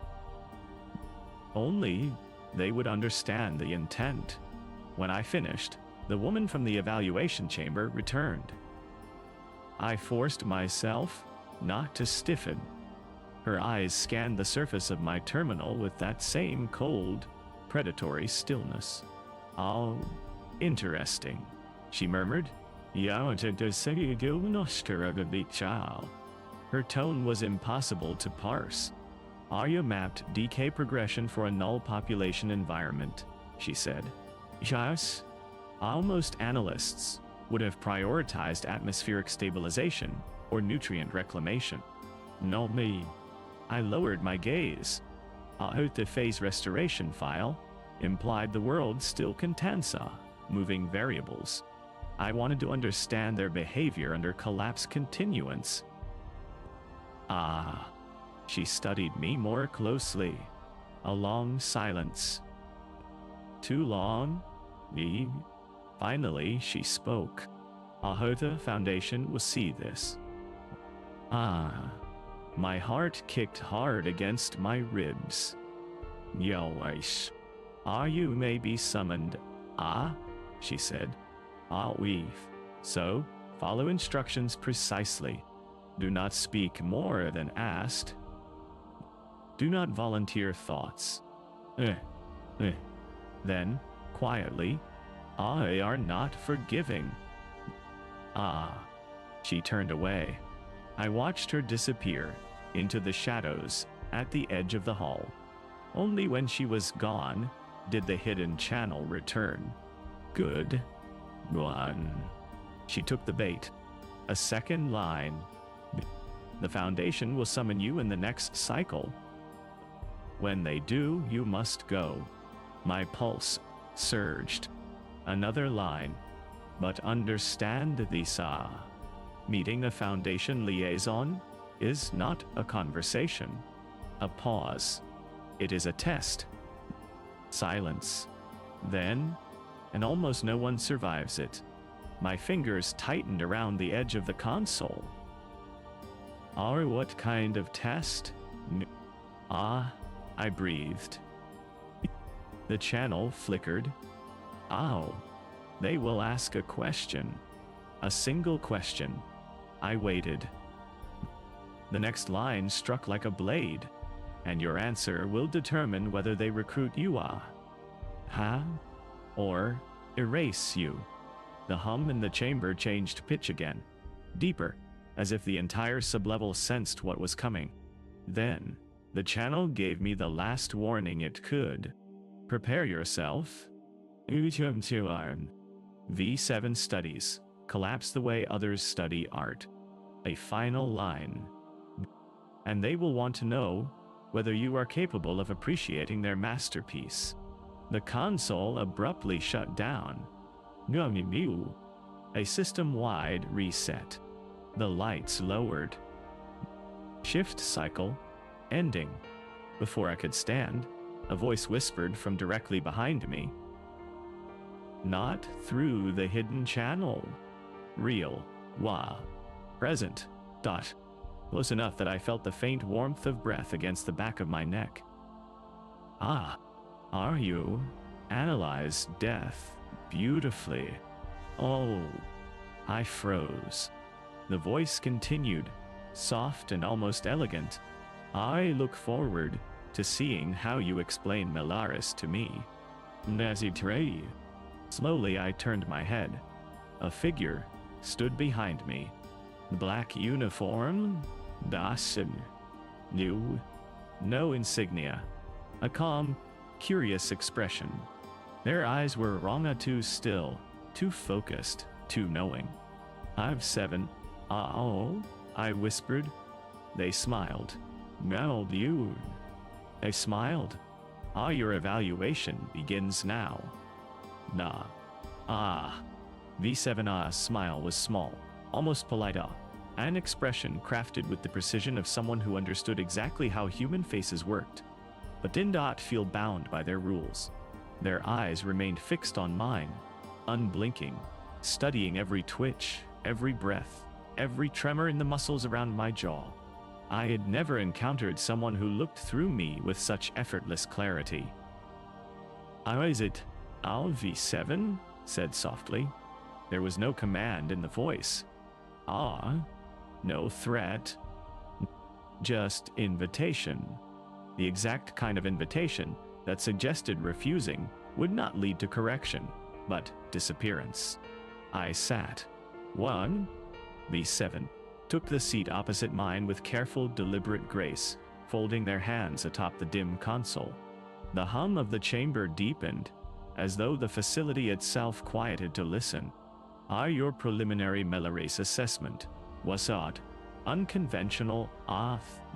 Speaker 1: Only they would understand the intent. When I finished, the woman from the evaluation chamber returned. I forced myself not to stiffen. Her eyes scanned the surface of my terminal with that same cold, predatory stillness. Oh, interesting, she murmured. Her tone was impossible to parse. Arya mapped decay progression for a null population environment, she said. Yes. Almost analysts would have prioritized atmospheric stabilization or nutrient reclamation. Not me. I lowered my gaze. The phase restoration file implied the world still contains moving variables. I wanted to understand their behavior under collapse continuance. She studied me more closely. A long silence. Too long? Me? Finally, she spoke. I hope the Foundation will see this. My heart kicked hard against my ribs. Yoish. You may be summoned. She said. Weave. So, follow instructions precisely. Do not speak more than asked. Do not volunteer thoughts. Then, quietly, I are not forgiving. She turned away. I watched her disappear into the shadows at the edge of the hall. Only when she was gone did the hidden channel return. Good one. She took the bait. A second line. The Foundation will summon you in the next cycle. When they do, you must go. My pulse surged. Another line. But understand this, meeting a Foundation liaison is not a conversation. A pause. It is a test. Silence. Then, and almost no one survives it. My fingers tightened around the edge of the console. What kind of test? I breathed. The channel flickered. They will ask a question. A single question. I waited. The next line struck like a blade, and your answer will determine whether they recruit you or erase you. The hum in the chamber changed pitch again, deeper, as if the entire sublevel sensed what was coming. Then, the channel gave me the last warning it could. Prepare yourself. V7 studies. Collapse the way others study art. A final line. And they will want to know whether you are capable of appreciating their masterpiece. The console abruptly shut down. A system-wide reset. The lights lowered. Shift cycle ending. Before I could stand, a voice whispered from directly behind me. Not through the hidden channel. Real. Present. Close enough that I felt the faint warmth of breath against the back of my neck. Are you? Analyze death beautifully. Oh. I froze. The voice continued, soft and almost elegant. I look forward to seeing how you explain Melaris to me. Nazitrei. Slowly I turned my head. A figure stood behind me. Black uniform? Dasen. New. No insignia. A calm, curious expression. Their eyes were too still, too focused, too knowing. I've 7. I whispered. They smiled. You. They smiled. Your evaluation begins now. V7's smile was small, almost polite. An expression crafted with the precision of someone who understood exactly how human faces worked, but did not feel bound by their rules. Their eyes remained fixed on mine, unblinking, studying every twitch, every breath, every tremor in the muscles around my jaw. I had never encountered someone who looked through me with such effortless clarity. Is it V7? Said softly. There was no command in the voice. No threat. Just invitation. The exact kind of invitation that suggested refusing would not lead to correction, but disappearance. I sat. 1. V7 took the seat opposite mine with careful, deliberate grace, folding their hands atop the dim console. The hum of the chamber deepened, as though the facility itself quieted to listen. Your preliminary Melaris assessment was odd, unconventional,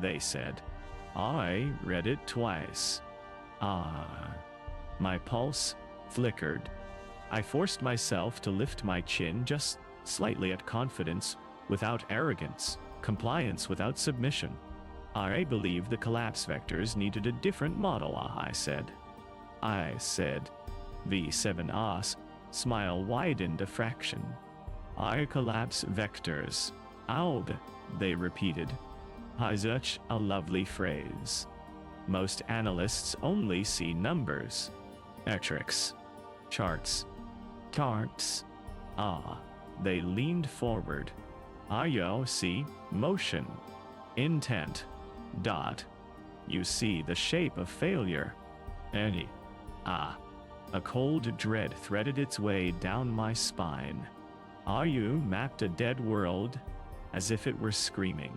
Speaker 1: they said. I read it twice. My pulse flickered. I forced myself to lift my chin just slightly at confidence, without arrogance, compliance without submission. I believe the collapse vectors needed a different model, I said. V7's smile widened a fraction. I collapse vectors. They repeated. Such a lovely phrase. Most analysts only see numbers. Metrics. Charts. They leaned forward. You see motion. Intent. You see the shape of failure. A cold dread threaded its way down my spine. You mapped a dead world as if it were screaming.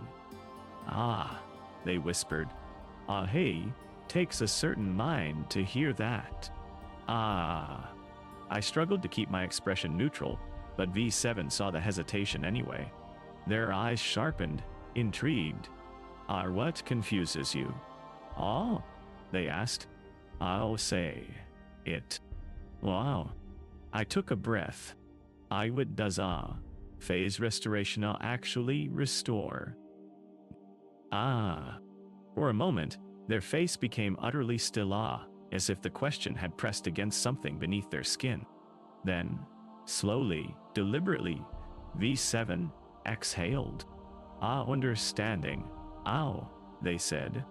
Speaker 1: They whispered. Hey, takes a certain mind to hear that. I struggled to keep my expression neutral, but V7 saw the hesitation anyway. Their eyes sharpened, intrigued. What confuses you? They asked. I'll say it. Wow. I took a breath. What does phase restoration actually restore? For a moment, their face became utterly still, as if the question had pressed against something beneath their skin. Then, slowly, deliberately, V7 exhaled. Understanding. They said.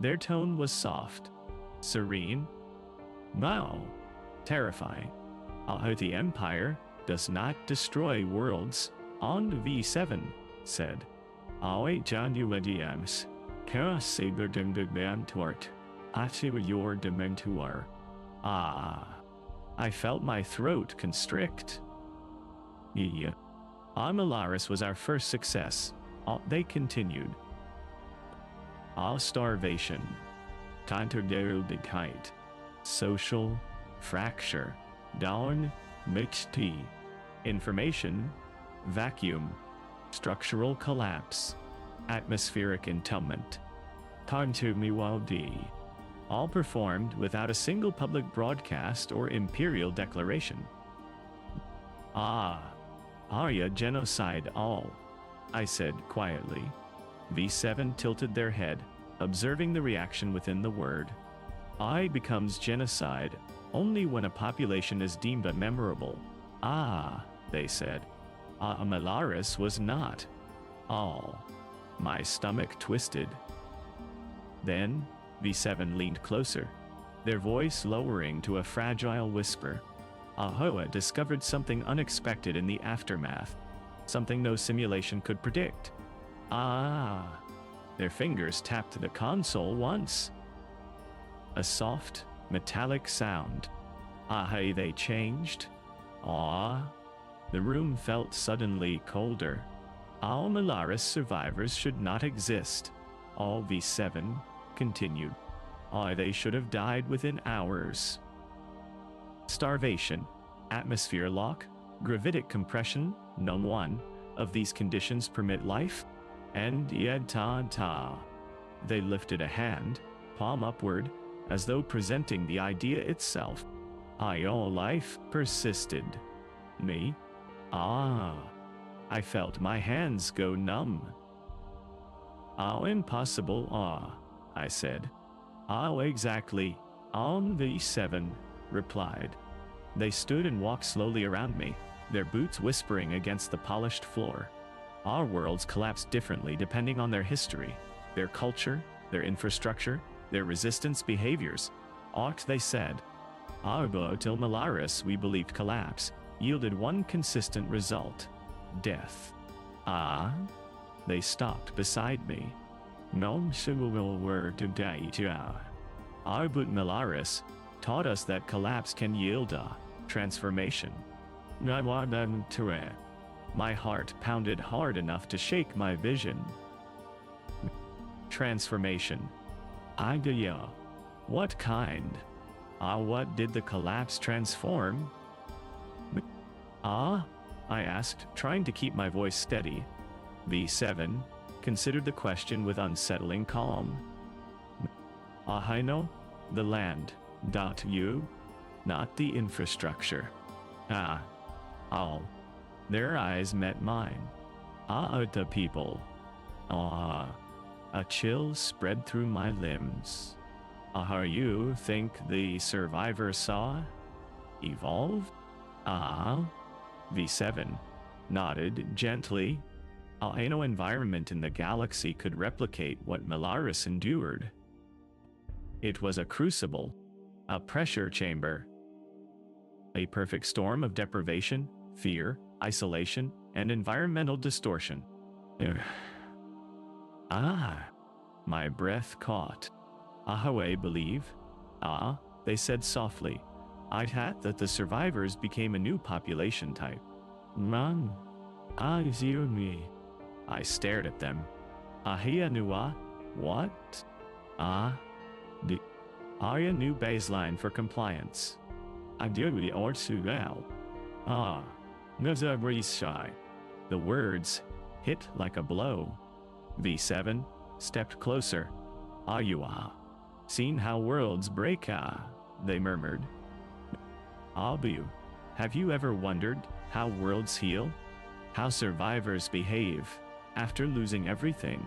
Speaker 1: Their tone was soft, serene, terrifying. The Empire does not destroy worlds, on V7, said. John UADMs. Kara Saber Dementort. Ati your Dementor. I felt my throat constrict. Yeah. Melaris was our first success. They continued. Starvation. Tanterderudikite. Social fracture. Down. Mixed tea. Information. Vacuum. Structural collapse. Atmospheric entombment. Tantumiwaldi. All performed without a single public broadcast or imperial declaration. Arya genocide all, I said quietly. V7 tilted their head, observing the reaction within the word. I becomes genocide only when a population is deemed memorable. They said. Melaris was not. All. My stomach twisted. Then, V7 leaned closer, their voice lowering to a fragile whisper. Ahoa discovered something unexpected in the aftermath, something no simulation could predict. Their fingers tapped the console once. A soft, metallic sound. Hey, they changed. The room felt suddenly colder. All Melaris survivors should not exist. All V7 continued. They should have died within hours. Starvation, atmosphere lock, gravitic compression, none one of these conditions permit life, and yet They lifted a hand, palm upward, as though presenting the idea itself. All life persisted. Me? I felt my hands go numb. Impossible, I said. Exactly, on V7, replied. They stood and walked slowly around me, their boots whispering against the polished floor. Our worlds collapsed differently depending on their history, their culture, their infrastructure, their resistance behaviors. They said. Till Melaris, we believed collapse, yielded one consistent result. Death. They stopped beside me. Nom will word today. But Melaris taught us that collapse can yield a transformation. My heart pounded hard enough to shake my vision. Transformation. Idea. What kind? What did the collapse transform? I asked, trying to keep my voice steady. V7 considered the question with unsettling calm. I know, the land. You? Not the infrastructure. Their eyes met mine. The people. A chill spread through my limbs. You think the survivor saw? Evolve? V7 nodded gently. No environment in the galaxy could replicate what Melaris endured. It was a crucible, a pressure chamber, a perfect storm of deprivation, fear, isolation, and environmental distortion. My breath caught. I believe. They said softly. I'd had that the survivors became a new population type. Man, you me. I stared at them. Nua, what? A new baseline for compliance. I do the Orsugal. Shy. The words hit like a blow. V7 stepped closer. Seen how worlds break, they murmured. Abu, have you ever wondered how worlds heal? How survivors behave after losing everything?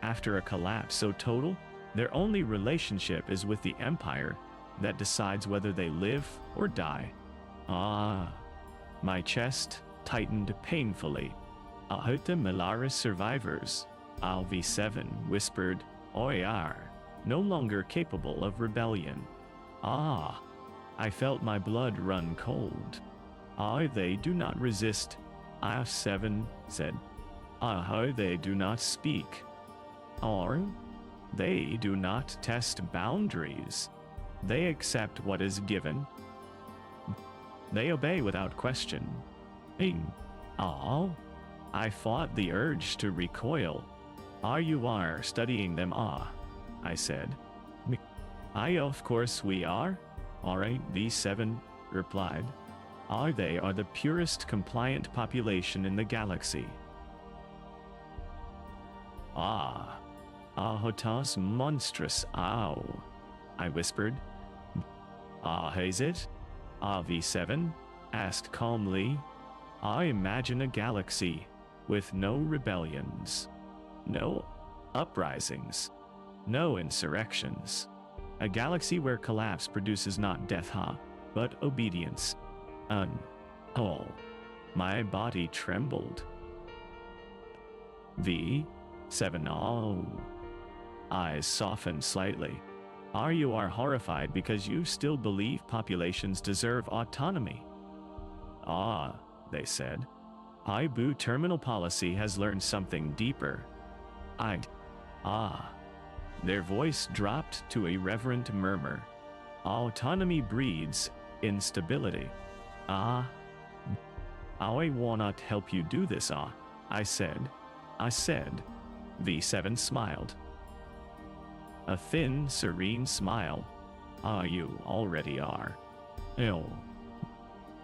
Speaker 1: After a collapse so total, their only relationship is with the Empire that decides whether they live or die. My chest tightened painfully. The Melaris survivors, V7 whispered, are no longer capable of rebellion. I felt my blood run cold. They do not resist, I7 said. They do not speak. Or, they do not test boundaries. They accept what is given. They obey without question. I fought the urge to recoil. You are studying them, I said. Of course we are. Alright, V7 replied. They are the purest compliant population in the galaxy. Hotas monstrous, I whispered. Is it? V7 asked calmly. I imagine a galaxy with no rebellions, no uprisings, no insurrections. A galaxy where collapse produces not death, but obedience. My body trembled. V7 eyes softened slightly. You are horrified because you still believe populations deserve autonomy. They said. Ibu terminal policy has learned something deeper. Their voice dropped to a reverent murmur. Autonomy breeds instability. I will not help you do this, I said. V7 smiled. A thin, serene smile. You already are.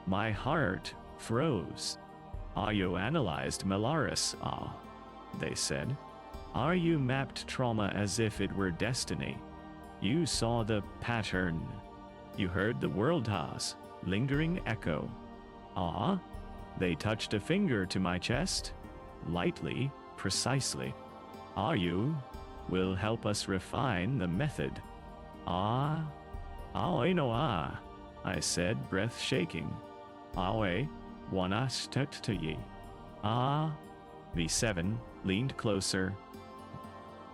Speaker 1: My heart froze. You analyzed Melaris, they said. You mapped trauma as if it were destiny. You saw the pattern. You heard the world has lingering echo. They touched a finger to my chest. Lightly, precisely. You will help us refine the method. I know, I said, breath shaking. Wanna stick to ye. V7 leaned closer.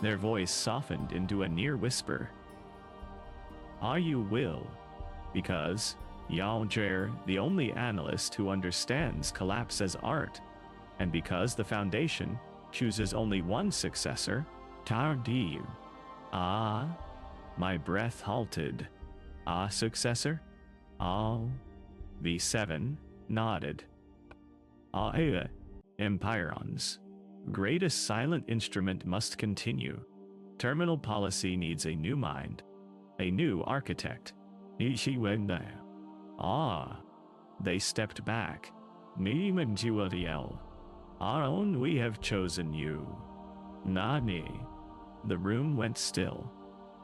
Speaker 1: Their voice softened into a near whisper. You will, because Yaljer, the only analyst who understands collapse as art, and because the Foundation chooses only one successor, Tardir. My breath halted. Successor? V7 nodded. Empyrons. Greatest silent instrument must continue. Terminal policy needs a new mind. A new architect. They stepped back. Aron, we have chosen you. Nani. The room went still.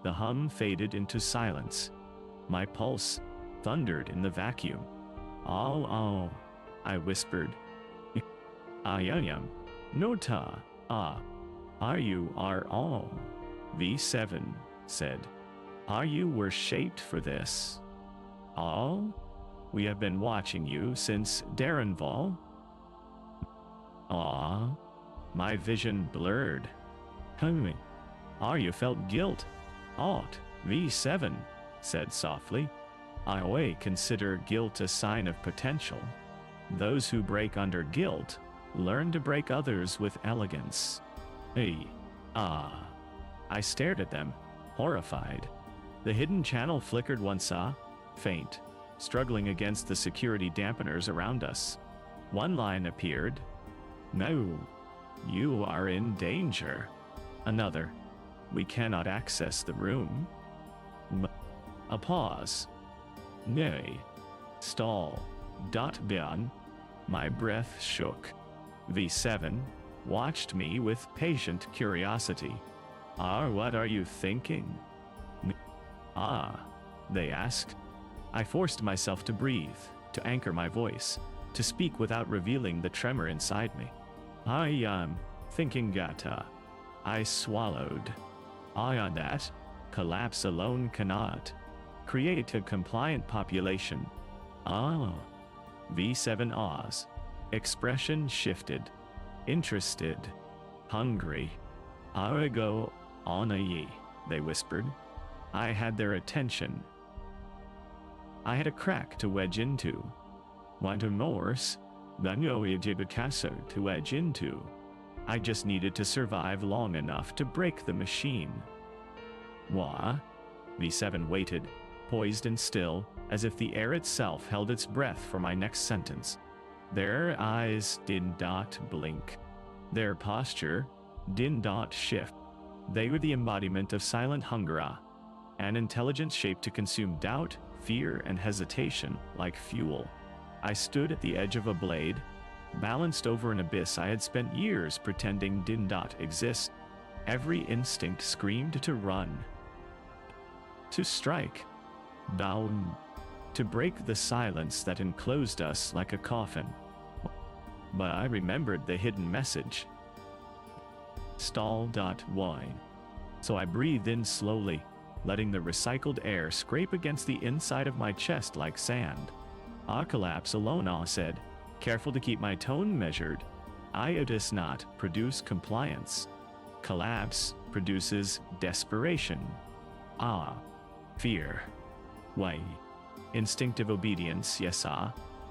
Speaker 1: The hum faded into silence. My pulse thundered in the vacuum. I whispered. Nota, you are all. V7 said. You were shaped for this. We have been watching you since Darrenval. My vision blurred. You felt guilt. V7 said softly. I consider guilt a sign of potential. Those who break under guilt learn to break others with elegance. I stared at them, horrified. The hidden channel flickered once, faint, struggling against the security dampeners around us. One line appeared. No, you are in danger. Another. We cannot access the room. A pause. Nay. Stall. Beyond. My breath shook. V7 watched me with patient curiosity. What are you thinking? They asked. I forced myself to breathe, to anchor my voice, to speak without revealing the tremor inside me. I am thinking Gata. I swallowed. On that, collapse alone cannot create a compliant population. V7 Oz. Expression shifted. Interested. Hungry. Arigo on a ye, they whispered. I had their attention. I had a crack to wedge into. Want a Morse? Then you a castle to wedge into. I just needed to survive long enough to break the machine. Wah? V7 waited, poised and still, as if the air itself held its breath for my next sentence. Their eyes did not blink. Their posture did not shift. They were the embodiment of silent hunger, an intelligence shaped to consume doubt, fear, and hesitation like fuel. I stood at the edge of a blade, balanced over an abyss I had spent years pretending did not exist. Every instinct screamed to run, to strike, down, to break the silence that enclosed us like a coffin. But I remembered the hidden message. Stall.wine. So I breathed in slowly, letting the recycled air scrape against the inside of my chest like sand. Collapse alone, I said, careful to keep my tone measured. I does not produce compliance. Collapse produces desperation. Fear. Why? Instinctive obedience, yes,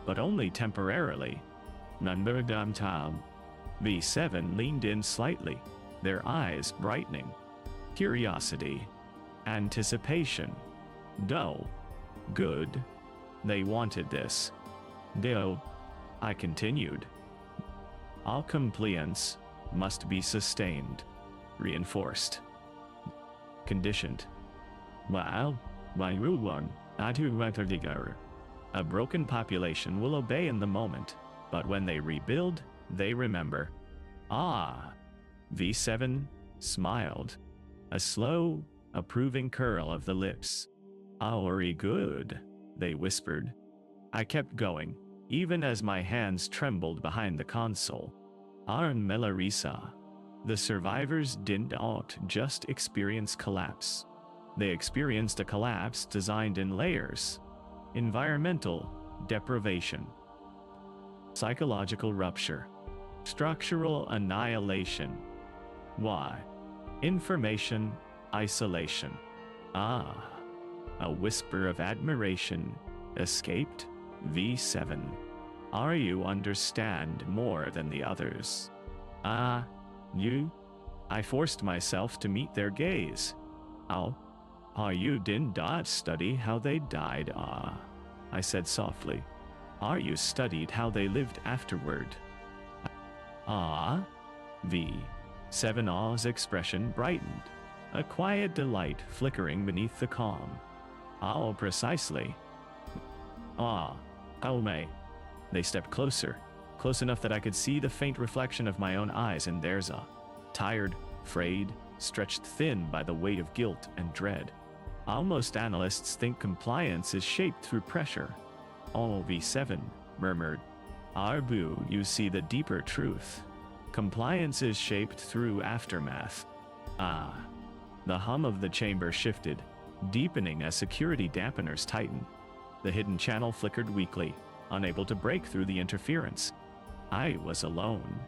Speaker 1: but only temporarily. Number time. V7 leaned in slightly, their eyes brightening. Curiosity. Anticipation. Dull. Good. They wanted this. Do. I continued. All compliance must be sustained, reinforced, conditioned. Well, by rule 1, a broken population will obey in the moment, but when they rebuild, they remember. V7 smiled, a slow, approving curl of the lips. Very good, they whispered. I kept going, even as my hands trembled behind the console. Arn Melarisa. The survivors did not just experience collapse. They experienced a collapse designed in layers. Environmental deprivation, psychological rupture, structural annihilation. Why? Information isolation. A whisper of admiration escaped V7. You understand more than the others. You? I forced myself to meet their gaze. You did not study how they died, I said softly. You studied how they lived afterward. V7's expression brightened, a quiet delight flickering beneath the calm. Precisely. May. They stepped closer, close enough that I could see the faint reflection of my own eyes in theirs. Tired, frayed, stretched thin by the weight of guilt and dread. Most analysts think compliance is shaped through pressure. V7 murmured. Arbu, you see the deeper truth. Compliance is shaped through aftermath. The hum of the chamber shifted, deepening as security dampeners tightened. The hidden channel flickered weakly, unable to break through the interference. I was alone.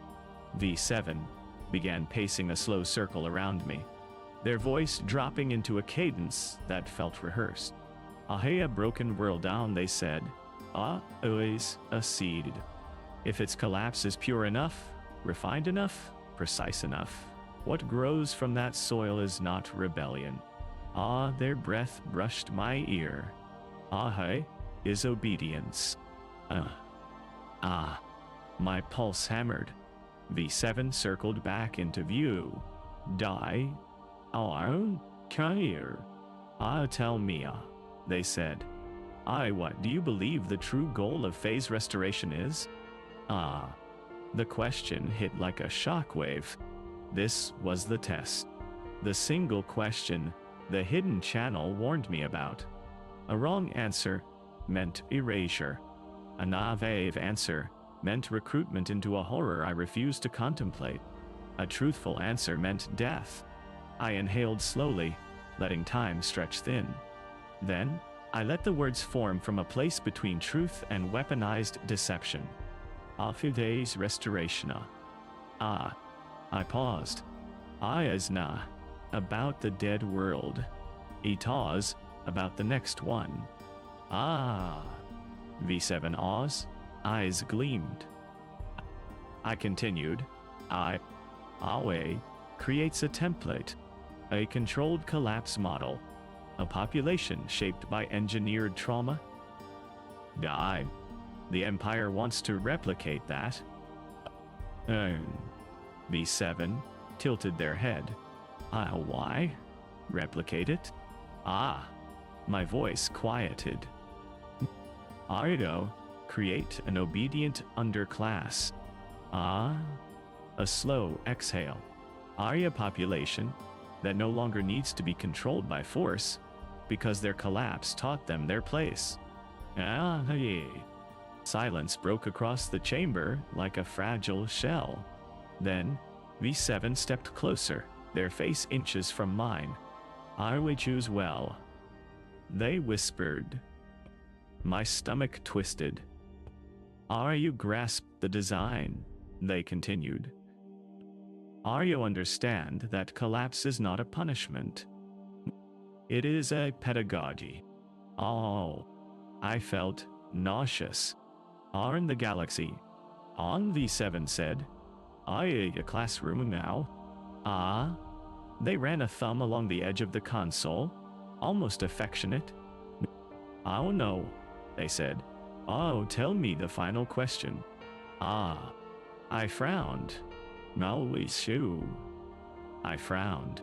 Speaker 1: V7 began pacing a slow circle around me, their voice dropping into a cadence that felt rehearsed. A broken world down, they said. Always a seed. If its collapse is pure enough, refined enough, precise enough, what grows from that soil is not rebellion. Their breath brushed my ear. Is obedience. My pulse hammered. V7 circled back into view. Tell me, they said. What do you believe the true goal of phase restoration is? The question hit like a shockwave. This was the test. The single question the hidden channel warned me about. A wrong answer meant erasure. A naive answer meant recruitment into a horror I refused to contemplate. A truthful answer meant death. I inhaled slowly, letting time stretch thin. Then, I let the words form from a place between truth and weaponized deception. Phase restoration. I paused. Is not about the dead world. It was about the next one. Ah. V7 Oz, eyes gleamed. I continued. Awe creates a template, a controlled collapse model, a population shaped by engineered trauma. The Empire wants to replicate that. V7 tilted their head. Why? Replicate it? My voice quieted. Arido, create an obedient underclass. A slow exhale. Arya population that no longer needs to be controlled by force because their collapse taught them their place. Silence broke across the chamber like a fragile shell. Then, V7 stepped closer, their face inches from mine. We choose well. They whispered. My stomach twisted. You grasp the design, they continued. You understand that collapse is not a punishment. It is a pedagogy. I felt nauseous. In the galaxy. V7 said. A classroom now. They ran a thumb along the edge of the console, almost affectionate. Oh no, they said. Tell me the final question. I frowned. No issue. I frowned.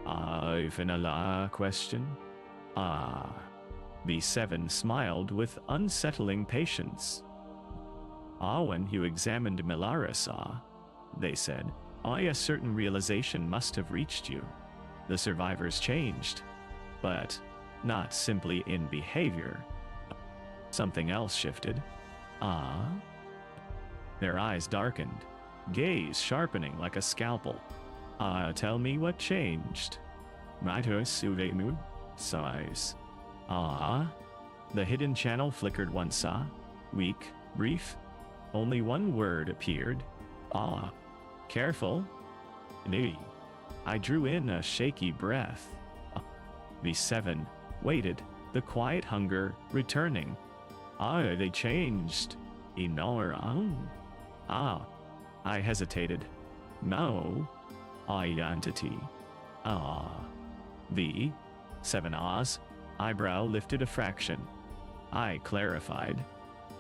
Speaker 1: Vanilla question? V7 smiled with unsettling patience. When you examined Milaris, they said, a certain realization must have reached you. The survivors changed, but not simply in behavior. Something else shifted. Their eyes darkened, gaze sharpening like a scalpel. Tell me what changed. Size. The hidden channel flickered once, weak, brief. Only one word appeared. Careful. I drew in a shaky breath. V7 waited, the quiet hunger returning. They changed. I hesitated. No. Identity. V7 Oz, eyebrow lifted a fraction. I clarified.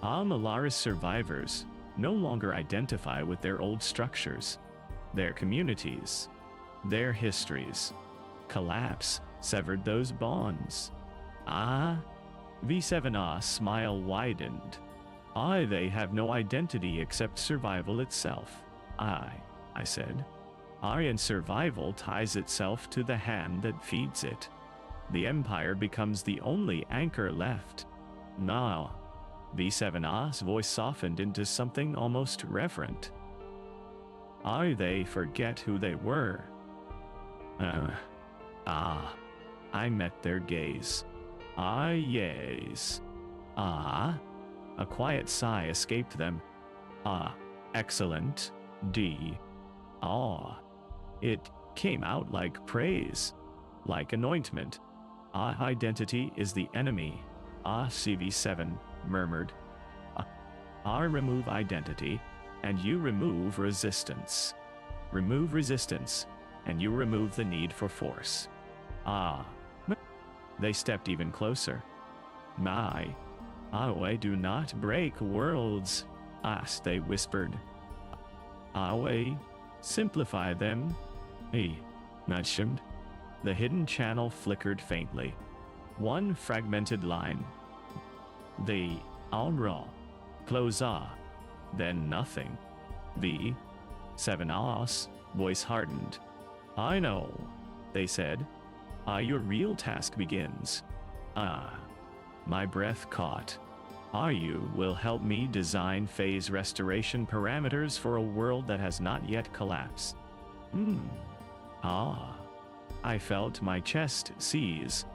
Speaker 1: Malaris survivors no longer identify with their old structures, their communities, their histories. Collapse severed those bonds. V7's smile widened. They have no identity except survival itself. I said. Aryan survival ties itself to the hand that feeds it. The Empire becomes the only anchor left. Now, V7's voice softened into something almost reverent. They forget who they were. I met their gaze. Yes. A quiet sigh escaped them. Excellent. D. It came out like praise, like anointment. Identity is the enemy. CV7 murmured. Remove identity, and you remove resistance. Remove resistance, and you remove the need for force. They stepped even closer. I do not break worlds, they whispered. Simplify them. Mentioned. The hidden channel flickered faintly. One fragmented line. The raw. Close then nothing. V7's voice hardened. I know, they said. Your real task begins. My breath caught. You will help me design phase restoration parameters for a world that has not yet collapsed. I felt my chest seize.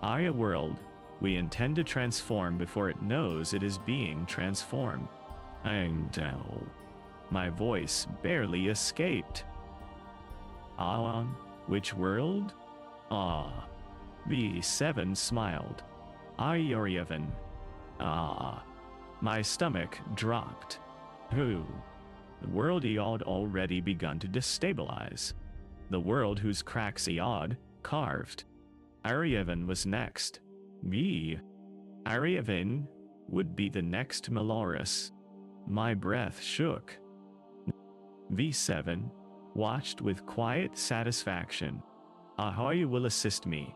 Speaker 1: A world we intend to transform before it knows it is being transformed. My voice barely escaped. Which world? V7 smiled. Yorievan, Ah, my stomach dropped. Who? The world had already begun to destabilize. The world whose cracks had carved. Aryavan was next. Me. Aryavan would be the next Melaris. My breath shook. V7 watched with quiet satisfaction. Ahoy will assist me,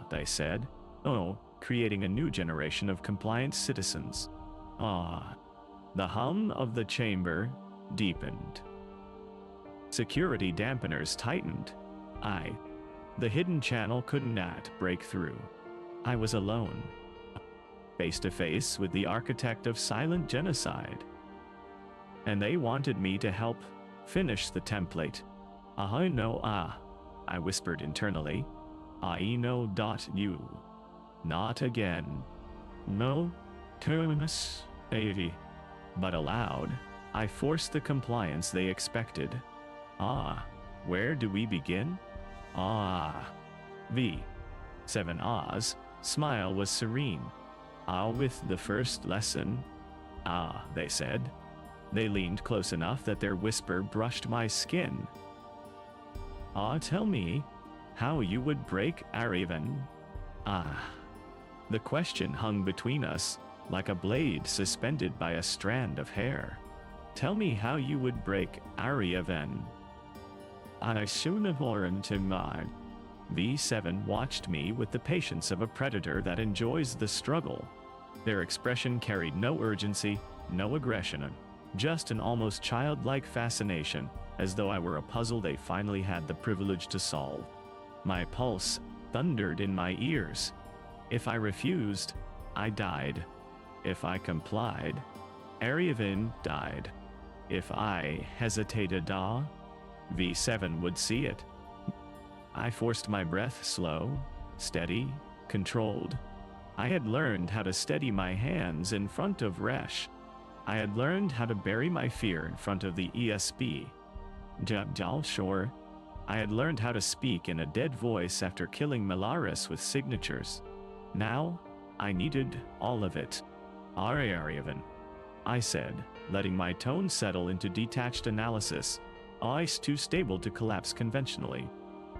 Speaker 1: they said. Oh, creating a new generation of compliant citizens. The hum of the chamber deepened. Security dampeners tightened. The hidden channel could not break through. I was alone, face to face with the architect of silent genocide. And they wanted me to help finish the template. I whispered internally. I know. You. Not again. No, Terminus, baby. But aloud, I forced the compliance they expected. Where do we begin? V7 Ah's smile was serene. With the first lesson. They said. They leaned close enough that their whisper brushed my skin. Tell me how you would break Aryavan. The question hung between us, like a blade suspended by a strand of hair. Tell me how you would break Aryavan. I soon abhorrent to mine. V7 watched me with the patience of a predator that enjoys the struggle. Their expression carried no urgency, no aggression, just an almost childlike fascination, as though I were a puzzle they finally had the privilege to solve. My pulse thundered in my ears. If I refused, I died. If I complied, Aryavan died. If I hesitated, V7 would see it. I forced my breath slow, steady, controlled. I had learned how to steady my hands in front of Resh. I had learned how to bury my fear in front of the ESP. Sure. I had learned how to speak in a dead voice after killing Melaris with signatures. Now, I needed all of it. Aryavan, I said, letting my tone settle into detached analysis. Ice too stable to collapse conventionally.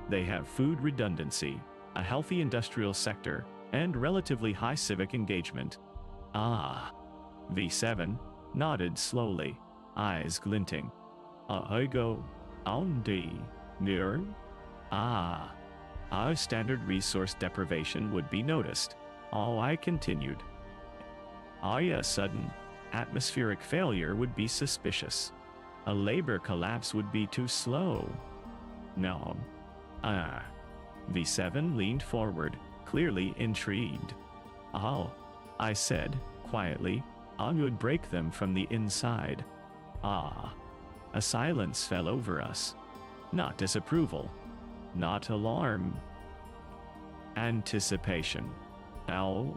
Speaker 1: They have food redundancy, a healthy industrial sector, and relatively high civic engagement. V7 nodded slowly, eyes glinting. I go, near. Our standard resource deprivation would be noticed. I continued. A sudden atmospheric failure would be suspicious. A labor collapse would be too slow. No. V7 leaned forward, clearly intrigued. I said, quietly, I would break them from the inside. A silence fell over us. Not disapproval. Not alarm. Anticipation. How?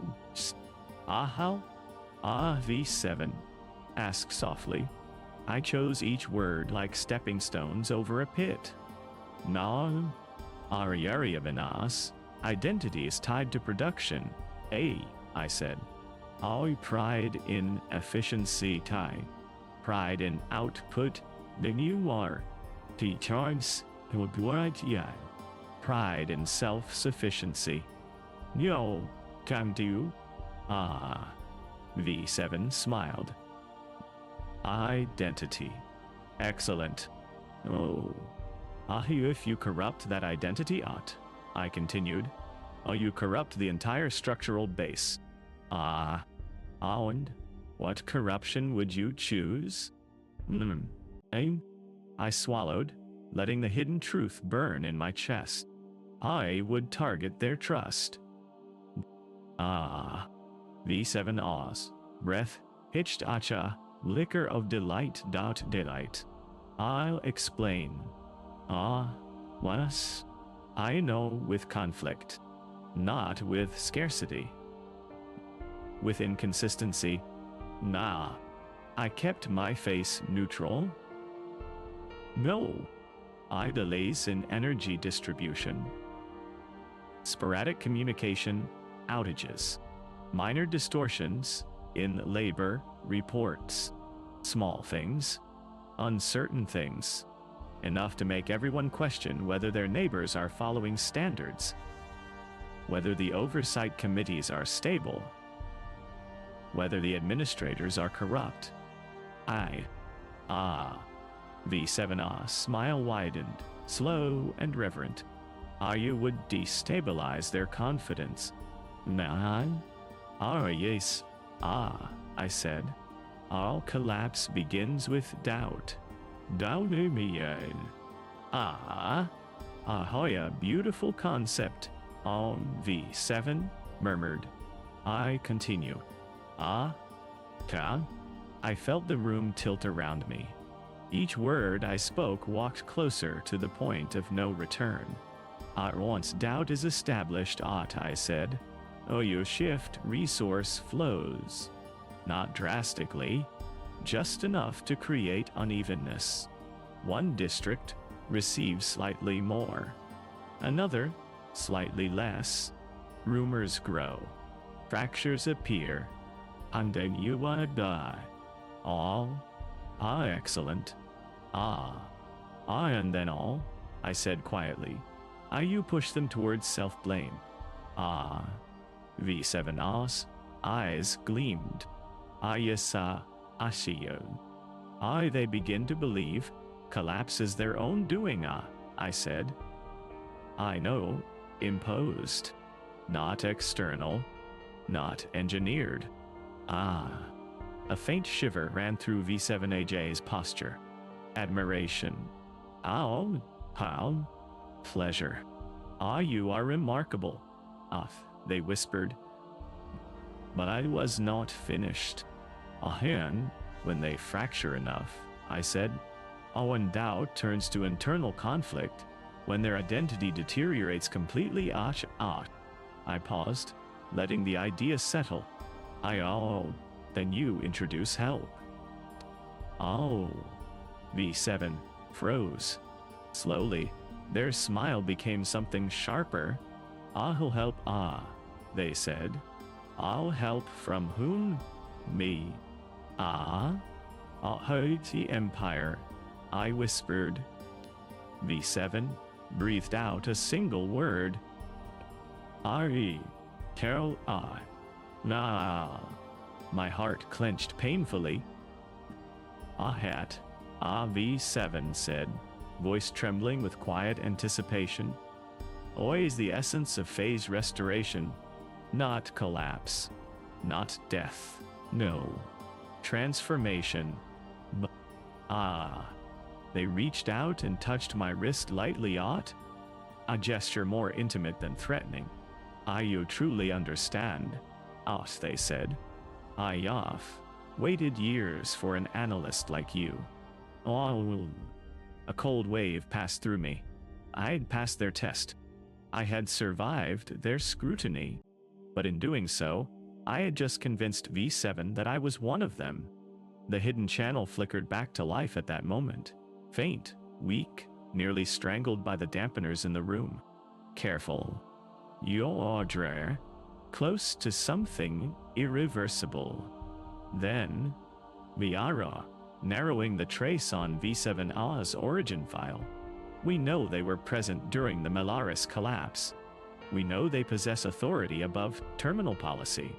Speaker 1: V7. Asked softly. I chose each word like stepping stones over a pit. No. Aryavan's identity is tied to production. I said. Pride in efficiency tie. Pride in output. Then you are. Teachers. Pride in self-sufficiency. Yo, can do. V7 smiled. Identity. Excellent. If you corrupt that identity, I continued. You corrupt the entire structural base. And what corruption would you choose? I swallowed, letting the hidden truth burn in my chest. I would target their trust. V7 Ah's breath hitched liquor of delight. I'll explain. Was I know with conflict, not with scarcity. With inconsistency, I kept my face neutral. No, delays in energy distribution. Sporadic communication outages. Minor distortions, in labor reports. Small things, uncertain things, enough to make everyone question whether their neighbors are following standards, whether the oversight committees are stable, whether the administrators are corrupt. V7 smile widened, slow and reverent. You would destabilize their confidence. Yes. I said. All collapse begins with doubt. A beautiful concept. V7 murmured. I continue. I felt the room tilt around me. Each word I spoke walked closer to the point of no return. Once doubt is established, I said, you shift resource flows. Not drastically, just enough to create unevenness. One district receives slightly more, another slightly less. Rumors grow, fractures appear, and then you wanna die. Excellent. And then all, I said quietly. You push them towards self-blame. V7's eyes gleamed. Yes, Ashio. They begin to believe collapse is their own doing, I said. I know, imposed, not external, not engineered. A faint shiver ran through V7AJ's posture. Admiration. Pleasure. You are remarkable. They whispered. But I was not finished. When they fracture enough, I said. When doubt turns to internal conflict, when their identity deteriorates completely, I paused, letting the idea settle. Then you introduce help. V7 froze. Slowly, their smile became something sharper. I'll help, they said. I'll help from whom? Me. I'll hurt the Empire, I whispered. V7 breathed out a single word. Carol, My heart clenched painfully. V7 said, voice trembling with quiet anticipation. Is the essence of phase restoration, not collapse, not death, no, transformation. They reached out and touched my wrist lightly, a gesture more intimate than threatening. You truly understand, they said. Waited years for an analyst like you. A cold wave passed through me. I had passed their test. I had survived their scrutiny. But in doing so, I had just convinced V7 that I was one of them. The hidden channel flickered back to life at that moment. Faint, weak, nearly strangled by the dampeners in the room. Careful. You're close to something irreversible. Then, Viara, narrowing the trace on V7A's origin file. We know they were present during the Melaris collapse. We know they possess authority above terminal policy.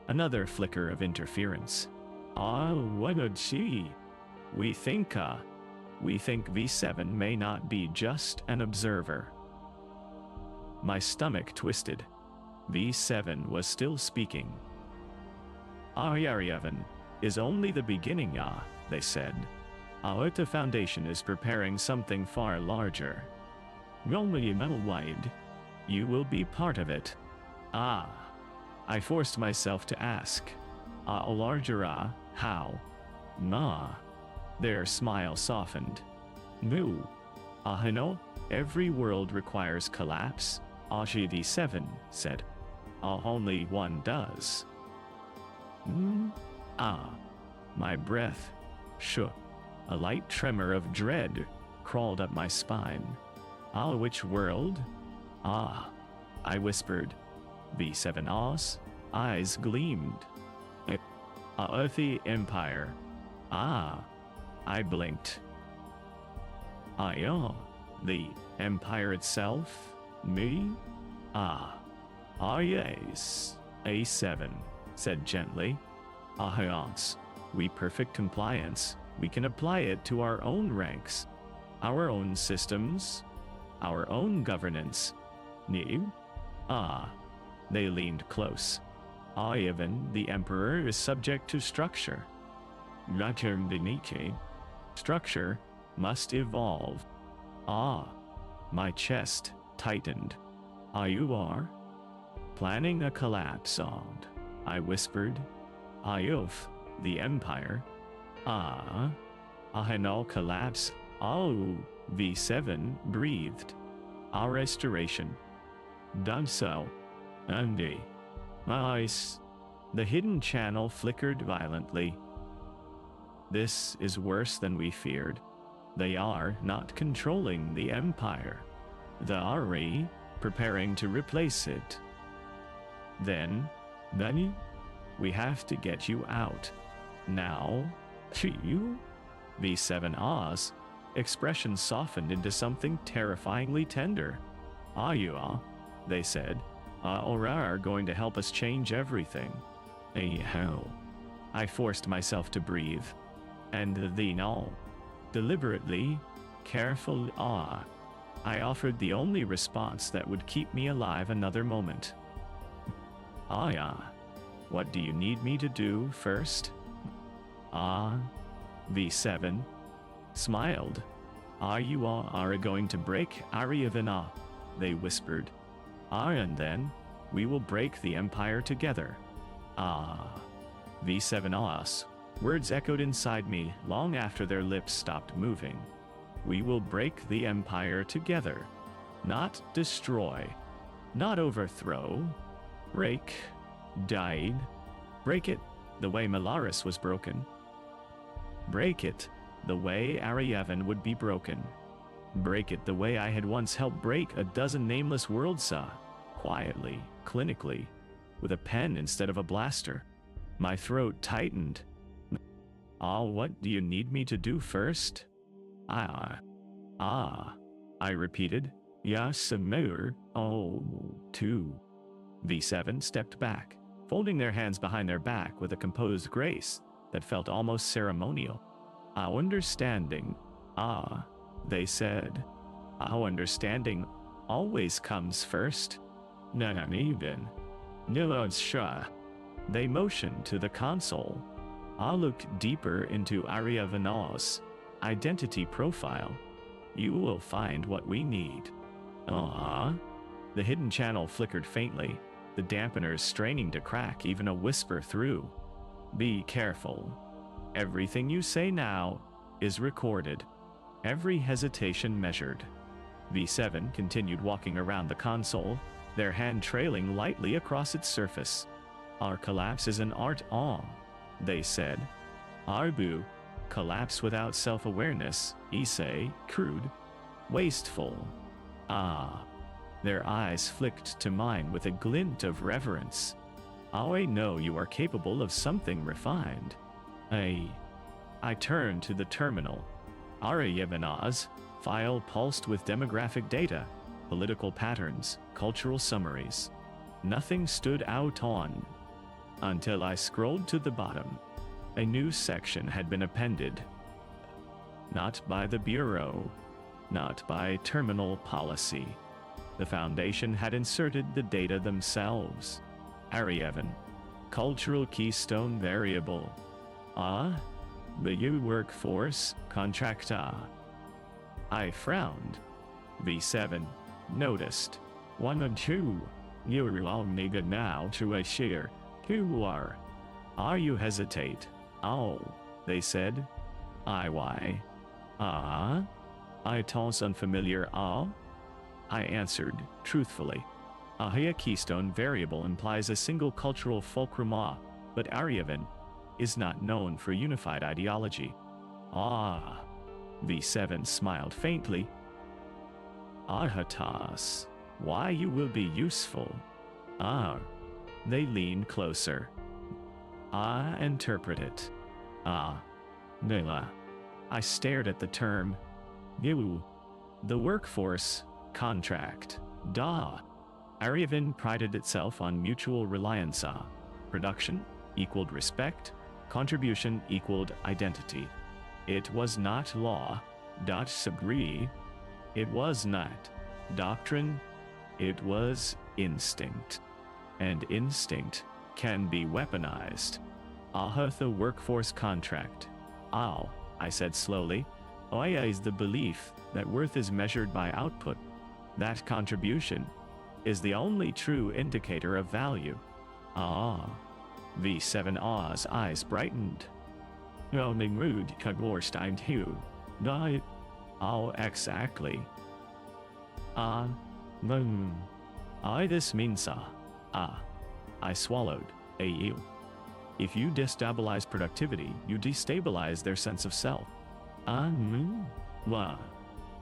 Speaker 1: Another flicker of interference. What did she? We think V7 may not be just an observer. My stomach twisted. V7 was still speaking. Yariavan is only the beginning, they said. The Foundation is preparing something far larger. Wide. You will be part of it. I forced myself to ask. Larger, how? Their smile softened. No. Every world requires collapse, V7 said. Only one does. My breath shook. A light tremor of dread crawled up my spine. Which world? I whispered. V7's eyes gleamed. The Empire. Ah, I blinked. The Empire itself? Me? Yes. A7 said gently. Yes. We perfect compliance. We can apply it to our own ranks, our own systems, our own governance. New? They leaned close. Even the Emperor is subject to structure. Structure must evolve. My chest tightened. You are planning a collapse, I whispered. Of the Empire. No collapse. V7 breathed. Our restoration. Done so. Andy. Ice. The hidden channel flickered violently. This is worse than we feared. They are not controlling the Empire. They are preparing to replace it. Then, we have to get you out. Now, you? V7 Oz. Expression softened into something terrifyingly tender. You are, they said. Are going to help us change everything. Hell. I forced myself to breathe. And then all. Deliberately, careful I offered the only response that would keep me alive another moment. What do you need me to do first? V7 smiled. You are going to break Ariavana, they whispered. And then, we will break the Empire together. V7 Os. Words echoed inside me long after their lips stopped moving. We will break the Empire together. Not destroy. Not overthrow. Break. Died. Break it the way Malaris was broken. Break it the way Ariavan would be broken. Break it the way I had once helped break a dozen nameless worlds, quietly, clinically, with a pen instead of a blaster. My throat tightened. What do you need me to do first? I repeated. Yes, Amir. Two. V7 stepped back, folding their hands behind their back with a composed grace that felt almost ceremonial. Our understanding, they said. Our understanding always comes first. Not even. Sure. They motioned to the console. I looked deeper into Ariavana's identity profile. You will find what we need. The hidden channel flickered faintly, the dampeners straining to crack even a whisper through. Be careful. Everything you say now is recorded. Every hesitation measured. V7 continued walking around the console, their hand trailing lightly across its surface. Our collapse is an art, they said. Arbu, collapse without self-awareness, Issei, crude, wasteful. Their eyes flicked to mine with a glint of reverence. I know you are capable of something refined. I turned to the terminal. Ariavanaz, file pulsed with demographic data, political patterns, cultural summaries. Nothing stood out on. Until I scrolled to the bottom. A new section had been appended. Not by the Bureau. Not by terminal policy. The Foundation had inserted the data themselves. Ariavan. Cultural keystone variable. The workforce contractor. I frowned. V7 noticed. 1 and 2. You're all nigga now to a share. Who are you hesitate? They said. Why? I toss unfamiliar I answered, truthfully. A keystone variable implies a single cultural fulcrum but Ariavan is not known for unified ideology. V7 smiled faintly. Hatas, why you will be useful. They leaned closer. I interpret it. Nila. I stared at the term. You. The workforce, contract. Da. Aryavan prided itself on mutual reliance. Production equaled respect, contribution equaled identity. It was not law, sabre. It was not doctrine, it was instinct. And instinct can be weaponized. The workforce contract. I said slowly. Oya is the belief that worth is measured by output. That contribution is the only true indicator of value. V7's eyes brightened. Rude Kagorstein too. Exactly. This means, I swallowed. If you destabilize productivity, you destabilize their sense of self.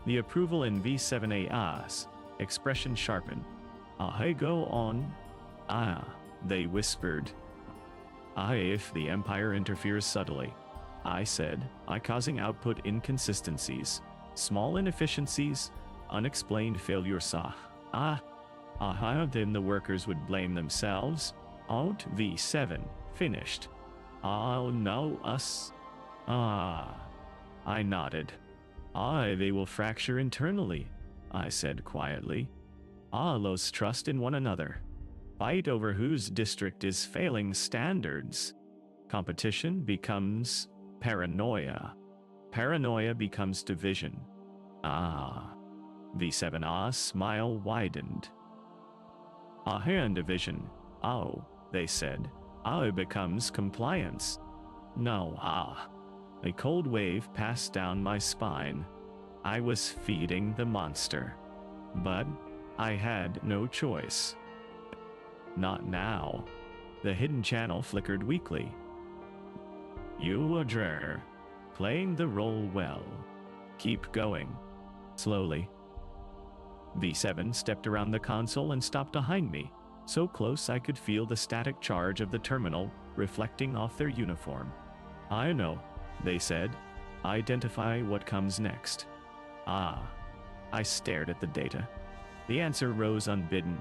Speaker 1: The approval in V7A's expression sharpened. Hey, go on. They whispered. If the Empire interferes subtly, I said, causing output inconsistencies, small inefficiencies, unexplained failures. Then the workers would blame themselves. Alt V7 finished. No, us. I nodded. They will fracture internally, I said quietly. Lose trust in one another. Fight over whose district is failing standards. Competition becomes paranoia. Paranoia becomes division. V7's smile widened. And division. They said. It becomes compliance. No, A cold wave passed down my spine. I was feeding the monster. But I had no choice. Not now. The hidden channel flickered weakly. You are playing the role well. Keep going. Slowly. V7 stepped around the console and stopped behind me, so close I could feel the static charge of the terminal reflecting off their uniform. I know, they said. Identify what comes next. I stared at the data. The answer rose unbidden,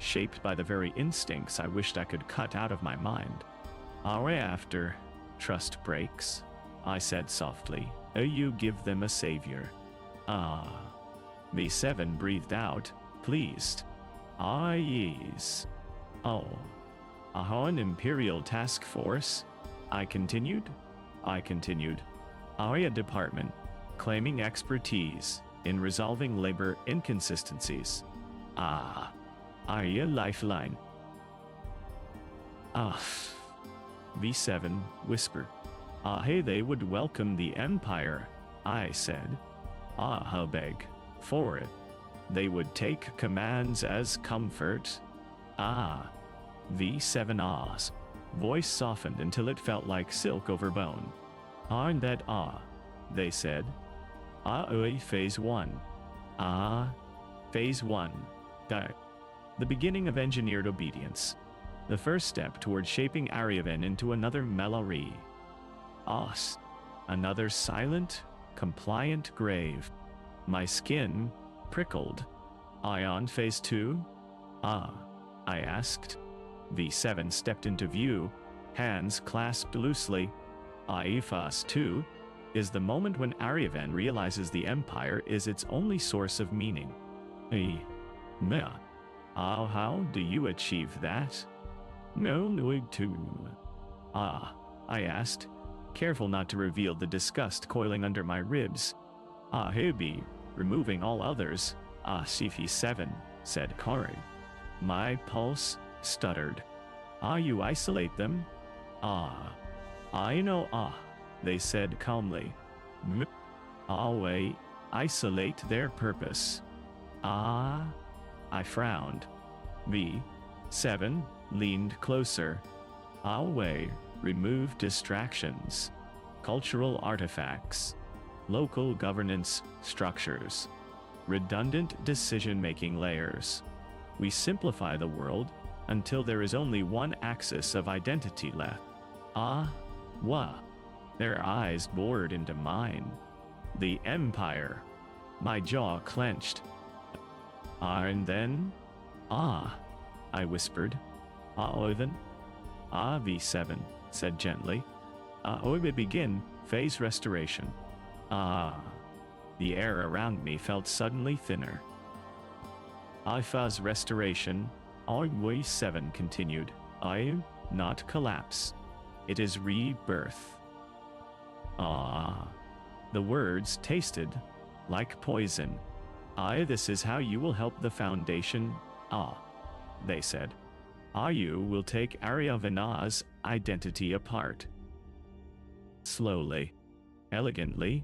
Speaker 1: shaped by the very instincts I wished I could cut out of my mind. After trust breaks, I said softly, you give them a savior. V7 breathed out, pleased. Yes. An Imperial task force? I continued. Our department, claiming expertise in resolving labor inconsistencies. Arya lifeline. V7 whispered. Hey, they would welcome the Empire, I said. How beg for it. They would take commands as comfort. V7's voice softened until it felt like silk over bone. Aren't that they said. Phase 1. Phase 1. The beginning of engineered obedience. The first step toward shaping Aryavan into another Mallory. Another silent, compliant grave. My skin prickled. On Phase 2? I asked. V7 stepped into view, hands clasped loosely. Phase 2 is the moment when Aryavan realizes the Empire is its only source of meaning. How do you achieve that? I asked, careful not to reveal the disgust coiling under my ribs. He'll be removing all others. CV7, said Kari. My pulse stuttered. You isolate them? I know, they said calmly. Isolate their purpose. I frowned. V7 leaned closer. Remove distractions. Cultural artifacts. Local governance structures. Redundant decision-making layers. We simplify the world until there is only one axis of identity left. Ah, what? Their eyes bored into mine. The Empire. My jaw clenched. And then? Ah, I whispered. Then? V7 said gently. We begin phase restoration. The air around me felt suddenly thinner. Phase restoration, V7 continued. Not collapse. It is rebirth. The words tasted like poison. This is how you will help the Foundation. They said. You will take Aryavana's identity apart. Slowly. Elegantly.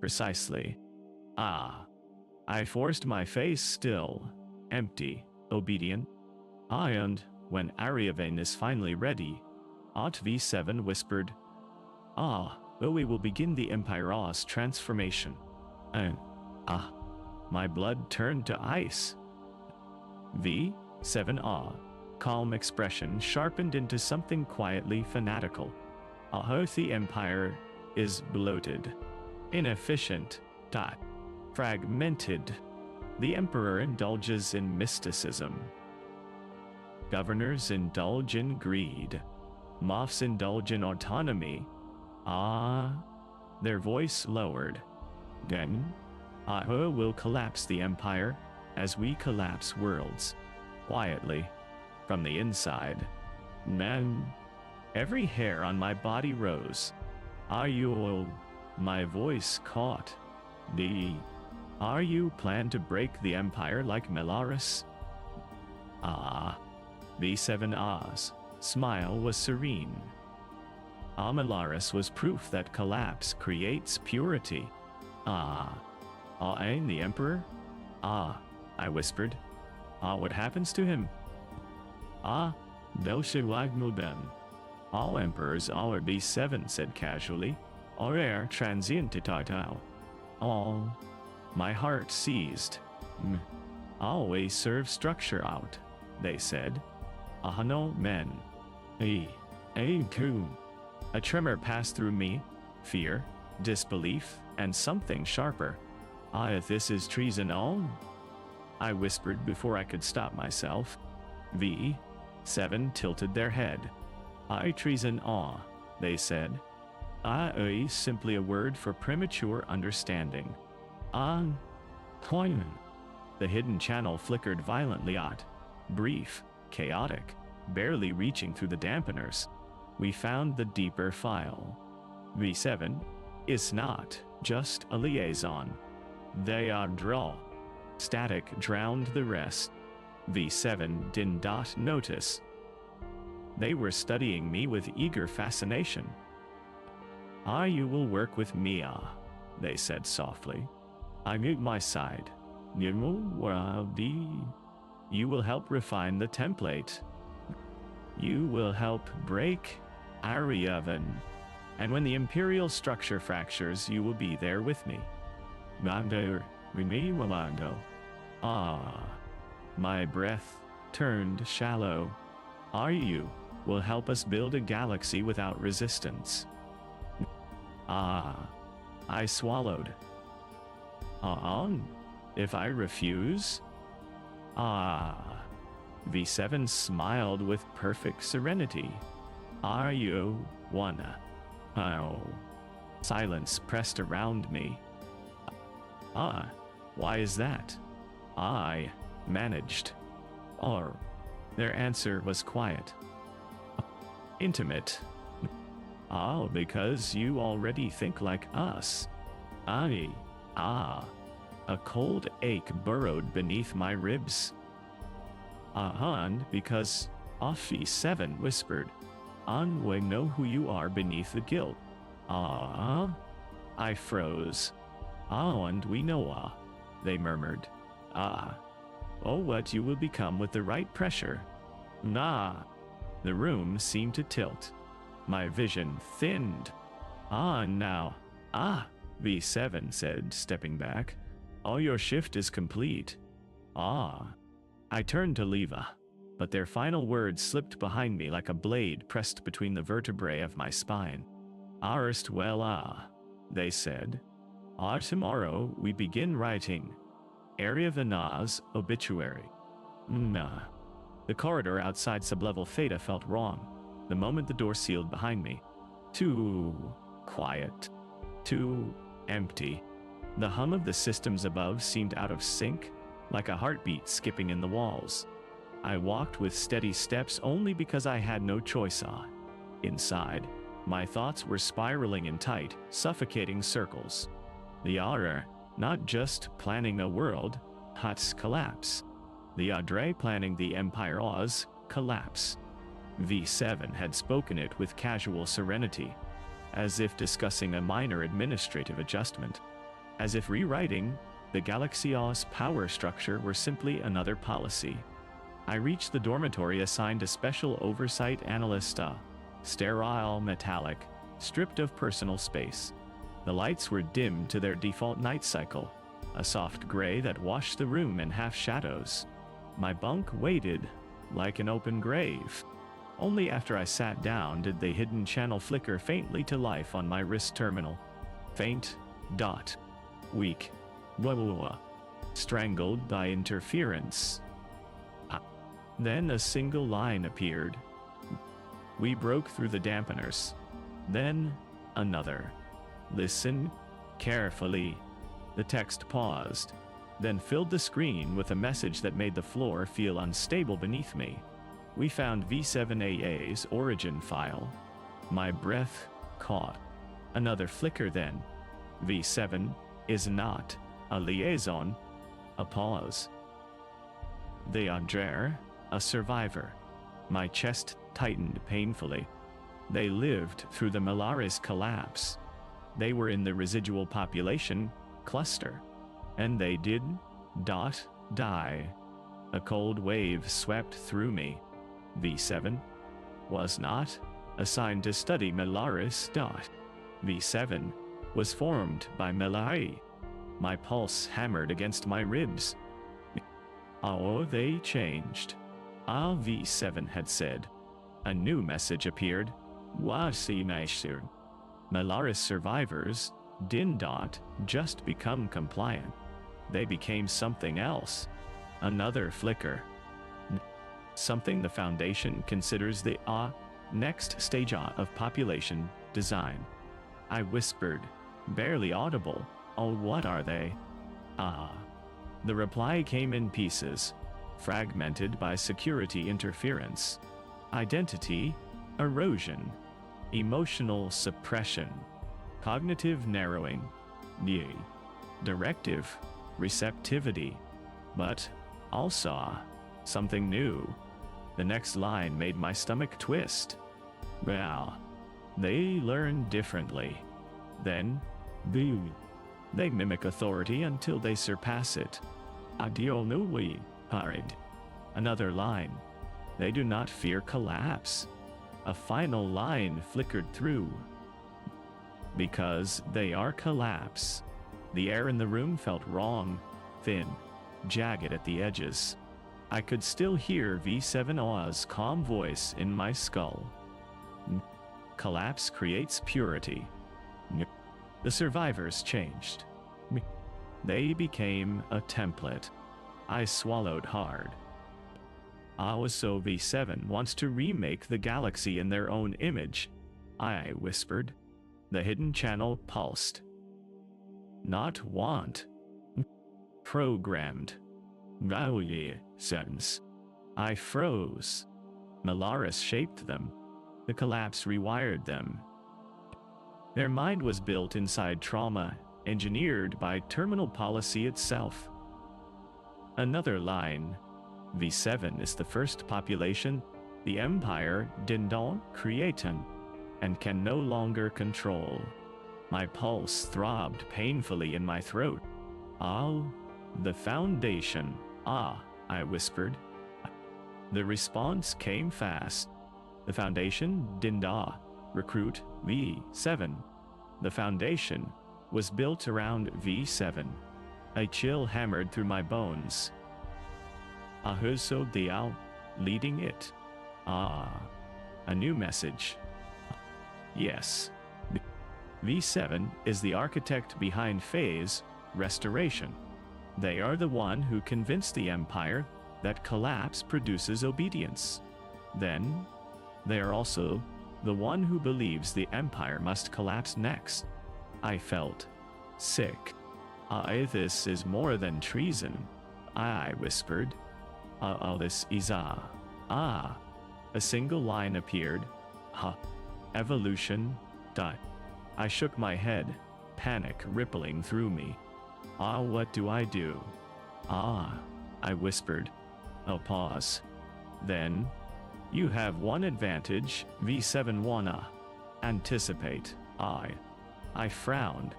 Speaker 1: Precisely. I forced my face still, empty, obedient. And when Aryavan is finally ready, V7 whispered, we will begin the Empire's transformation. And, my blood turned to ice. V7 calm expression sharpened into something quietly fanatical. The Empire is bloated, inefficient, fragmented. The Emperor indulges in mysticism. Governors indulge in greed. Moths indulge in autonomy. Their voice lowered. Then, will collapse the Empire as we collapse worlds. Quietly, from the inside. Man, every hair on my body rose. My voice caught. You plan to break the Empire like Melaris? V7's smile was serene. Melaris was proof that collapse creates purity. And the Emperor? I whispered. What happens to him? Belshewagmubem. All emperors are V7 said casually. Are transient titao. My heart seized. Always serve structure out, they said. No men. A tremor passed through me. Fear, disbelief, and something sharper. If this is treason I whispered before I could stop myself. V7 tilted their head. Treason they said. Is simply a word for premature understanding. The hidden channel flickered violently out. Brief, chaotic, barely reaching through the dampeners. We found the deeper file. V7 is not just a liaison. They are draw. Static drowned the rest. V7 did not notice. They were studying me with eager fascination. You will work with Mia, they said softly. I mute my side. You will help refine the template. You will help break Aryavan. And when the Imperial structure fractures, you will be there with me. My breath turned shallow. You will help us build a galaxy without resistance. I swallowed. If I refuse? V7 smiled with perfect serenity. You wanna? Silence pressed around me. Why is that? I managed. Their answer was quiet. Intimate. Because you already think like us. A cold ache burrowed beneath my ribs. Because V7 whispered. We know who you are beneath the guilt. I froze. And we know, they murmured. What you will become with the right pressure. The room seemed to tilt. My vision thinned. Now. V7 said, stepping back. Your shift is complete. I turned to Leva. but their final words slipped behind me like a blade pressed between the vertebrae of my spine. Arst well they said. Tomorrow we begin writing. Area Vanaz obituary. The corridor outside sublevel Theta felt wrong, the moment the door sealed behind me. Too quiet. Too empty. The hum of the systems above seemed out of sync, like a heartbeat skipping in the walls. I walked with steady steps only because I had no choice. Inside, my thoughts were spiraling in tight, suffocating circles. The horror, not just planning a world, Hut's collapse. The Adre planning the Empire's collapse. V7 had spoken it with casual serenity, as if discussing a minor administrative adjustment, as if rewriting the galaxies' power structure were simply another policy. I reached the dormitory assigned a special oversight analyst, sterile metallic, stripped of personal space. The lights were dimmed to their default night cycle, a soft gray that washed the room in half shadows. My bunk waited like an open grave. Only after I sat down did the hidden channel flicker faintly to life on my wrist terminal. Faint. Dot. Weak. Blah. Strangled by interference. Then a single line appeared. We broke through the dampeners. Then, another. Listen carefully. The text paused, then filled the screen with a message that made the floor feel unstable beneath me. We found V7AA's origin file. My breath caught. Another flicker then. V7 is not a liaison. A pause. The Adre, a survivor. My chest tightened painfully. They lived through the Malaris collapse. They were in the residual population cluster. And they did die. A cold wave swept through me. V7 was not assigned to study Malaris. V7 was formed by Melari. My pulse hammered against my ribs. Oh, they changed. V7 had said. A new message appeared. Malaris survivors did just become compliant. They became something else. Another flicker. Something the Foundation considers the next stage of population design. I whispered, barely audible, "Oh, what are they?" The reply came in pieces, fragmented by security interference. Identity erosion, emotional suppression, cognitive narrowing, directive receptivity, but also something new. The next line made my stomach twist. Well, they learn differently. Then, they mimic authority until they surpass it. Adiolui, parid. Another line. They do not fear collapse. A final line flickered through. Because they are collapse. The air in the room felt wrong, thin, jagged at the edges. I could still hear V7A's calm voice in my skull. Collapse creates purity. The survivors changed. They became a template. I swallowed hard. So V7 wants to remake the galaxy in their own image, I whispered. The hidden channel pulsed. Not want. Programmed. Value sentence. I froze. Malaris shaped them. The collapse rewired them. Their mind was built inside trauma, engineered by terminal policy itself. Another line. V7 is the first population the Empire did not create and can no longer control. My pulse throbbed painfully in my throat. The Foundation. I whispered. The response came fast. The Foundation did recruit V7. The Foundation was built around V7. A chill hammered through my bones. leading it. Ah, a new message. Yes. V7 is the architect behind phase restoration. They are the one who convinced the Empire that collapse produces obedience. Then, they are also the one who believes the Empire must collapse next. I felt sick. This is more than treason, I whispered. This is a single line appeared. Evolution. I shook my head, panic rippling through me. What do I do? I whispered. Pause. Then, you have one advantage, V7 wanna anticipate. I frowned.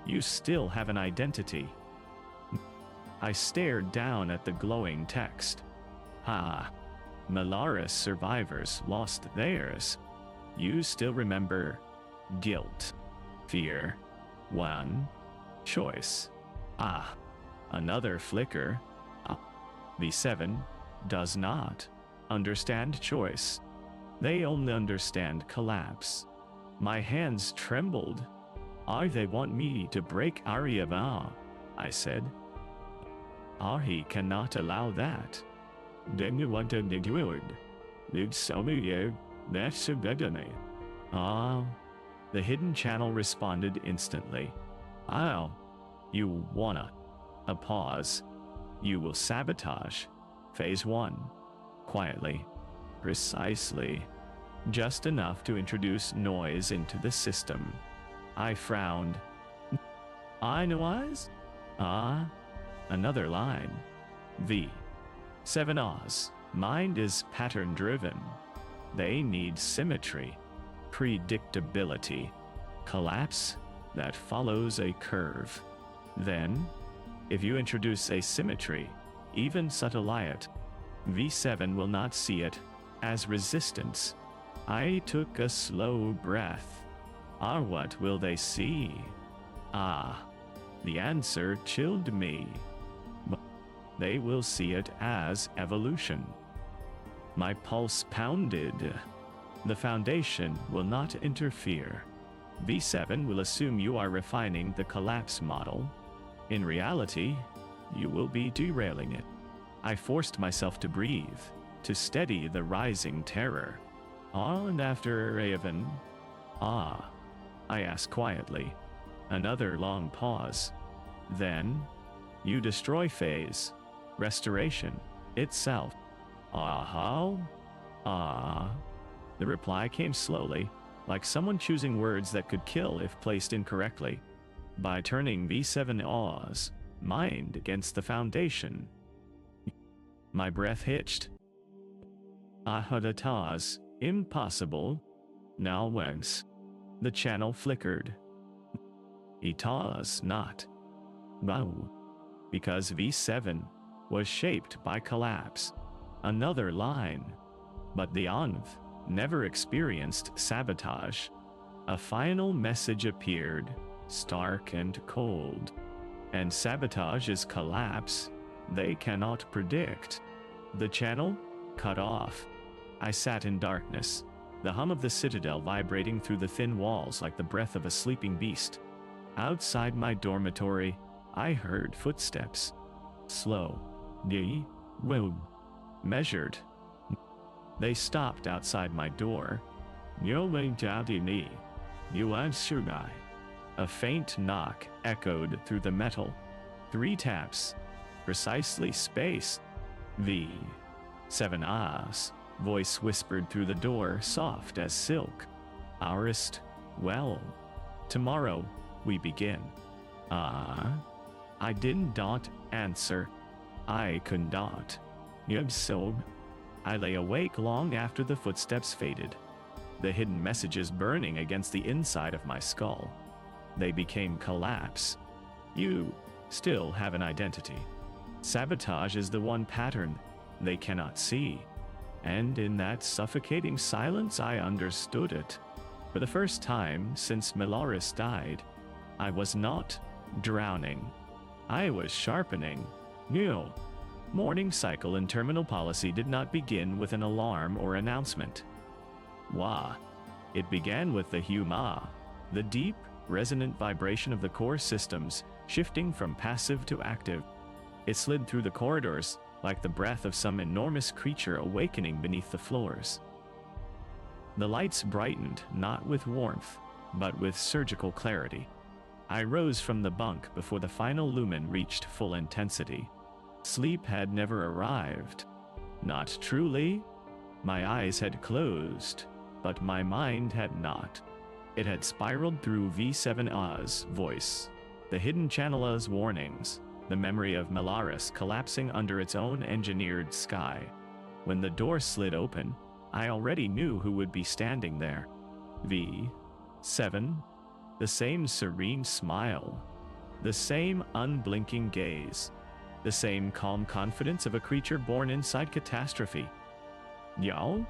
Speaker 1: You still have an identity. I stared down at the glowing text. Malaris survivors lost theirs. You still remember guilt, fear, one choice. Another flicker. V7 does not understand choice. They only understand collapse. My hands trembled. They want me to break Aryava, I said. He cannot allow that. Then you want to do it. That's a better name. The hidden channel responded instantly. You wanna. A pause. You will sabotage. Phase 1. Quietly. Precisely. Just enough to introduce noise into the system. I frowned. I know eyes? Another line. V. 7 Oz. Mind is pattern-driven. They need symmetry, predictability, collapse that follows a curve. Then, if you introduce asymmetry, even subtleiot, V7 will not see it as resistance. I took a slow breath. What will they see? The answer chilled me. They will see it as evolution. My pulse pounded. The Foundation will not interfere. V7 will assume you are refining the collapse model. In reality, you will be derailing it. I forced myself to breathe, to steady the rising terror. And after Raven? I asked quietly. Another long pause. Then, you destroy phase restoration itself. How? The reply came slowly, like someone choosing words that could kill if placed incorrectly. By turning V7 Oz mind against the Foundation. My breath hitched. Ahadataz, impossible. Now whence? The channel flickered. Itaz not. Wow. Because V7 was shaped by collapse. Another line. But the Anv never experienced sabotage. A final message appeared, stark and cold. And sabotage is collapse. They cannot predict. The channel cut off. I sat in darkness, the hum of the citadel vibrating through the thin walls like the breath of a sleeping beast. Outside my dormitory, I heard footsteps. Slow. Measured. They stopped outside my door. A faint knock echoed through the metal. 3 taps. Precisely spaced. V. 7 Ahs. Voice whispered through the door, soft as silk. Ourest. Well. Tomorrow, we begin. I did not answer. I could not. So. I lay awake long after the footsteps faded. The hidden messages burning against the inside of my skull. They became collapse. You still have an identity. Sabotage is the one pattern they cannot see. And in that suffocating silence, I understood it. For the first time since Malaris died, I was not drowning. I was sharpening. Morning cycle and terminal policy did not begin with an alarm or announcement. Wah. It began with the huma, the deep, resonant vibration of the core systems, shifting from passive to active. It slid through the corridors, like the breath of some enormous creature awakening beneath the floors. The lights brightened, not with warmth, but with surgical clarity. I rose from the bunk before the final lumen reached full intensity. Sleep had never arrived. Not truly. My eyes had closed, but my mind had not. It had spiraled through V7A's voice, the hidden channel's warnings, the memory of Melaris collapsing under its own engineered sky. When the door slid open, I already knew who would be standing there. V7. The same serene smile. The same unblinking gaze. The same calm confidence of a creature born inside catastrophe. Yo?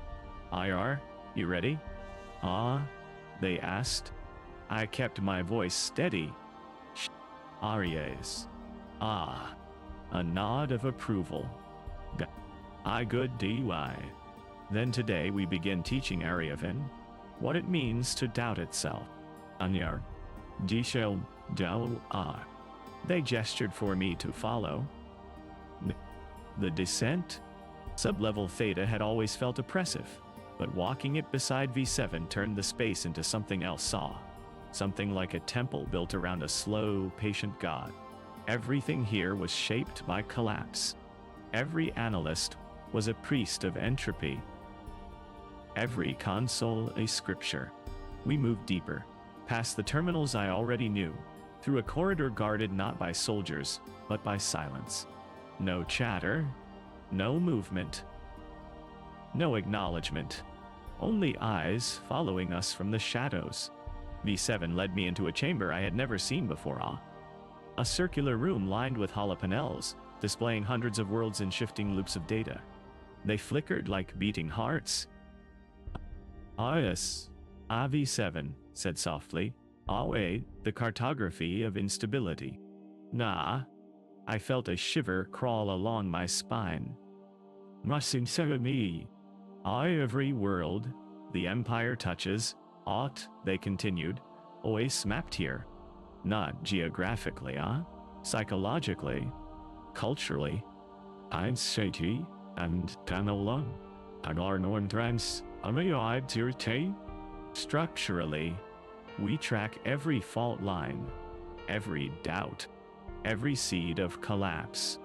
Speaker 1: IR, you ready? They asked. I kept my voice steady. Aries. A nod of approval. I good DY. Then today we begin teaching Ariavan what it means to doubt itself. Anyar. Dishel Del They gestured for me to follow. The descent? Sublevel theta had always felt oppressive, but walking it beside V7 turned the space into something else saw. Something like a temple built around a slow, patient god. Everything here was shaped by collapse. Every analyst was a priest of entropy. Every console a scripture. We moved deeper, past the terminals I already knew, through a corridor guarded not by soldiers, but by silence. No chatter, no movement, no acknowledgement. Only eyes following us from the shadows. V7 led me into a chamber I had never seen before. A circular room lined with hollow panels, displaying hundreds of worlds in shifting loops of data. They flickered like beating hearts. Yes, V7 said softly. Wait, the cartography of instability. Nah. I felt a shiver crawl along my spine. Mustn't say me. Every world the Empire touches, they continued, always mapped here. Not geographically, psychologically, culturally. I'm Shati and Tanala, and our norm trans, structurally, we track every fault line, every doubt, every seed of collapse.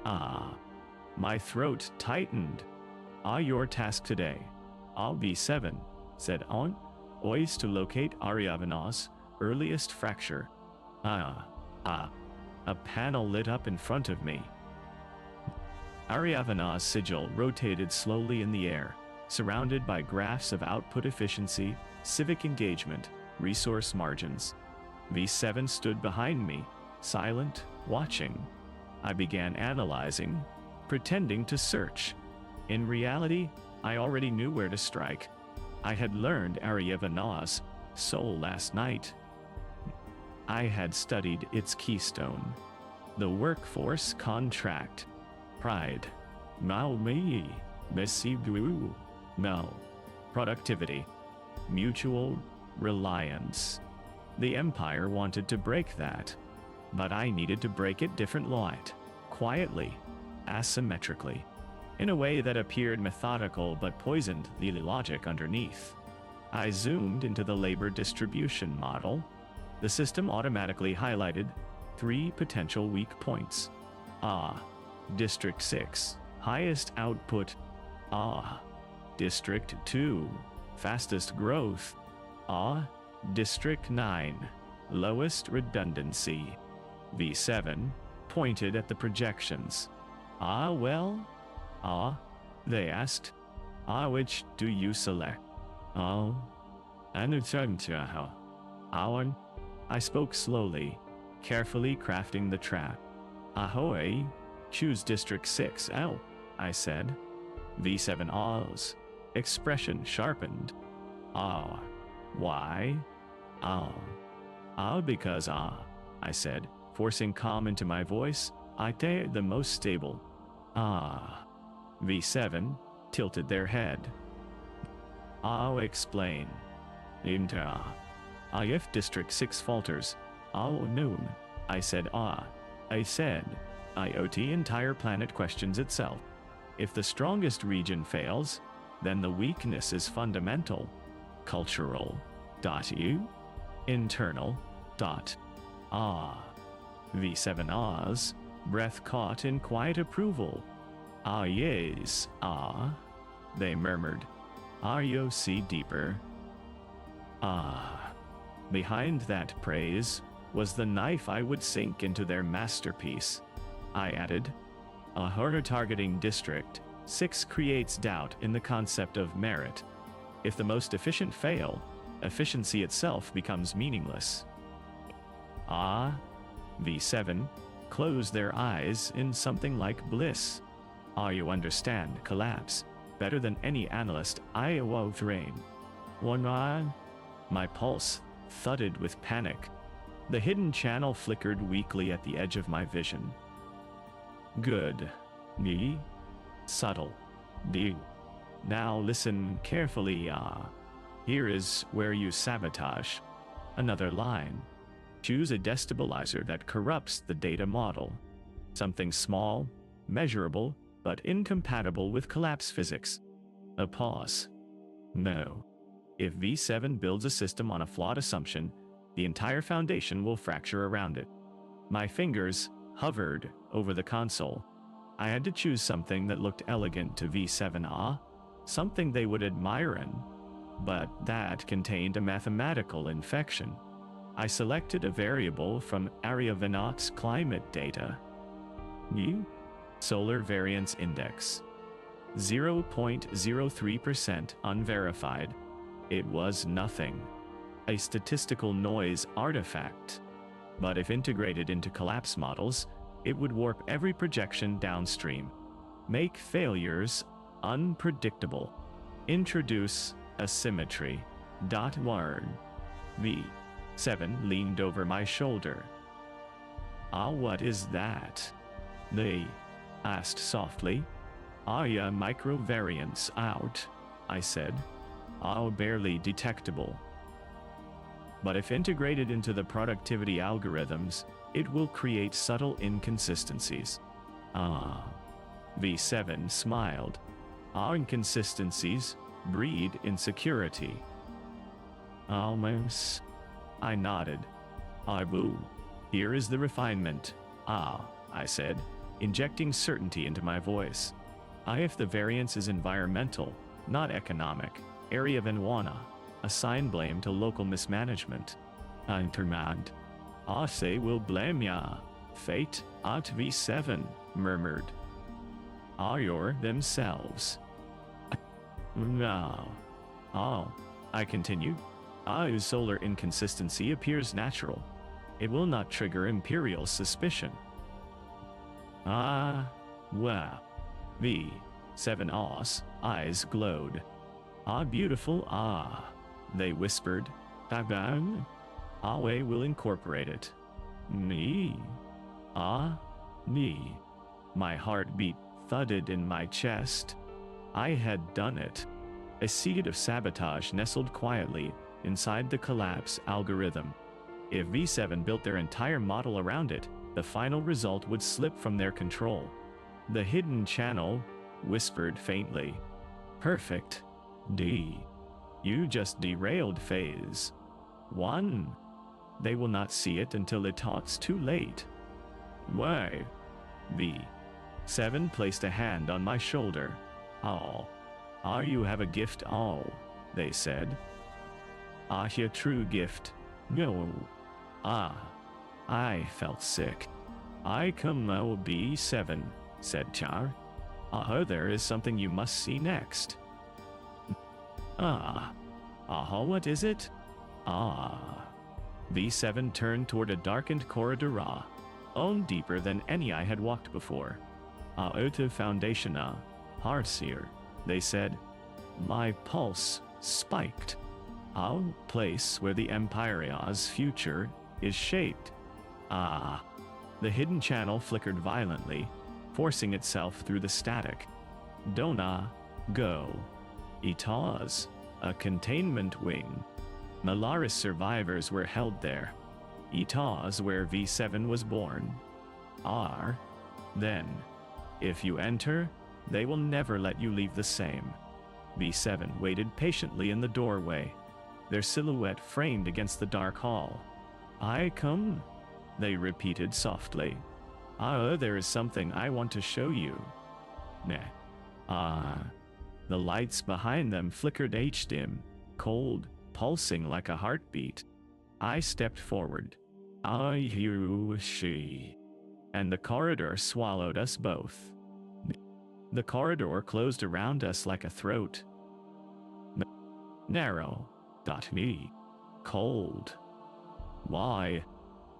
Speaker 1: My throat tightened. Your task today, V7, said On, Ois to locate Ariavana's earliest fracture. A panel lit up in front of me. Ariavana's sigil rotated slowly in the air, surrounded by graphs of output efficiency, civic engagement, resource margins. V7 stood behind me, silent, watching. I began analyzing, pretending to search. In reality, I already knew where to strike. I had learned Ariavana's soul last night. I had studied its keystone, the workforce contract. Pride. Maumi. Mesibu. Mel. Productivity. Mutual reliance. The Empire wanted to break that, but I needed to break it different light, quietly, asymmetrically, in a way that appeared methodical but poisoned the logic underneath. I zoomed into the labor distribution model. The system automatically highlighted 3 potential weak points. District 6, highest output. District 2, fastest growth. District 9, lowest redundancy. V7 pointed at the projections. They asked. Which do you select? I spoke slowly, carefully crafting the trap. Ahoy, choose District 6, I said. V7 Oz, expression sharpened. Why? Because I said, forcing calm into my voice, I the most stable. Ah. V7 tilted their head. I'll explain. Inter. If District 6 falters, noon. I said I said, IoT entire planet questions itself. If the strongest region fails, then the weakness is fundamental. Cultural. U. Internal. V7 ahs, breath caught in quiet approval. Yes, they murmured. You see deeper. Behind that praise was the knife I would sink into their masterpiece. I added, a horror-targeting District 6 creates doubt in the concept of merit. If the most efficient fail, efficiency itself becomes meaningless. V7 closed their eyes in something like bliss. You understand collapse better than any analyst I have trained. My pulse thudded with panic. The hidden channel flickered weakly at the edge of my vision. Good. Me? Subtle. D. Now listen carefully. Here is where you sabotage. Another line. Choose a destabilizer that corrupts the data model. Something small, measurable, but incompatible with collapse physics. A pause. No. If V7 builds a system on a flawed assumption, the entire foundation will fracture around it. My fingers hovered over the console. I had to choose something that looked elegant to V7, something they would admire in, but that contained a mathematical infection. I selected a variable from Aryavanaut's climate data. Solar Variance Index. 0.03% unverified. It was nothing. A statistical noise artifact. But if integrated into collapse models, it would warp every projection downstream. Make failures unpredictable. Introduce asymmetry. Word. V7 leaned over my shoulder. What is that? They asked softly. Ya microvariants out, I said. Barely detectable. But if integrated into the productivity algorithms, it will create subtle inconsistencies. V7 smiled. Inconsistencies breed insecurity. Almost. I nodded. Boo. Here is the refinement. I said, injecting certainty into my voice. If the variance is environmental, not economic, area Venwana, assign blame to local mismanagement. Intertwined. Say will blame ya. Fate at V7, murmured. Your themselves. No. I continued. Solar inconsistency appears natural. It will not trigger imperial suspicion. Well. V7's eyes glowed. Beautiful, they whispered. Awe will incorporate it. Me? Me. My heartbeat thudded in my chest. I had done it. A seed of sabotage nestled quietly inside the collapse algorithm. If V7 built their entire model around it, the final result would slip from their control. The hidden channel whispered faintly. Perfect. You just derailed phase 1. They will not see it until it's too late. Why? V7 placed a hand on my shoulder. You have a gift, they said. Your true gift. No. I felt sick. I come B7, said Char. There is something you must see next. What is it? V7 turned toward a darkened corridor, deeper than any I had walked before. Ota Foundationa, Harseer, they said. My pulse spiked. Place where the Empire's future is shaped. The hidden channel flickered violently, forcing itself through the static. Dona, go. Itaz, a containment wing. Malaris survivors were held there. Itaz, where V7 was born. R. Then, if you enter, they will never let you leave the same. V7 waited patiently in the doorway, their silhouette framed against the dark hall. I come, they repeated softly. There is something I want to show you. Nah. The lights behind them flickered dim, cold, pulsing like a heartbeat. I stepped forward. I hear she. And the corridor swallowed us both. The corridor closed around us like a throat. Narrow. Me. Cold. Why?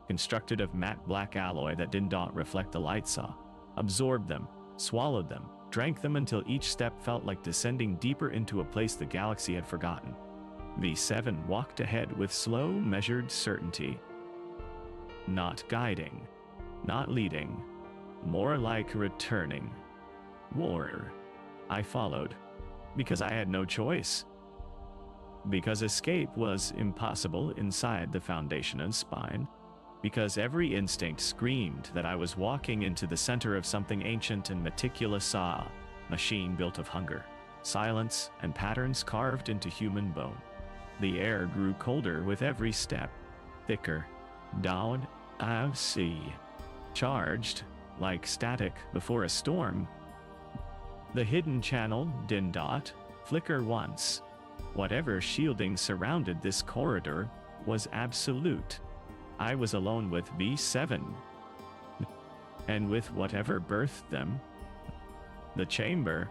Speaker 1: Constructed of matte black alloy that did not reflect the light saw. Absorbed them, swallowed them, drank them until each step felt like descending deeper into a place the galaxy had forgotten. V7 walked ahead with slow, measured certainty. Not guiding. Not leading. More like returning. War. I followed. Because I had no choice. Because escape was impossible inside the Foundation's spine. Because every instinct screamed that I was walking into the center of something ancient and meticulous, a machine built of hunger, silence, and patterns carved into human bone. The air grew colder with every step, thicker. Down, I see. Charged, like static before a storm. The hidden channel did not flicker once. Whatever shielding surrounded this corridor was absolute. I was alone with V7. And with whatever birthed them. The chamber.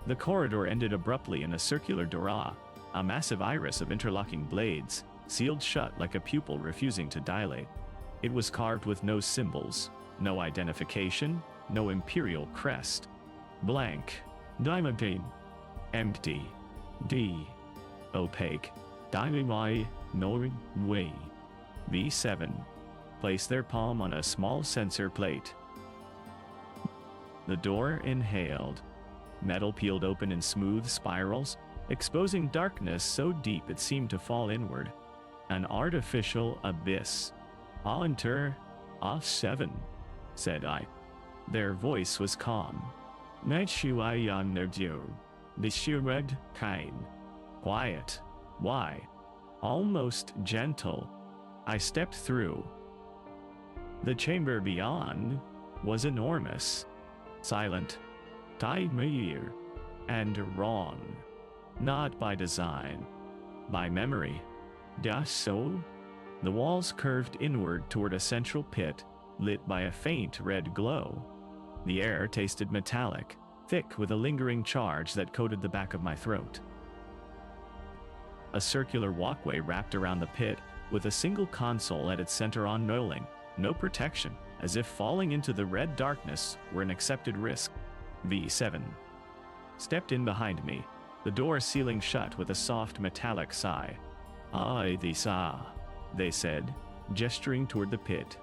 Speaker 1: The corridor ended abruptly in a circular door, a massive iris of interlocking blades, sealed shut like a pupil refusing to dilate. It was carved with no symbols, no identification, no imperial crest. Blank. Diamond. Empty. D. Opaque. Diamond. No way. V7. Placed their palm on a small sensor plate. The door inhaled. Metal peeled open in smooth spirals, exposing darkness so deep it seemed to fall inward. An artificial abyss. I'll enter. A7, said I. Their voice was calm. Dishured kind. Quiet. Why? Almost gentle. I stepped through. The chamber beyond was enormous. Silent. Time-ear. And wrong. Not by design. By memory. Das so? The walls curved inward toward a central pit, lit by a faint red glow. The air tasted metallic, thick with a lingering charge that coated the back of my throat. A circular walkway wrapped around the pit, with a single console at its center unknowing, no protection, as if falling into the red darkness were an accepted risk. V7 stepped in behind me, the door sealing shut with a soft metallic sigh. They said, gesturing toward the pit.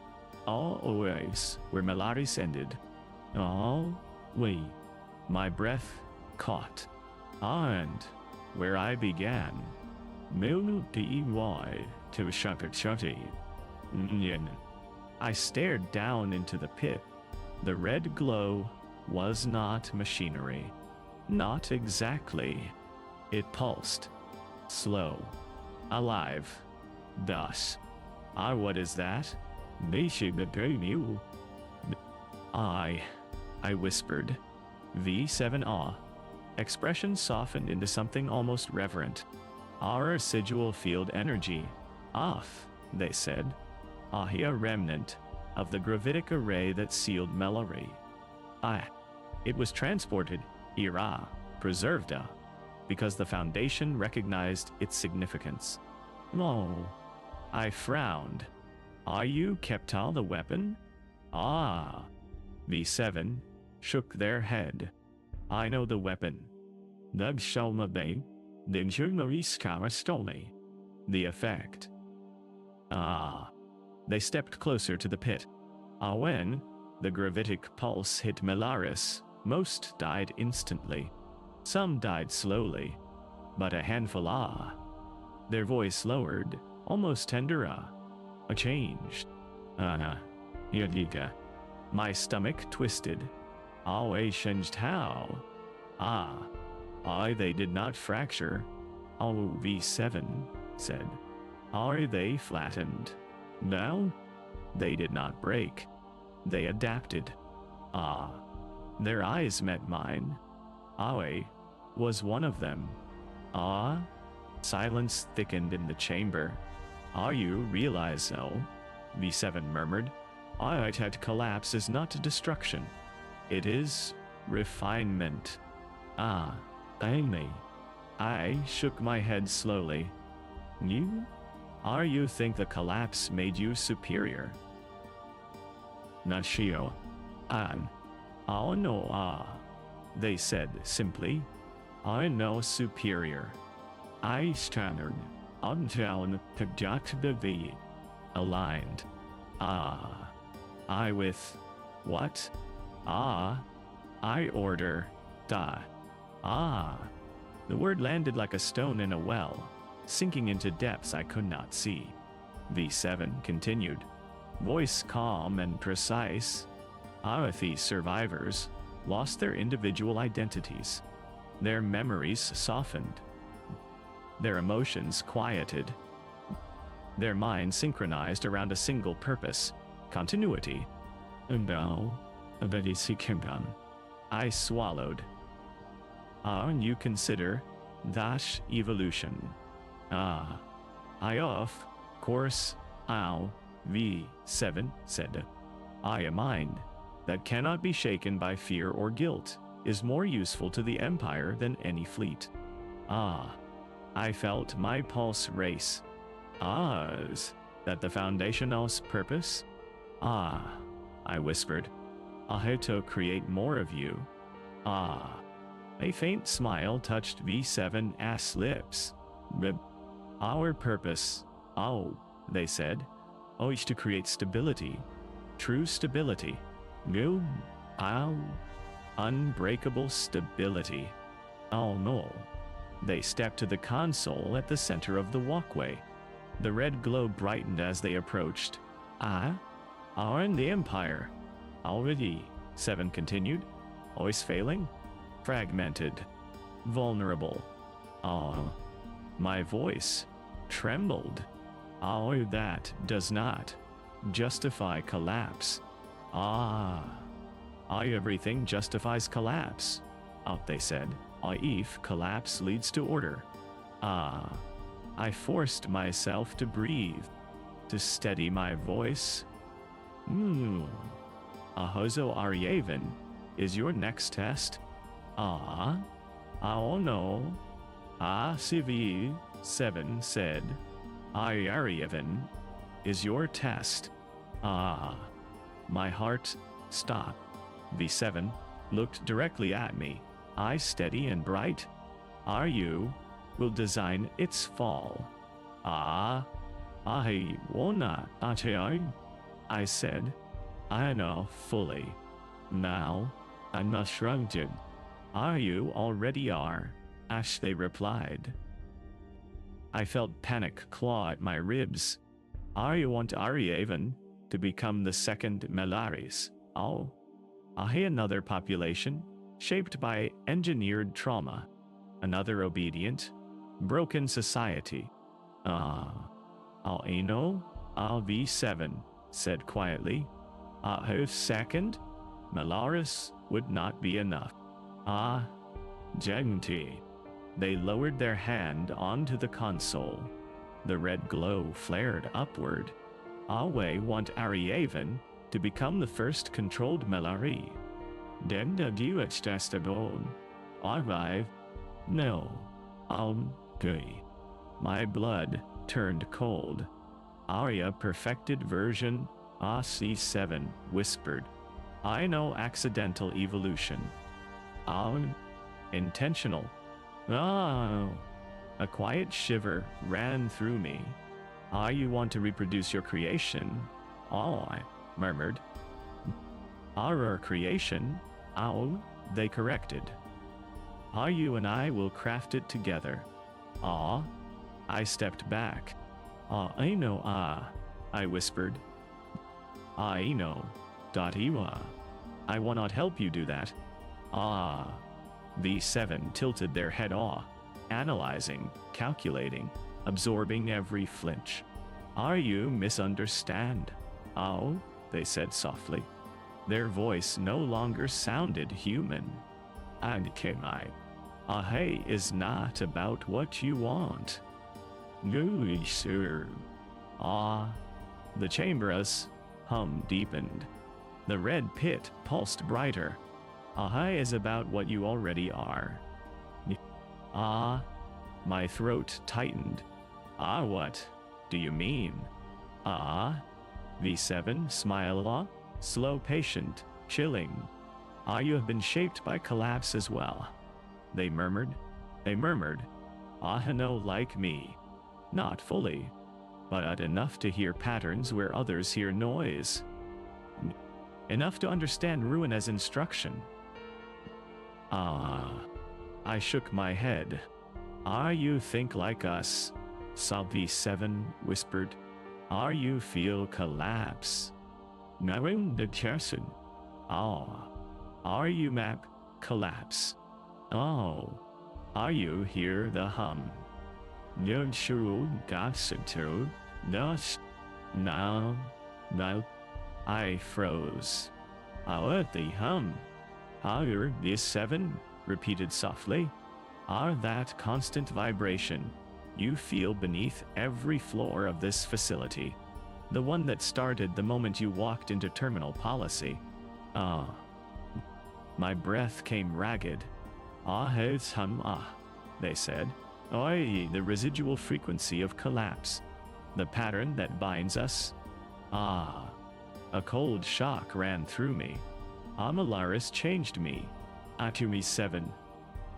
Speaker 1: Always, where Malaris ended. Wait. My breath caught. And where I began. Dy to shutty. I stared down into the pit. The red glow was not machinery. Not exactly. It pulsed. Slow. Alive. Thus. What is that? I whispered. V7 awe. Expression softened into something almost reverent. Our residual field energy. Off, they said. A remnant of the gravitic array that sealed Melary. It was transported, preserved, because the Foundation recognized its significance. No. I frowned. Are you Keptal the weapon? V7 shook their head. I know the weapon. The effect. They stepped closer to the pit. When? The gravitic pulse hit Melaris. Most died instantly. Some died slowly, but a handful Their voice lowered, almost tender changed. Yadika. My stomach twisted. I changed how? They did not fracture. V7 said. Are they flattened? No, they did not break. They adapted. Their eyes met mine. I was one of them. Silence thickened in the chamber. You realize so? V7 murmured. That collapse is not destruction. It is refinement. Amy. I shook my head slowly. You think the collapse made you superior? Nashio. No. They said simply. I know superior. I standard. Undown the aligned. I with what? I order. The word landed like a stone in a well, sinking into depths I could not see. V7 continued, voice calm and precise. Arathi survivors lost their individual identities. Their memories softened. Their emotions quieted. Their minds synchronized around a single purpose, continuity. I swallowed. You consider dash evolution. I of course, V7 said. A mind that cannot be shaken by fear or guilt is more useful to the Empire than any fleet. I felt my pulse race. Is that the Foundational's purpose? I whispered. I had to create more of you. A faint smile touched V7's lips. Our purpose, they said, is to create stability. True stability. Unbreakable stability. No. They stepped to the console at the center of the walkway. The red glow brightened as they approached. Are in the Empire. Already, 7 continued. Always failing? Fragmented. Vulnerable. My voice trembled. That does not justify collapse. Everything justifies collapse. They said. If collapse leads to order. I forced myself to breathe, to steady my voice. Ahozo Aryaven is your next test? No. CV7 said. Aryaven is your test. My heart stopped. V7 looked directly at me, eyes steady and bright. You will design its fall. I wanna, I said. I know fully. Now, I'm not shrunken. You already are, they replied. I felt panic claw at my ribs. You want Aryaven to become the second Melaris? Another population, shaped by engineered trauma. Another obedient, broken society. V7 said quietly. Second, Melaris would not be enough. Genti. They lowered their hand onto the console. The red glow flared upward. We want Aryaven to become the first controlled Melari. No. My blood turned cold. Arya perfected version C7 whispered. I know accidental evolution. Intentional. A quiet shiver ran through me. You want to reproduce your creation? I murmured. Our creation? Oh, they corrected. You and I will craft it together. I stepped back. I know, I whispered. I know. Iwa. I will not help you do that. V7 tilted their head analyzing, calculating, absorbing every flinch. You misunderstand? Oh, they said softly. Their voice no longer sounded human. And hey is not about what you want. No, sir. The chamber's hum deepened. The red pit pulsed brighter. Hey is about what you already are. My throat tightened. What do you mean? V7 smile. Slow, patient, chilling. You have been shaped by collapse as well. They murmured. No, like me. Not fully, but enough to hear patterns where others hear noise. Enough to understand ruin as instruction. I shook my head. You think like us? V7 whispered. You feel collapse. Knowing the person. You map collapse. You hear the hum. No. I froze. At the hum. V7 repeated softly. That constant vibration you feel beneath every floor of this facility. The one that started the moment you walked into terminal policy. My breath came ragged. It's hum, they said. The residual frequency of collapse. The pattern that binds us. A cold shock ran through me. Amalaris changed me. Atumi 7.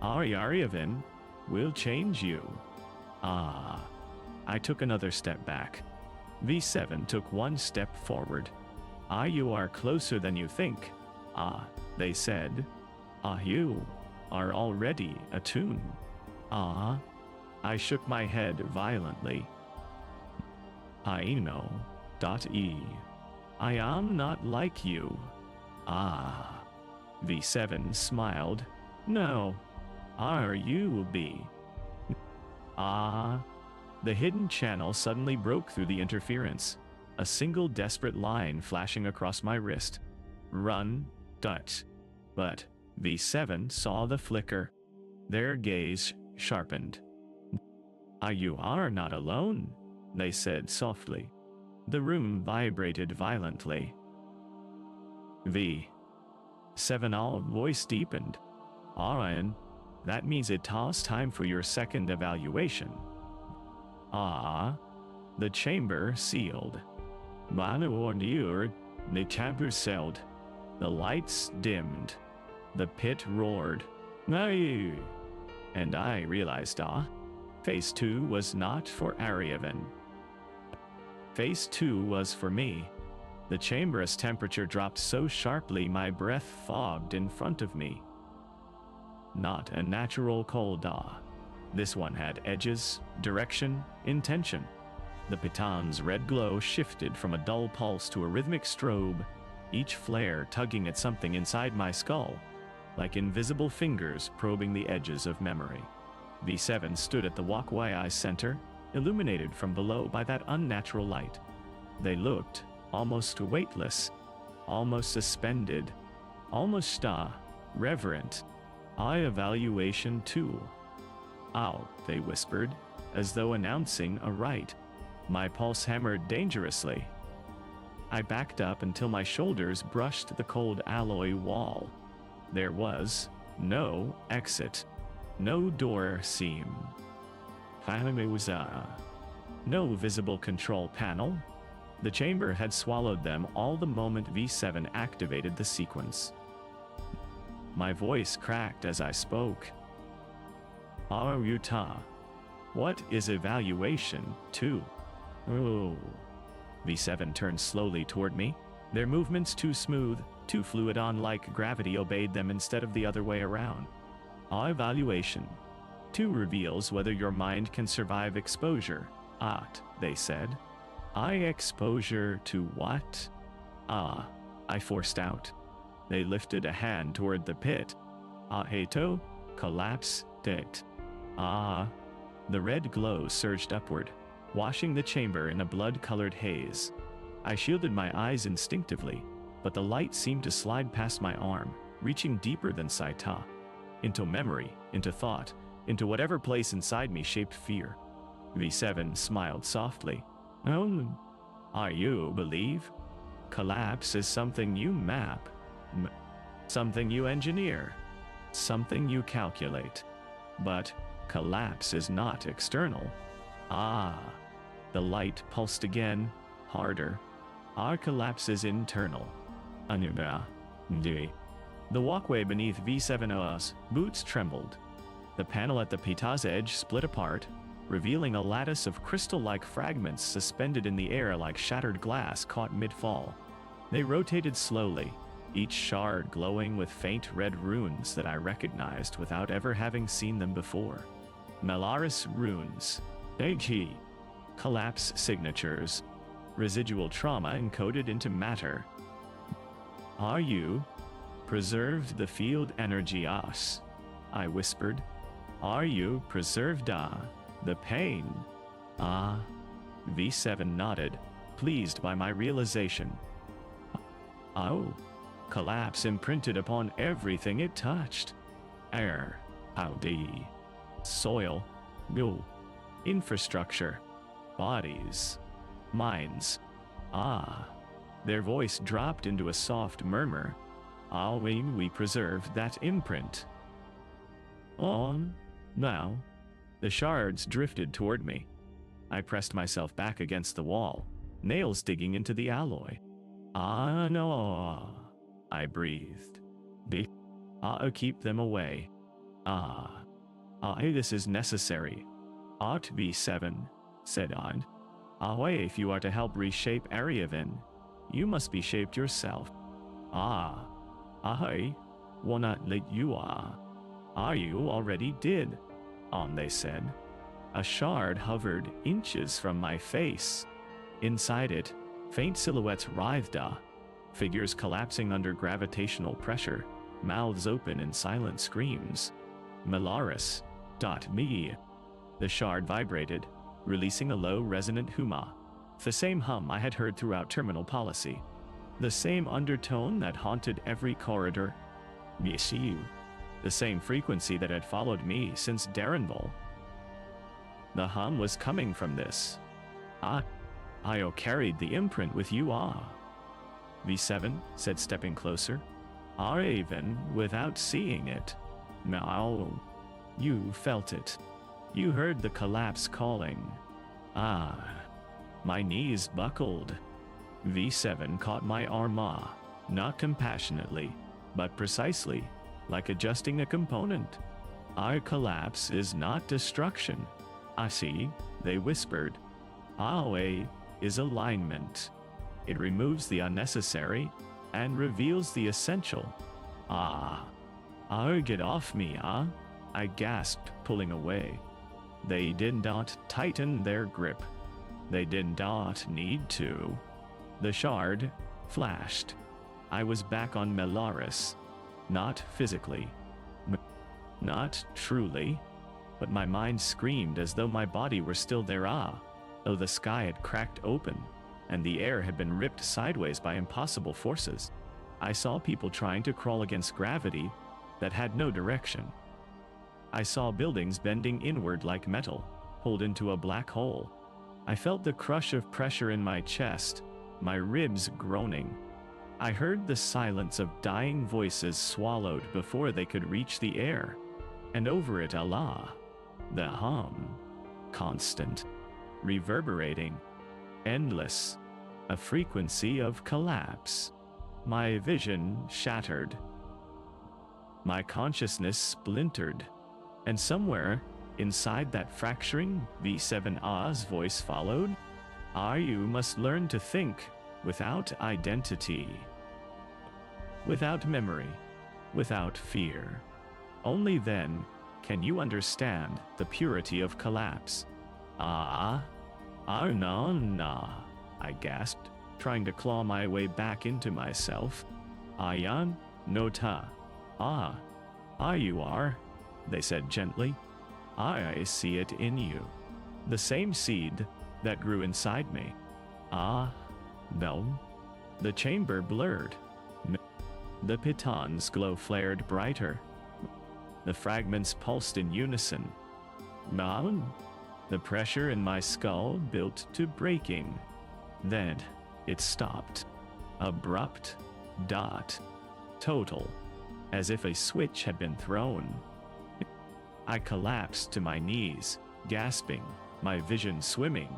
Speaker 1: Ariavin will change you. I took another step back. V7 took one step forward. You are closer than you think. They said. You are already attuned. I shook my head violently. I know. I am not like you. V7 smiled. No. You will be. The hidden channel suddenly broke through the interference. A single desperate line flashing across my wrist. Run, Dutch. But V7 saw the flicker. Their gaze sharpened. You are not alone, they said softly. The room vibrated violently. V7 all voice deepened. Orion, that means it's time for your second evaluation. The chamber sealed. The chamber sealed. The lights dimmed. The pit roared. And I realized, Phase 2 was not for Ariavan. Phase 2 was for me. The chamber's temperature dropped so sharply my breath fogged in front of me. Not a natural cold, This one had edges, direction, intention. The piton's red glow shifted from a dull pulse to a rhythmic strobe, each flare tugging at something inside my skull, like invisible fingers probing the edges of memory. V7 stood at the walkway's center, illuminated from below by that unnatural light. They looked almost weightless, almost suspended, almost reverent. Evaluation 2. They whispered, as though announcing a rite. My pulse hammered dangerously. I backed up until my shoulders brushed the cold alloy wall. There was no exit, no door seam. Finally was no visible control panel. The chamber had swallowed them all the moment V7 activated the sequence. My voice cracked as I spoke. Utah. What is evaluation 2? V7 turned slowly toward me, their movements too smooth, Two fluid on like gravity obeyed them instead of the other way around. Evaluation. 2 reveals whether your mind can survive exposure. They said. Exposure to what? I forced out. They lifted a hand toward the pit. Heto, collapse, det. The red glow surged upward, washing the chamber in a blood-colored haze. I shielded my eyes instinctively, but the light seemed to slide past my arm, reaching deeper than Saita. Into memory, into thought, into whatever place inside me shaped fear. V7 smiled softly. Are you believe? Collapse is something you map. Something you engineer. Something you calculate. But collapse is not external. The light pulsed again, harder. Our collapse is internal. The walkway beneath V7's boots trembled. The panel at the pita's edge split apart, revealing a lattice of crystal-like fragments suspended in the air like shattered glass caught mid-fall. They rotated slowly, each shard glowing with faint red runes that I recognized without ever having seen them before. Melaris runes. Deji. Collapse signatures. Residual trauma encoded into matter. Are you? Preserved the field energy us. I whispered. Are you preserved the pain? V7 nodded, pleased by my realization. Collapse imprinted upon everything it touched. Air, howdy. Soil, infrastructure, bodies, minds. Their voice dropped into a soft murmur. We preserved that imprint. Now, the shards drifted toward me. I pressed myself back against the wall, nails digging into the alloy. No, I breathed. Keep them away. This is necessary. V7, said I. If you are to help reshape Ariavin, you must be shaped yourself. I will not let you you already did, they said. A shard hovered inches from my face. Inside it, faint silhouettes writhed, figures collapsing under gravitational pressure, mouths open in silent screams. Melaris. Me. The shard vibrated, releasing a low resonant huma, the same hum I had heard throughout terminal policy, the same undertone that haunted every corridor. The same frequency that had followed me since Darrenville. The hum was coming from this. I carried the imprint with you, V7 said, stepping closer. Even without seeing it. Now, you felt it. You heard the collapse calling. My knees buckled. V7 caught my arm, not compassionately, but precisely, like adjusting a component. Our collapse is not destruction. See, they whispered. Awe is alignment. It removes the unnecessary and reveals the essential. Get off me, I gasped, pulling away. They did not tighten their grip. They did not need to. The shard flashed. I was back on Melaris. Not physically. Not truly. But my mind screamed as though my body were still there, though the sky had cracked open, and the air had been ripped sideways by impossible forces. I saw people trying to crawl against gravity that had no direction. I saw buildings bending inward like metal, pulled into a black hole. I felt the crush of pressure in my chest, my ribs groaning. I heard the silence of dying voices swallowed before they could reach the air, and over it Allah, the hum, constant, reverberating, endless, a frequency of collapse. My vision shattered. My consciousness splintered, and somewhere inside that fracturing, V7's voice followed. You must learn to think without identity. without memory, without fear. Only then can you understand the purity of collapse. No, I gasped, trying to claw my way back into myself. Ayan, no ta. You are, they said gently. I see it in you. The same seed that grew inside me. No. The chamber blurred. The piton's glow flared brighter. The fragments pulsed in unison. The pressure in my skull built to breaking. Then it stopped. Abrupt. Dot. Total. As if a switch had been thrown. I collapsed to my knees, gasping, my vision swimming.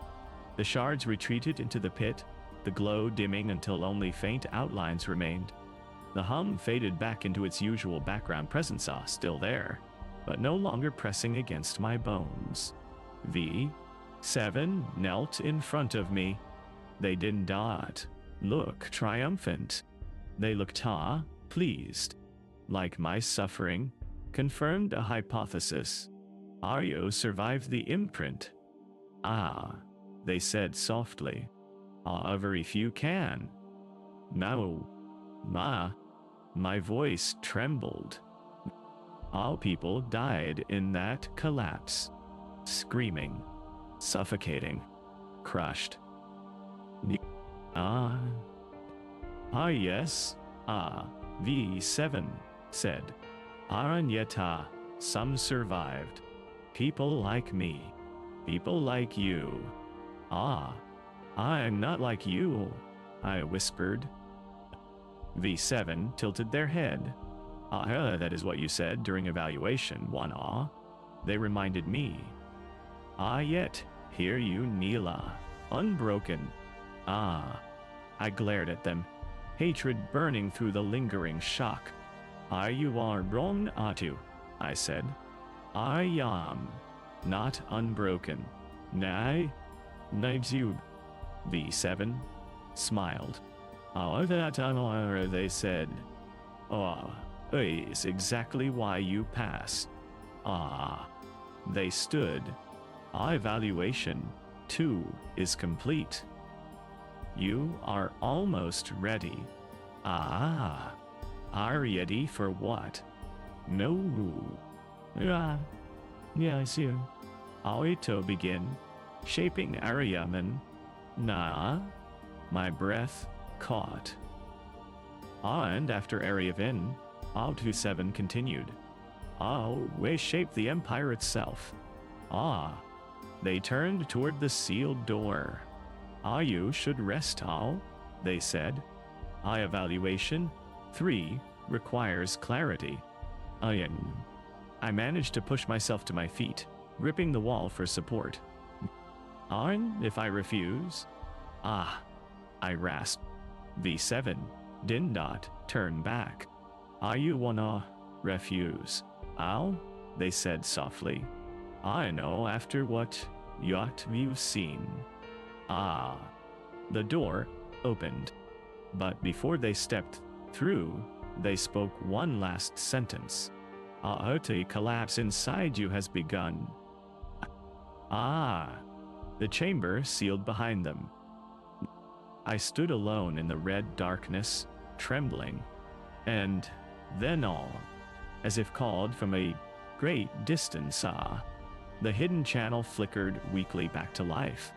Speaker 1: The shards retreated into the pit, the glow dimming until only faint outlines remained. The hum faded back into its usual background presence, still there, but no longer pressing against my bones. V7 knelt in front of me. They didn't look triumphant. They looked pleased. Like my suffering confirmed a hypothesis. Aryo survived the imprint. They said softly. Very few can. No. My voice trembled. All people died in that collapse. Screaming. Suffocating. Crushed. Yes. V7 said. Aranyeta, some survived. People like me. People like you. I'm not like you, I whispered. V7 tilted their head. That is what you said during evaluation, one. They reminded me. Yet, hear you, Neela. Unbroken. I glared at them, hatred burning through the lingering shock. You are wrong, Atu, I said. I am not unbroken. Nay, you. V7 smiled. That they said. Is exactly why you passed. They stood. Evaluation 2 is complete. You are almost ready. Are ready for what? No. Yeah, I see. Aito begin. Shaping Ariaman. My breath caught. And after Ariavin, Al27 continued. We shaped the empire itself. They turned toward the sealed door. You should rest, they said. Evaluation 3 requires clarity. I managed to push myself to my feet, gripping the wall for support. If I refuse? I rasped. V7 did not turn back. You wanna refuse? They said softly. I know after what you've seen. The door opened. But before they stepped through, they spoke one last sentence. The collapse inside you has begun. The chamber sealed behind them. I stood alone in the red darkness, trembling. And then as if called from a great distance, the hidden channel flickered weakly back to life.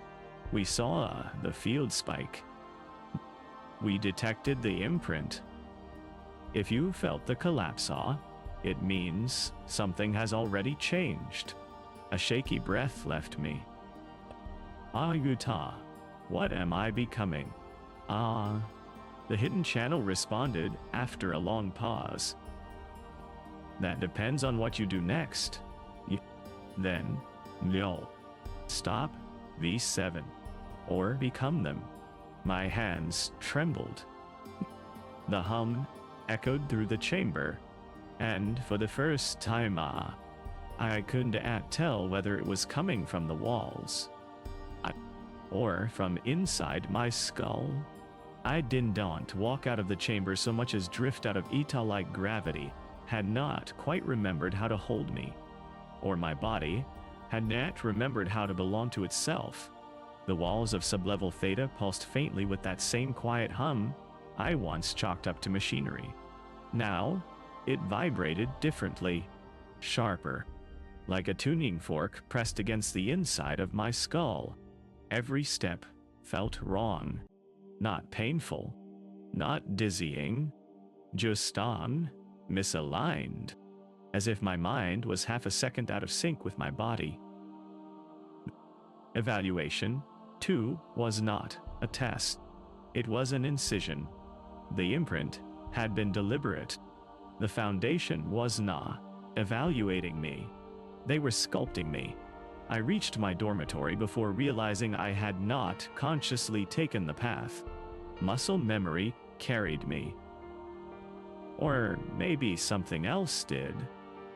Speaker 1: We saw the field spike. We detected the imprint. If you felt the collapse, it means something has already changed. A shaky breath left me. Yuta, what am I becoming? The hidden channel responded after a long pause. That depends on what you do next. Then, no. Stop V7. Or become them. My hands trembled. The hum echoed through the chamber, and for the first time, I couldn't tell whether it was coming from the walls or from inside my skull. I didn't walk out of the chamber so much as drift out of Eta-like gravity, had not quite remembered how to hold me. Or my body had not remembered how to belong to itself. The walls of sublevel theta pulsed faintly with that same quiet hum I once chalked up to machinery. Now, it vibrated differently, sharper, like a tuning fork pressed against the inside of my skull. Every step felt wrong, not painful, not dizzying, just misaligned, as if my mind was half a second out of sync with my body. Evaluation 2 was not a test. It was an incision. The imprint had been deliberate. The foundation was not evaluating me. They were sculpting me. I reached my dormitory before realizing I had not consciously taken the path. Muscle memory carried me. Or maybe something else did.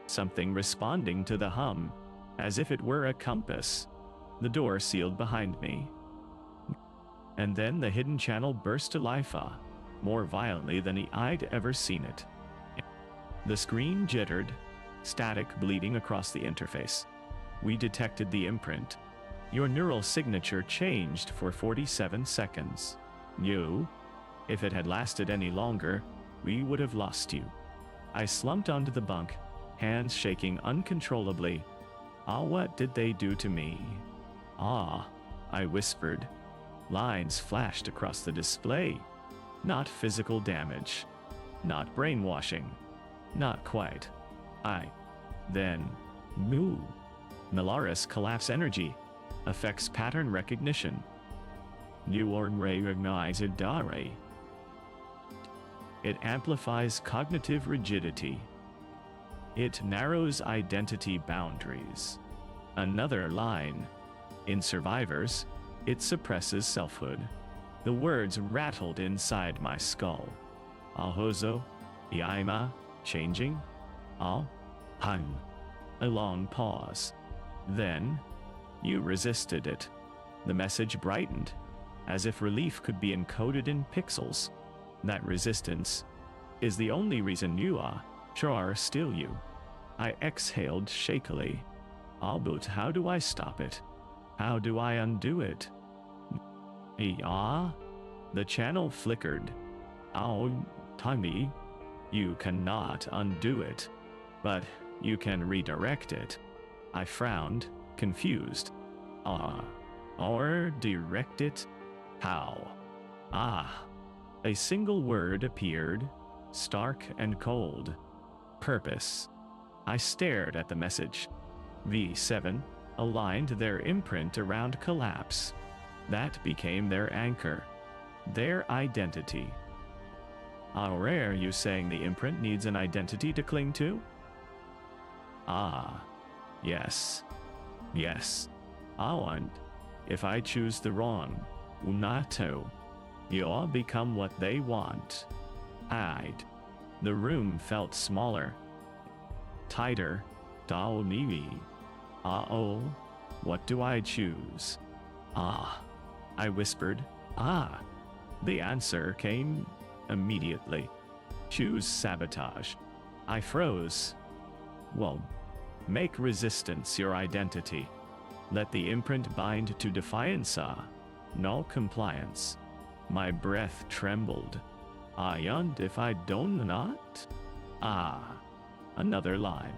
Speaker 1: Something responding to the hum, as if it were a compass. The door sealed behind me. And then the hidden channel burst to life, more violently than I'd ever seen it. The screen jittered, static bleeding across the interface. We detected the imprint. Your neural signature changed for 47 seconds. If it had lasted any longer, we would have lost you. I slumped onto the bunk, hands shaking uncontrollably. What did they do to me? I whispered. Lines flashed across the display. Not physical damage. Not brainwashing. Not quite. Melaris collapse energy. Affects pattern recognition. It amplifies cognitive rigidity. It narrows identity boundaries. Another line. In survivors, it suppresses selfhood. The words rattled inside my skull. Ahozo, Iaima, changing. Hun. A long pause. Then, you resisted it. The message brightened, as if relief could be encoded in pixels. That resistance is the only reason you are still you. I exhaled shakily. But how do I stop it? How do I undo it? The channel flickered. Tommy, you cannot undo it, but you can redirect it. I frowned, confused. Or direct it? How? A single word appeared, stark and cold. Purpose. I stared at the message. V7 aligned their imprint around collapse. That became their anchor, their identity. Are you saying the imprint needs an identity to cling to? Yes. And if I choose the wrong, Unato, you'll become what they want. The room felt smaller, tighter. What do I choose? I whispered. The answer came immediately. Choose sabotage. I froze. Well, make resistance your identity. Let the imprint bind to defiance, no compliance. My breath trembled. And if I don't not? Another line.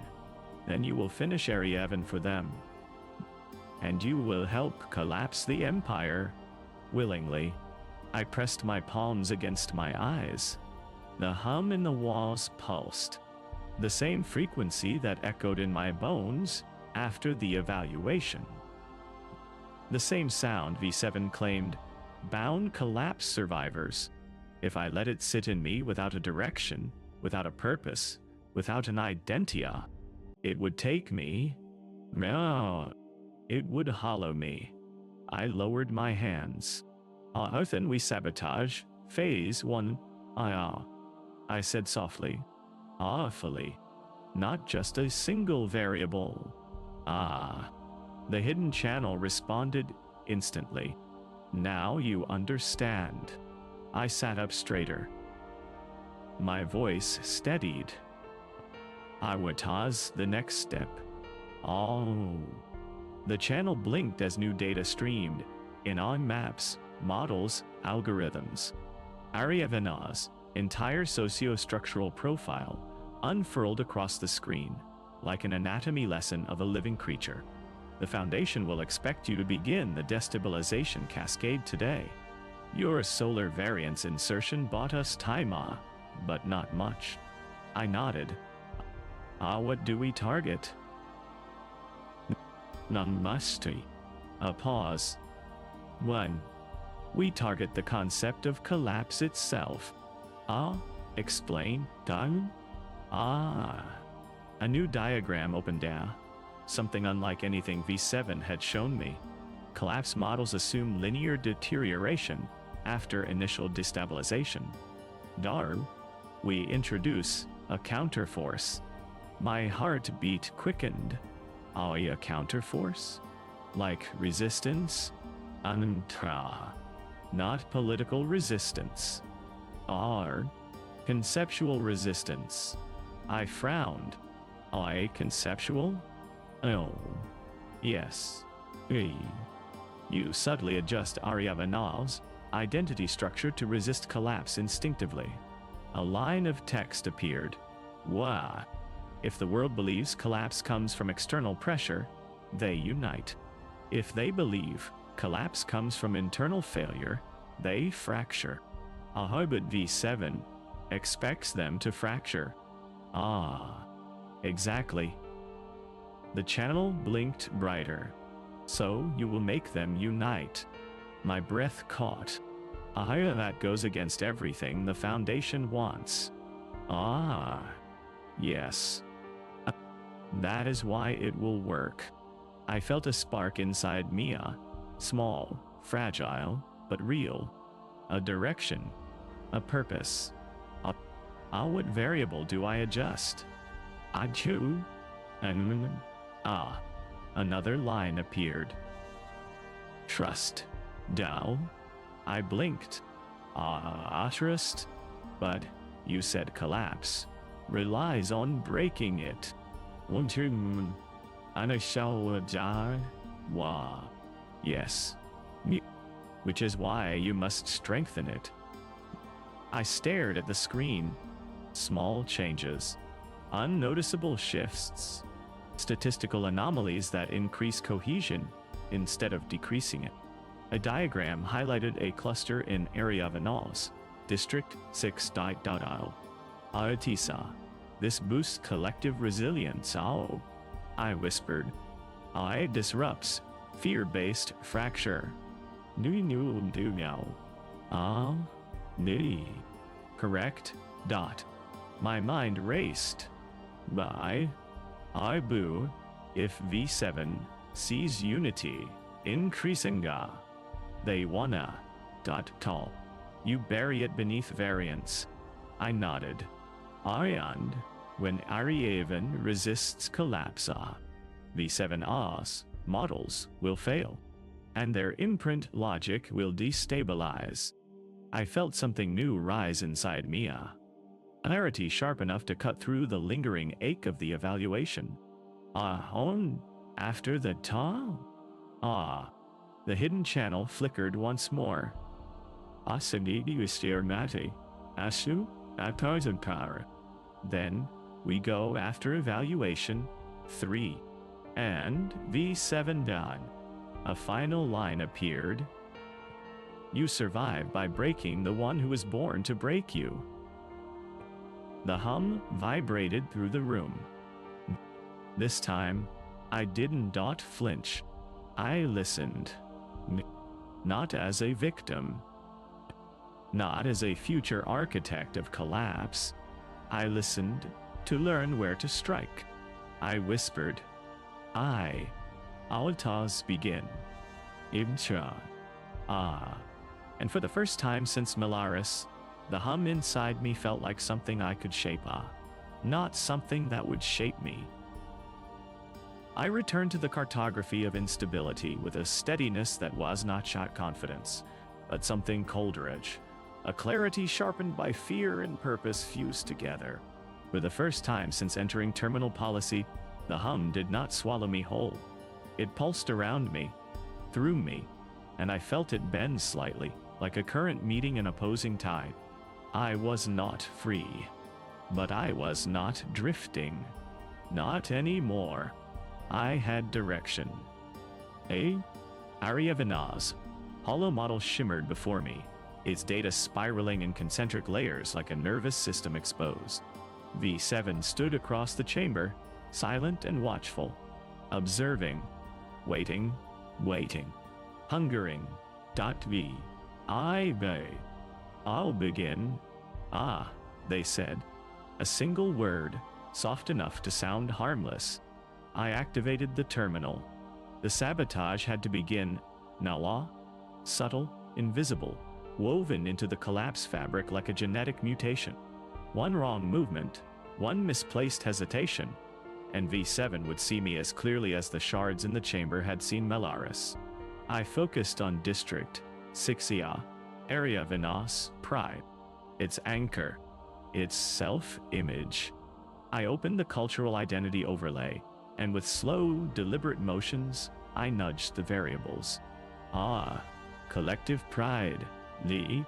Speaker 1: Then you will finish Ariavan for them. And you will help collapse the Empire. Willingly, I pressed my palms against my eyes. The hum in the walls pulsed. The same frequency that echoed in my bones after the evaluation. The same sound V7 claimed, bound collapse survivors. If I let it sit in me without a direction, without a purpose, without an identia, it would take me. It would hollow me. I lowered my hands. Then we sabotage. Phase 1. I said softly. Awfully. Not just a single variable. The hidden channel responded instantly. Now you understand. I sat up straighter. My voice steadied. I was the next step. Oh. The channel blinked as new data streamed, in on maps, models, algorithms. Ariavana's entire socio-structural profile unfurled across the screen, like an anatomy lesson of a living creature. The Foundation will expect you to begin the destabilization cascade today. Your solar variance insertion bought us time, but not much. I nodded. What do we target? Namaste. A pause. 1. We target the concept of collapse itself. Explain, done? A new diagram opened there. Something unlike anything V7 had shown me. Collapse models assume linear deterioration after initial destabilization. We introduce a counterforce. My heartbeat quickened. A counterforce? Like resistance? Not political resistance. Conceptual resistance. I frowned. Conceptual? Oh. Yes. You subtly adjust Ariavana's identity structure to resist collapse instinctively. A line of text appeared. If the world believes collapse comes from external pressure, they unite. If they believe collapse comes from internal failure, they fracture. Inhabit V7 expects them to fracture. Exactly. The channel blinked brighter. So you will make them unite. My breath caught. That goes against everything the Foundation wants. Yes. That is why it will work. I felt a spark inside Mia. Small, fragile, but real. A direction. A purpose. What variable do I adjust? Another line appeared. Trust. Dao? I blinked. Trust? But you said collapse relies on breaking it. Yes. Which is why you must strengthen it. I stared at the screen. Small changes. Unnoticeable shifts. Statistical anomalies that increase cohesion instead of decreasing it. A diagram highlighted a cluster in Ariavana's District 6.0. Artisa. This boosts collective resilience. I whispered. Disrupts fear-based fracture. Correct? My mind raced. Boo. If V7 sees unity increasing, they wanna. You bury it beneath variance. I nodded. And when Ariavan resists collapse, V7's models will fail, and their imprint logic will destabilize. I felt something new rise inside Mia. Clarity sharp enough to cut through the lingering ache of the evaluation. After the the hidden channel flickered once more. Then we go after evaluation 3. And V7 done. A final line appeared. You survive by breaking the one who was born to break you. The hum vibrated through the room. This time, I didn't flinch. I listened. Not as a victim. Not as a future architect of collapse. I listened to learn where to strike. I whispered. Alatas begin. Ibcha. And for the first time since Milaris, the hum inside me felt like something I could shape, not something that would shape me. I returned to the cartography of instability with a steadiness that was not shot confidence, but something Coleridge, a clarity sharpened by fear and purpose fused together. For the first time since entering terminal policy, the hum did not swallow me whole. It pulsed around me, through me, and I felt it bend slightly, like a current meeting an opposing tide. I was not free, but I was not drifting. Not anymore. I had direction. Aryavanaz. Hollow model shimmered before me, its data spiraling in concentric layers like a nervous system exposed. V7 stood across the chamber, silent and watchful, observing, waiting, hungering. V. I'll begin. They said. A single word, soft enough to sound harmless. I activated the terminal. The sabotage had to begin. Nawa? Subtle, invisible, woven into the collapse fabric like a genetic mutation. One wrong movement, one misplaced hesitation, and V7 would see me as clearly as the shards in the chamber had seen Melaris. I focused on District, Sixia, Area Vinas, Pride, its anchor, its self-image. I opened the cultural identity overlay, and with slow, deliberate motions, I nudged the variables. Collective pride, the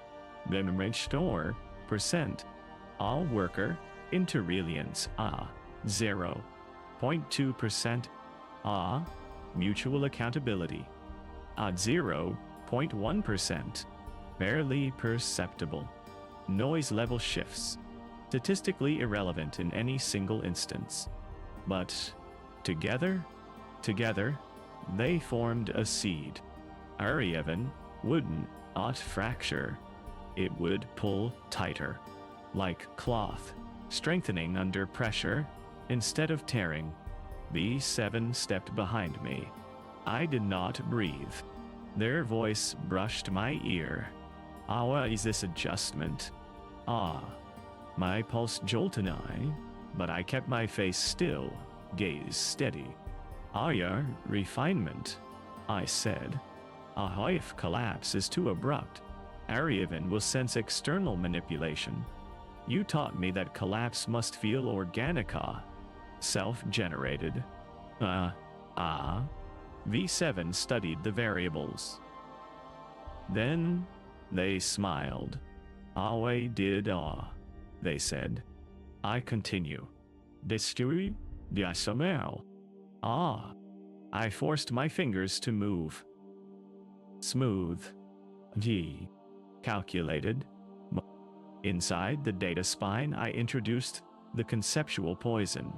Speaker 1: store, percent, all worker, interreliance, 0.2%, mutual accountability, 0.1%, barely perceptible, noise level shifts, statistically irrelevant in any single instance. But together, they formed a seed. Aryavan wouldn't fracture. It would pull tighter, like cloth, strengthening under pressure instead of tearing. V7 stepped behind me. I did not breathe. Their voice brushed my ear. What is this adjustment? My pulse jolted but I kept my face still, gaze steady. Your refinement, I said. If collapse is too abrupt, Aryavan will sense external manipulation. You taught me that collapse must feel organica, self-generated. V7 studied the variables. Then they smiled. I did, they said. I continue. Distui, diasamel. I forced my fingers to move. Smooth. Calculated. Inside the data spine, I introduced the conceptual poison.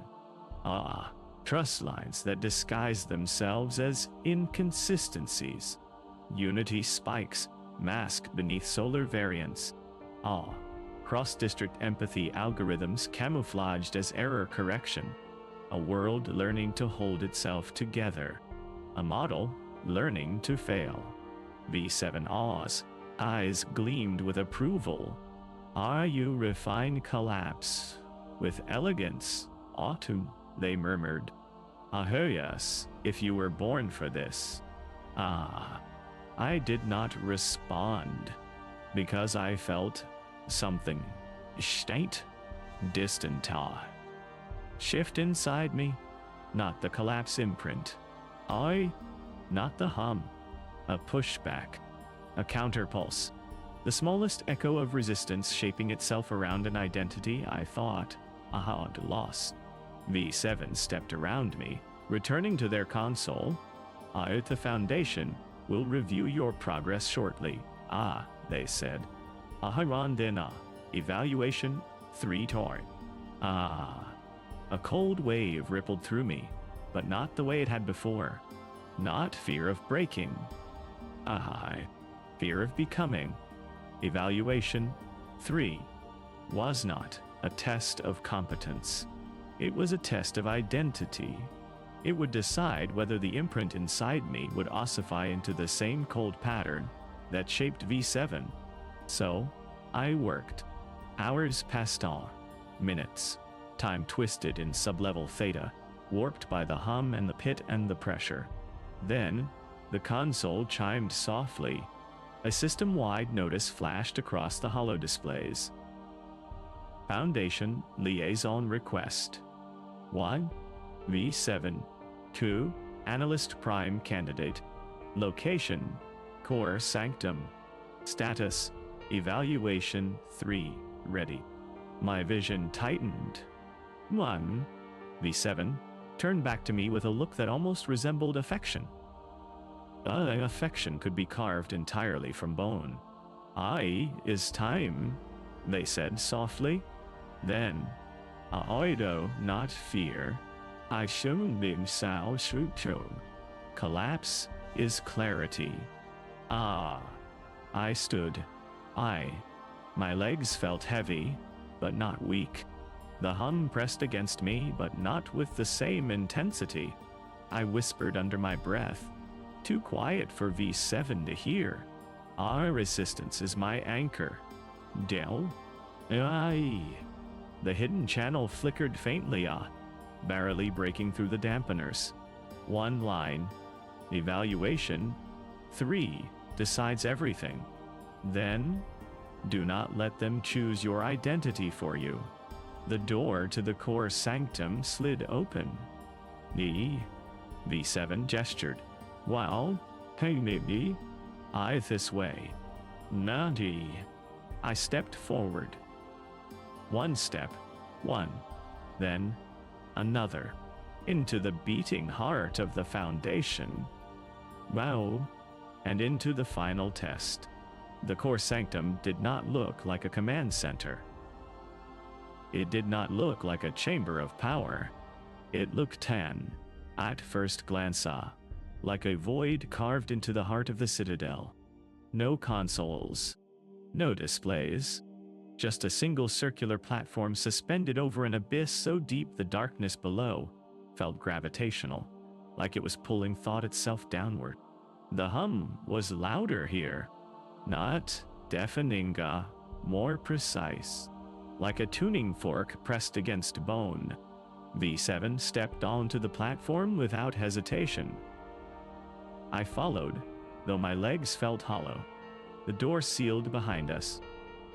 Speaker 1: Trust lines that disguise themselves as inconsistencies. Unity spikes, masked beneath solar variants. Cross-district empathy algorithms camouflaged as error correction. A world learning to hold itself together. A model learning to fail. V7 eyes gleamed with approval. You refine collapse with elegance, autumn, they murmured. Yes, if you were born for this. I did not respond, because I felt something, state, distant, shift inside me, not the collapse imprint. Not the hum, a pushback, a counterpulse, the smallest echo of resistance shaping itself around an identity I thought I had lost. V7 stepped around me, returning to their console. At the Foundation will review your progress shortly. They said. Aharandena, evaluation 3 toy. A cold wave rippled through me, but not the way it had before. Not fear of breaking. Fear of becoming. Evaluation 3 was not a test of competence. It was a test of identity. It would decide whether the imprint inside me would ossify into the same cold pattern that shaped V7. So, I worked. Hours passed on. Minutes. Time twisted in sublevel theta, warped by the hum and the pit and the pressure. Then, the console chimed softly. A system-wide notice flashed across the holo displays. Foundation Liaison Request 1. V7 2. Analyst Prime Candidate. Location Core Sanctum. Status Evaluation 3 Ready. My vision tightened. 1. V7 turned back to me with a look that almost resembled affection. Affection could be carved entirely from bone. I is time, they said softly. Then, Aoido, not fear. I shun bim sao shucho. Collapse is clarity. Ah. I stood. My legs felt heavy, but not weak. The hum pressed against me, but not with the same intensity. I whispered under my breath. Too quiet for V7 to hear. Our resistance is my anchor. Del? Aye. The hidden channel flickered faintly, barely breaking through the dampeners. One line. Evaluation 3 decides everything. Then, do not let them choose your identity for you. The door to the core sanctum slid open. V7 gestured. Well, hey maybe. I this way. Nadi. I stepped forward. One step. One. Then, another. Into the beating heart of the foundation. Wow. And into the final test. The core sanctum did not look like a command center. It did not look like a chamber of power. It looked at first glance, like a void carved into the heart of the citadel. No consoles. No displays. Just a single circular platform suspended over an abyss so deep the darkness below felt gravitational, like it was pulling thought itself downward. The hum was louder here. Not deafening, more precise. Like a tuning fork pressed against bone. V7 stepped onto the platform without hesitation. I followed, though my legs felt hollow. The door sealed behind us,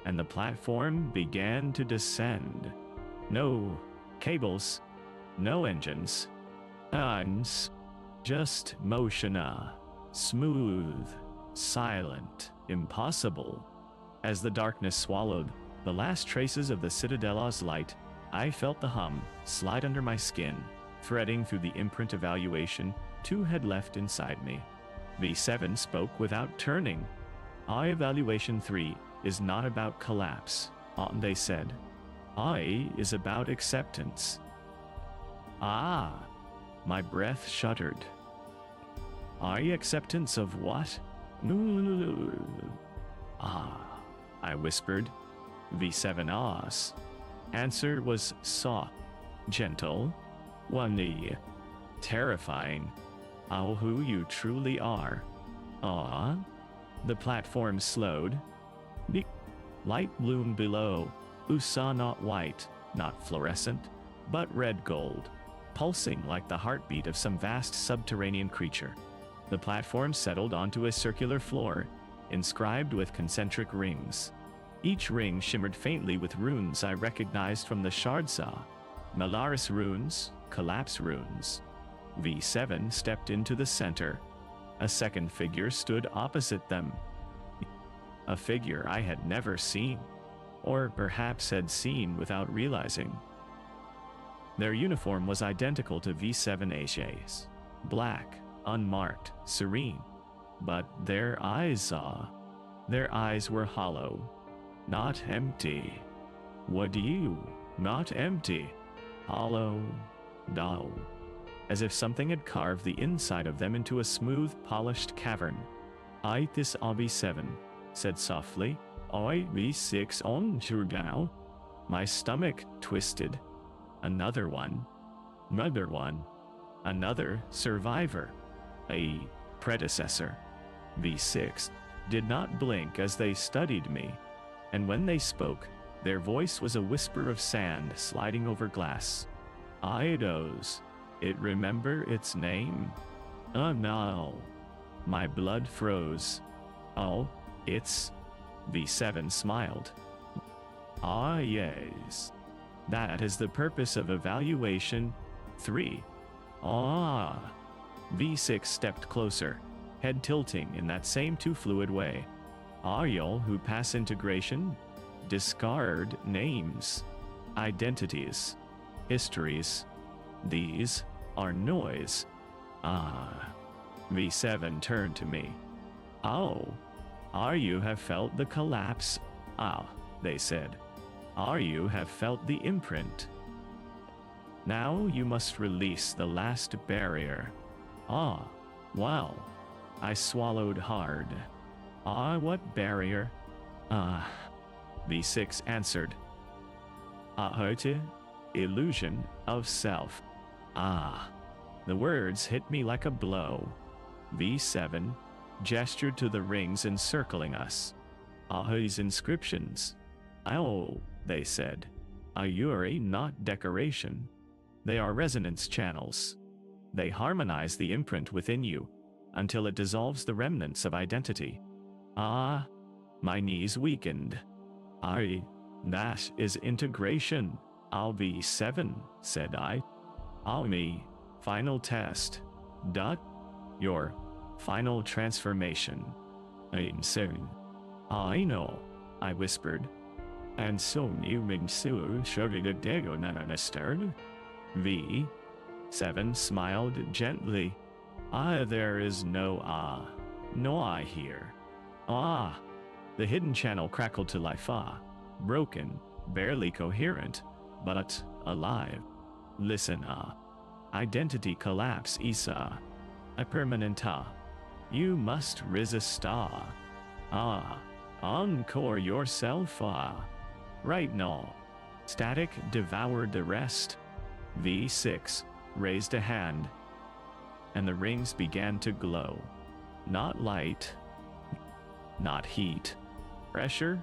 Speaker 1: and the platform began to descend. No cables, no engines. Just motion, smooth, silent, impossible. As the darkness swallowed the last traces of the Citadel's light, I felt the hum slide under my skin, threading through the imprint evaluation 2 had left inside me. V7 spoke without turning. Our evaluation 3 is not about collapse, they said. I is about acceptance. My breath shuddered. Acceptance of what? I whispered. V7 ahs. Answer was soft, gentle, terrifying. Who you truly are. The platform slowed. Light bloomed below. Saw not white, not fluorescent, but red gold, pulsing like the heartbeat of some vast subterranean creature. The platform settled onto a circular floor, inscribed with concentric rings. Each ring shimmered faintly with runes I recognized from the Shardsa. Malaris runes, collapse runes. V7 stepped into the center. A second figure stood opposite them. A figure I had never seen, or perhaps had seen without realizing. Their uniform was identical to V7H's. Black, unmarked, serene. But their eyes were hollow. Not empty. What do you? Not empty. Hollow. Dull. As if something had carved the inside of them into a smooth, polished cavern. I this V7 said softly. I V6 on now. My stomach twisted. Another one. Another one. Another survivor. A predecessor. V6 did not blink as they studied me. And when they spoke, their voice was a whisper of sand sliding over glass. Eidos. It remember its name? No. My blood froze. It's... V7 smiled. Ah, yes. That is the purpose of evaluation 3. Ah. V6 stepped closer, head tilting in that same too-fluid way. Are y'all who pass integration? Discard names, identities, histories. These are noise. Ah. V7 turned to me. Oh. Are you have felt the collapse? Ah, they said. Are you have felt the imprint? Now you must release the last barrier. Ah, well. I swallowed hard. Ah, what barrier? Ah. V6 answered. Aherte, illusion of self. Ah. The words hit me like a blow. V7 gestured to the rings encircling us. Ah's inscriptions. Oh, they said. Ayuri, not decoration. They are resonance channels. They harmonize the imprint within you until it dissolves the remnants of identity. Ah, my knees weakened. That is integration. I'll be 7, said I. I'll me. Final test. Your final transformation. I'm soon. I know, I whispered. And soon you may soon surely the dego nanastern. V7 smiled gently. There is no no I here. The hidden channel crackled to life. Broken, barely coherent, but alive. Listen, identity collapse, Isa. A permanent You must resist, encore yourself, Right now. Static devoured the rest. V6 raised a hand, and the rings began to glow. Not light, not heat. Pressure?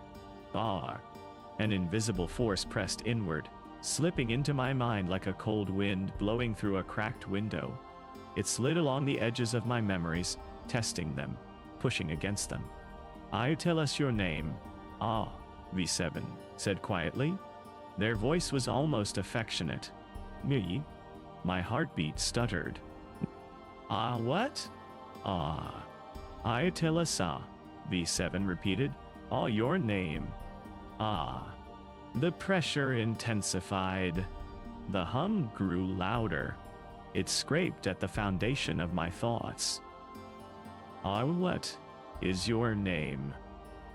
Speaker 1: An invisible force pressed inward, slipping into my mind like a cold wind blowing through a cracked window. It slid along the edges of my memories, testing them, pushing against them. I tell us your name. V7 said quietly. Their voice was almost affectionate. Me? My heartbeat stuttered. What? I tell us, V7 repeated. Your name. The pressure intensified. The hum grew louder. It scraped at the foundation of my thoughts. What is your name?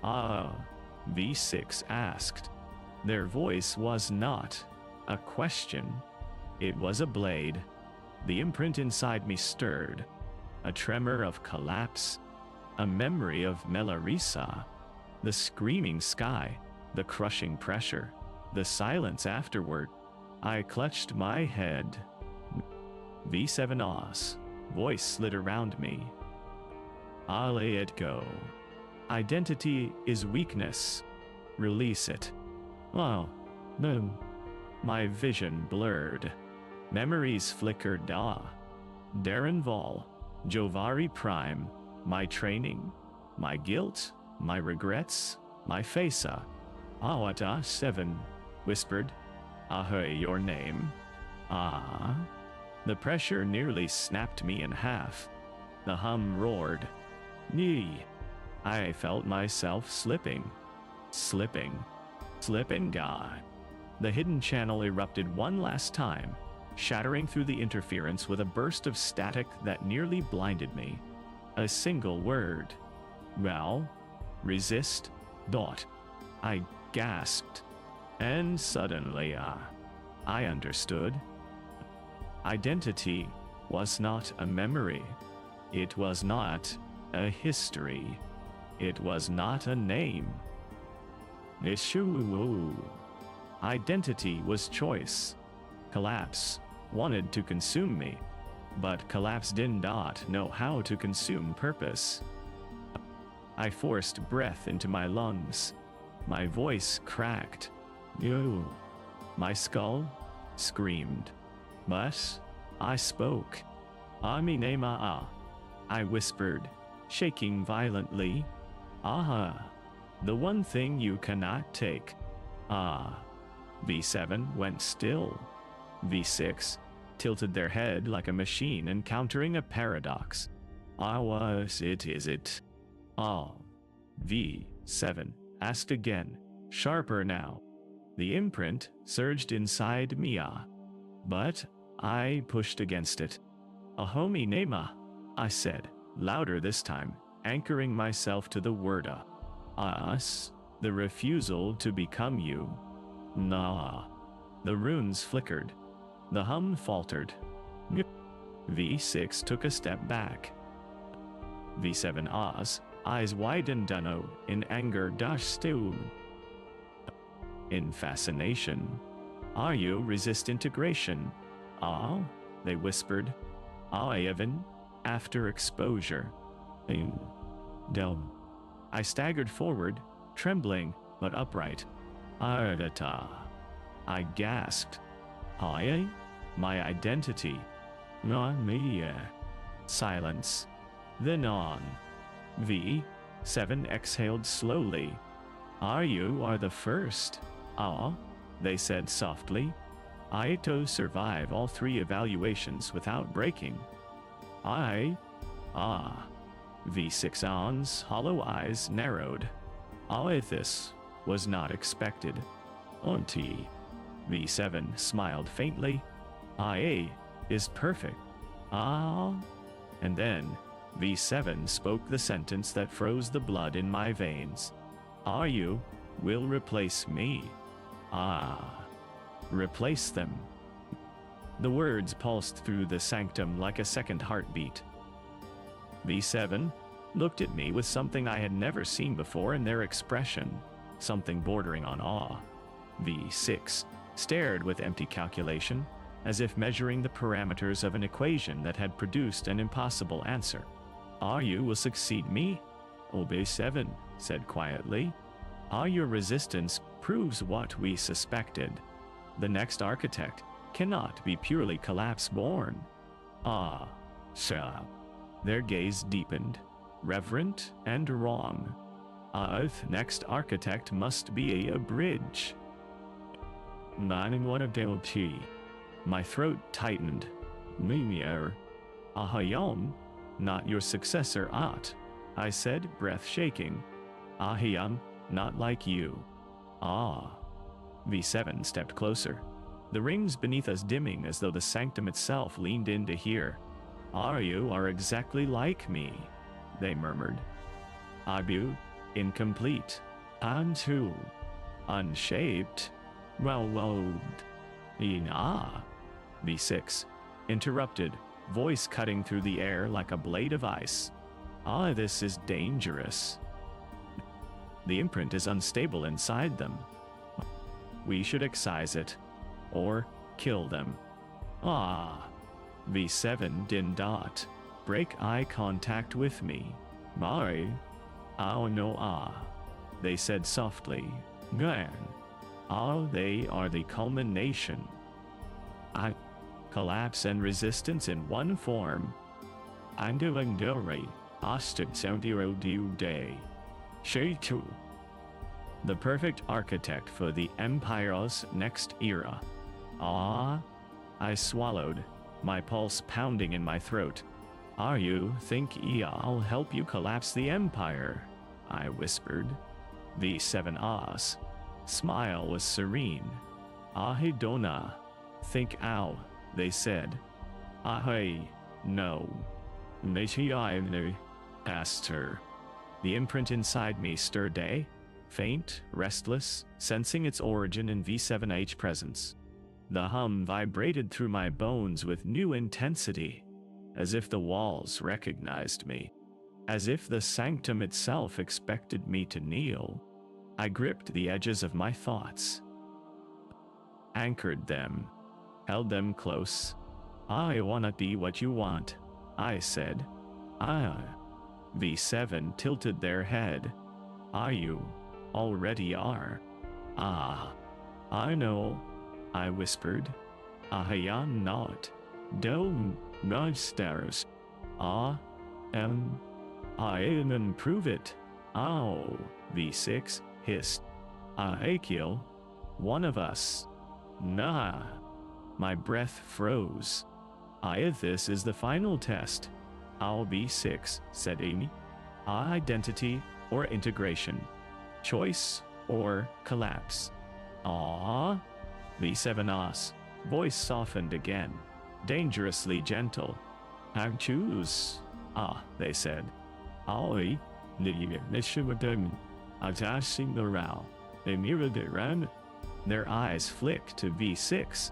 Speaker 1: V6 asked. Their voice was not a question. It was a blade. The imprint inside me stirred. A tremor of collapse. A memory of Melarisa. The screaming sky. The crushing pressure. The silence afterward. I clutched my head. V7's voice slid around me. I'll let it go. Identity is weakness. Release it. No. My vision blurred. Memories flickered. Darren Vol, Jovari Prime, my training, my guilt, my regrets, my face. What 7, whispered. Your name. The pressure nearly snapped me in half. The hum roared. I felt myself slipping. Slipping, God. The hidden channel erupted one last time, shattering through the interference with a burst of static that nearly blinded me. A single word. Well, resist. I gasped. And suddenly, I understood. Identity was not a memory. It was not a history. It was not a name. Identity was choice. Collapse wanted to consume me, but collapse did not know how to consume purpose. I forced breath into my lungs. My voice cracked. My skull screamed. But I spoke. Ami nema. I whispered, shaking violently. Aha. The one thing you cannot take. Ah. V7 went still. V6 tilted their head like a machine encountering a paradox. Ah, was it, is it? Ah. V7 asked again, sharper now. The imprint surged inside Mia, but I pushed against it. Ahomi Nema, I said, louder this time, anchoring myself to the word us, the refusal to become you. Nah. The runes flickered. The hum faltered. V6 took a step back. V7 Oz, eyes widened in anger stew. In fascination. Are you resist integration? Ah, they whispered. Ah, Evan, after exposure. Dumb. I staggered forward, trembling, but upright. Ardata. I gasped. I? My identity. Not me. Silence. Then on. V7 exhaled slowly. You are the first. Ah, they said softly. I to survive all 3 evaluations without breaking. V6 On's hollow eyes narrowed. This was not expected. Auntie. V7 smiled faintly. IA is perfect. Ah. And then V7 spoke the sentence that froze the blood in my veins. You will replace me. Replace them. The words pulsed through the sanctum like a second heartbeat. V7 looked at me with something I had never seen before in their expression, something bordering on awe. V6 stared with empty calculation, as if measuring the parameters of an equation that had produced an impossible answer. You will succeed me? V7 said quietly. Your resistance proves what we suspected. The next architect cannot be purely collapse-born. Their gaze deepened, reverent and wrong. Next architect must be a bridge. My throat tightened. Mimir. Ahayam, not your successor, I said, breath shaking. Ahayam, not like you. V7 stepped closer, the rings beneath us dimming as though the sanctum itself leaned in to hear. You are exactly like me, they murmured. Abu, incomplete. Antu, unshaped. Well-robed. V6 interrupted, voice cutting through the air like a blade of ice. This is dangerous. The imprint is unstable inside them. We should excise it, or kill them. V7 did not break eye contact with me. Mari. No. They said softly. Gan. They are the culmination. Collapse and resistance in one form. Anduangdori. Astagsaudiro day. Sheitu. The perfect architect for the Empire's next era. I swallowed, my pulse pounding in my throat. You think I'll help you collapse the Empire? I whispered. V7 Oz. Smile was serene. Ahidona. Think ow, they said. No. Neshiaine asked her. The imprint inside me stirred faint, restless, sensing its origin in V7H presence. The hum vibrated through my bones with new intensity, as if the walls recognized me, as if the sanctum itself expected me to kneel. I gripped the edges of my thoughts, anchored them, held them close. I wanna be what you want, I said. V7 tilted their head. You already are. I know, I whispered. Ahayan not. Don't stairs. I am prove it. Oh, V6 hissed. Akil, one of us. Nah. My breath froze. This is the final test. I'll be 6, said Amy. Identity or integration. Choice or collapse. Ah, V7 Os. Voice softened again, dangerously gentle. I choose. They said. I, the Nishimadam, Adashing the Rao, Emiraderan. Their eyes flicked to V6.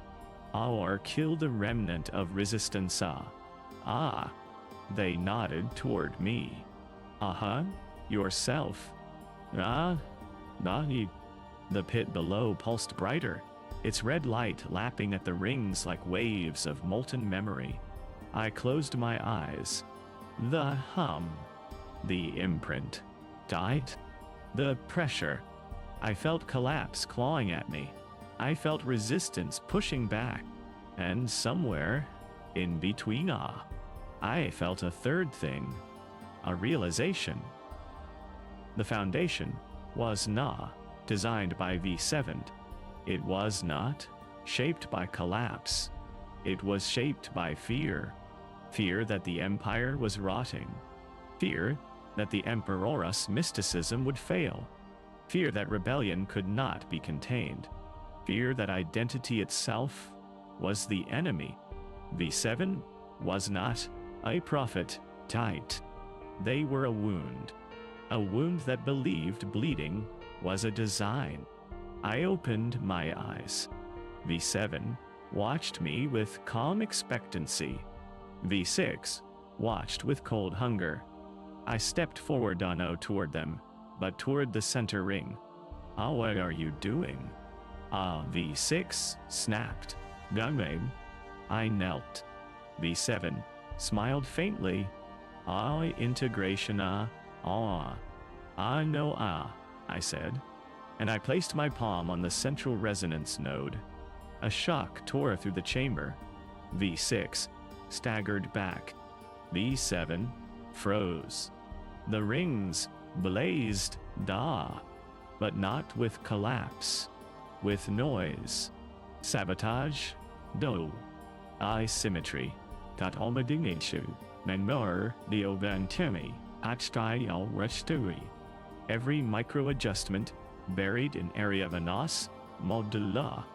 Speaker 1: Or kill the remnant of resistance. They nodded toward me. Yourself. Nani. The pit below pulsed brighter, its red light lapping at the rings like waves of molten memory. I closed my eyes. The hum. The imprint. Died. The pressure. I felt collapse clawing at me. I felt resistance pushing back. And somewhere, in between I felt a third thing. A realization. The foundation was designed by V7. It was not shaped by collapse. It was shaped by fear. Fear that the empire was rotting. Fear that the Emperor's mysticism would fail. Fear that rebellion could not be contained. Fear that identity itself was the enemy. V7 was not a prophet. Tight. They were a wound that believed bleeding was a design. I opened my eyes. V7 watched me with calm expectancy. V6 watched with cold hunger. I stepped forward toward them, but toward the center ring. What are you doing? V6 snapped. Gunmame. I knelt. V7 smiled faintly. Integration. I know. I said, and I placed my palm on the central resonance node. A shock tore through the chamber. V6 staggered back. V7 froze. The rings blazed, but not with collapse, with noise. Sabotage, asymmetry, Almadination, Menmor, Diovantemi, Achtai Resturi. Every micro-adjustment buried in area of Anas, Modula.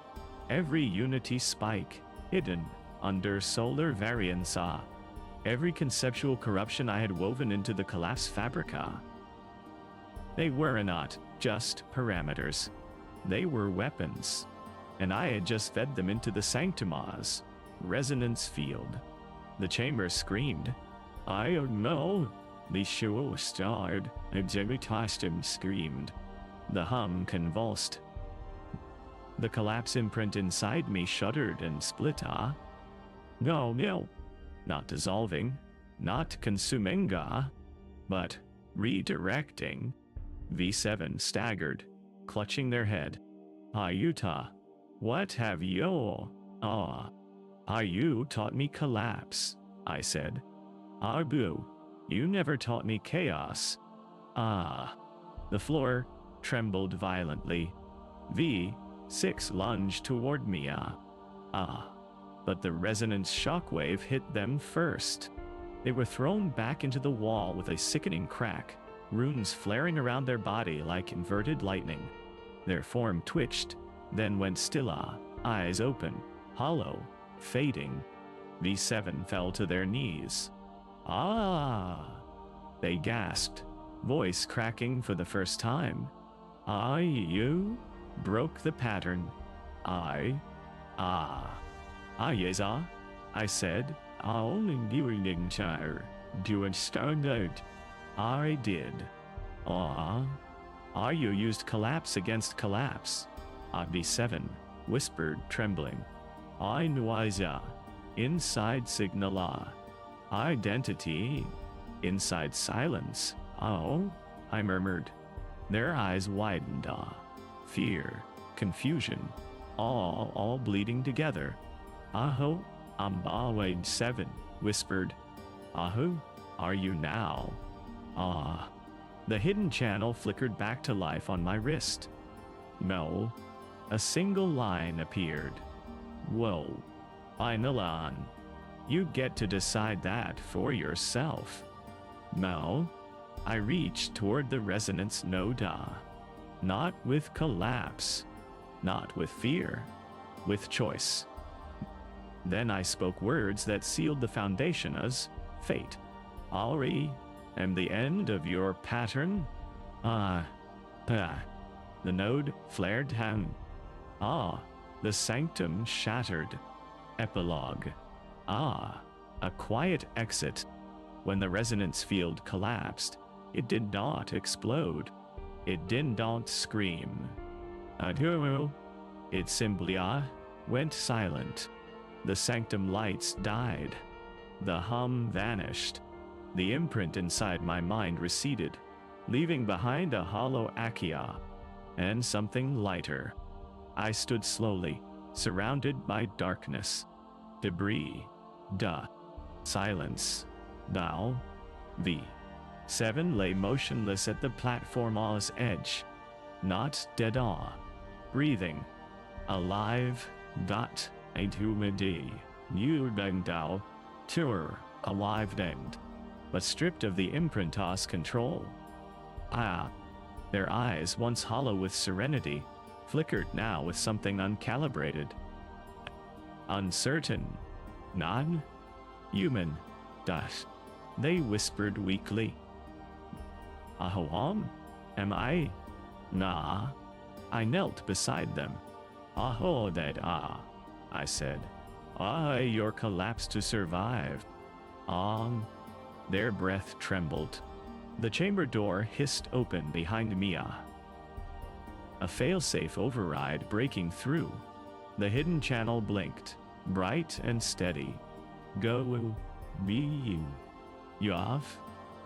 Speaker 1: Every unity spike hidden under solar variance. Every conceptual corruption I had woven into the collapse fabrica. They were not just parameters. They were weapons. And I had just fed them into the Sanctumas resonance field. The chamber screamed. I don't know. The show starred, and Jemitastum screamed. The hum convulsed. The collapse imprint inside me shuddered and split. No. Not dissolving, not consuming, but redirecting. V7 staggered, clutching their head. Ayuta, what have you? You taught me collapse, I said. Arbu, you never taught me chaos. The floor trembled violently. V6 lunged toward me. But the resonance shockwave hit them first. They were thrown back into the wall with a sickening crack, runes flaring around their body like inverted lightning. Their form twitched, then went still, eyes open, hollow, fading. V7 fell to their knees. They gasped, voice cracking for the first time. You broke the pattern. Yes, I said. Only doing chire. Doing standard. I did. You used collapse against collapse. V7 whispered, trembling. I know. Inside signal. Identity. Inside silence. I murmured. Their eyes widened. Fear, confusion, all bleeding together. I'm 7 whispered. Are you now? The hidden channel flickered back to life on my wrist. No. A single line appeared. Whoa. Ainalon. You get to decide that for yourself. No. I reached toward the resonance node. Not with collapse. Not with fear. With choice. Then I spoke words that sealed the foundation as fate. Already am the end of your pattern? The node flared down. The sanctum shattered. Epilogue. A quiet exit. When the resonance field collapsed, it did not explode. It did not scream. Adieu. It simply went silent. The sanctum lights died. The hum vanished. The imprint inside my mind receded, leaving behind a hollow achia and something lighter. I stood slowly, surrounded by darkness, debris, silence. Now, V7 lay motionless at the platform's edge, not dead, breathing, alive. A humidity, new bendao, tour, alive end, but stripped of the imprint's control. Their eyes, once hollow with serenity, flickered now with something uncalibrated. Uncertain. Non-human. They whispered weakly. Ahoam? Am I? Nah. I knelt beside them. Aho that I said. Your collapse to survive. Their breath trembled. The chamber door hissed open behind me. A failsafe override breaking through. The hidden channel blinked, bright and steady. Go, be you. You have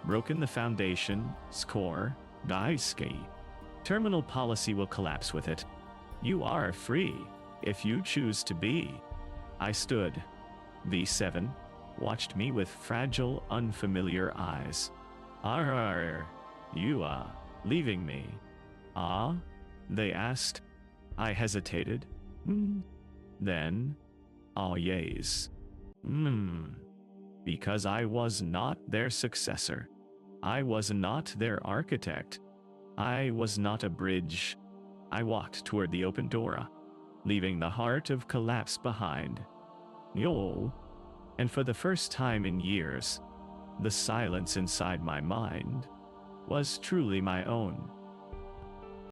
Speaker 1: broken the foundation, score, daiski. Terminal policy will collapse with it. You are free, if you choose to be. I stood. V7 watched me with fragile, unfamiliar eyes. You are leaving me. They asked. I hesitated. Then, yes. Because I was not their successor. I was not their architect. I was not a bridge. I walked toward the open door, leaving the heart of collapse behind. Yo. And for the first time in years, the silence inside my mind was truly my own.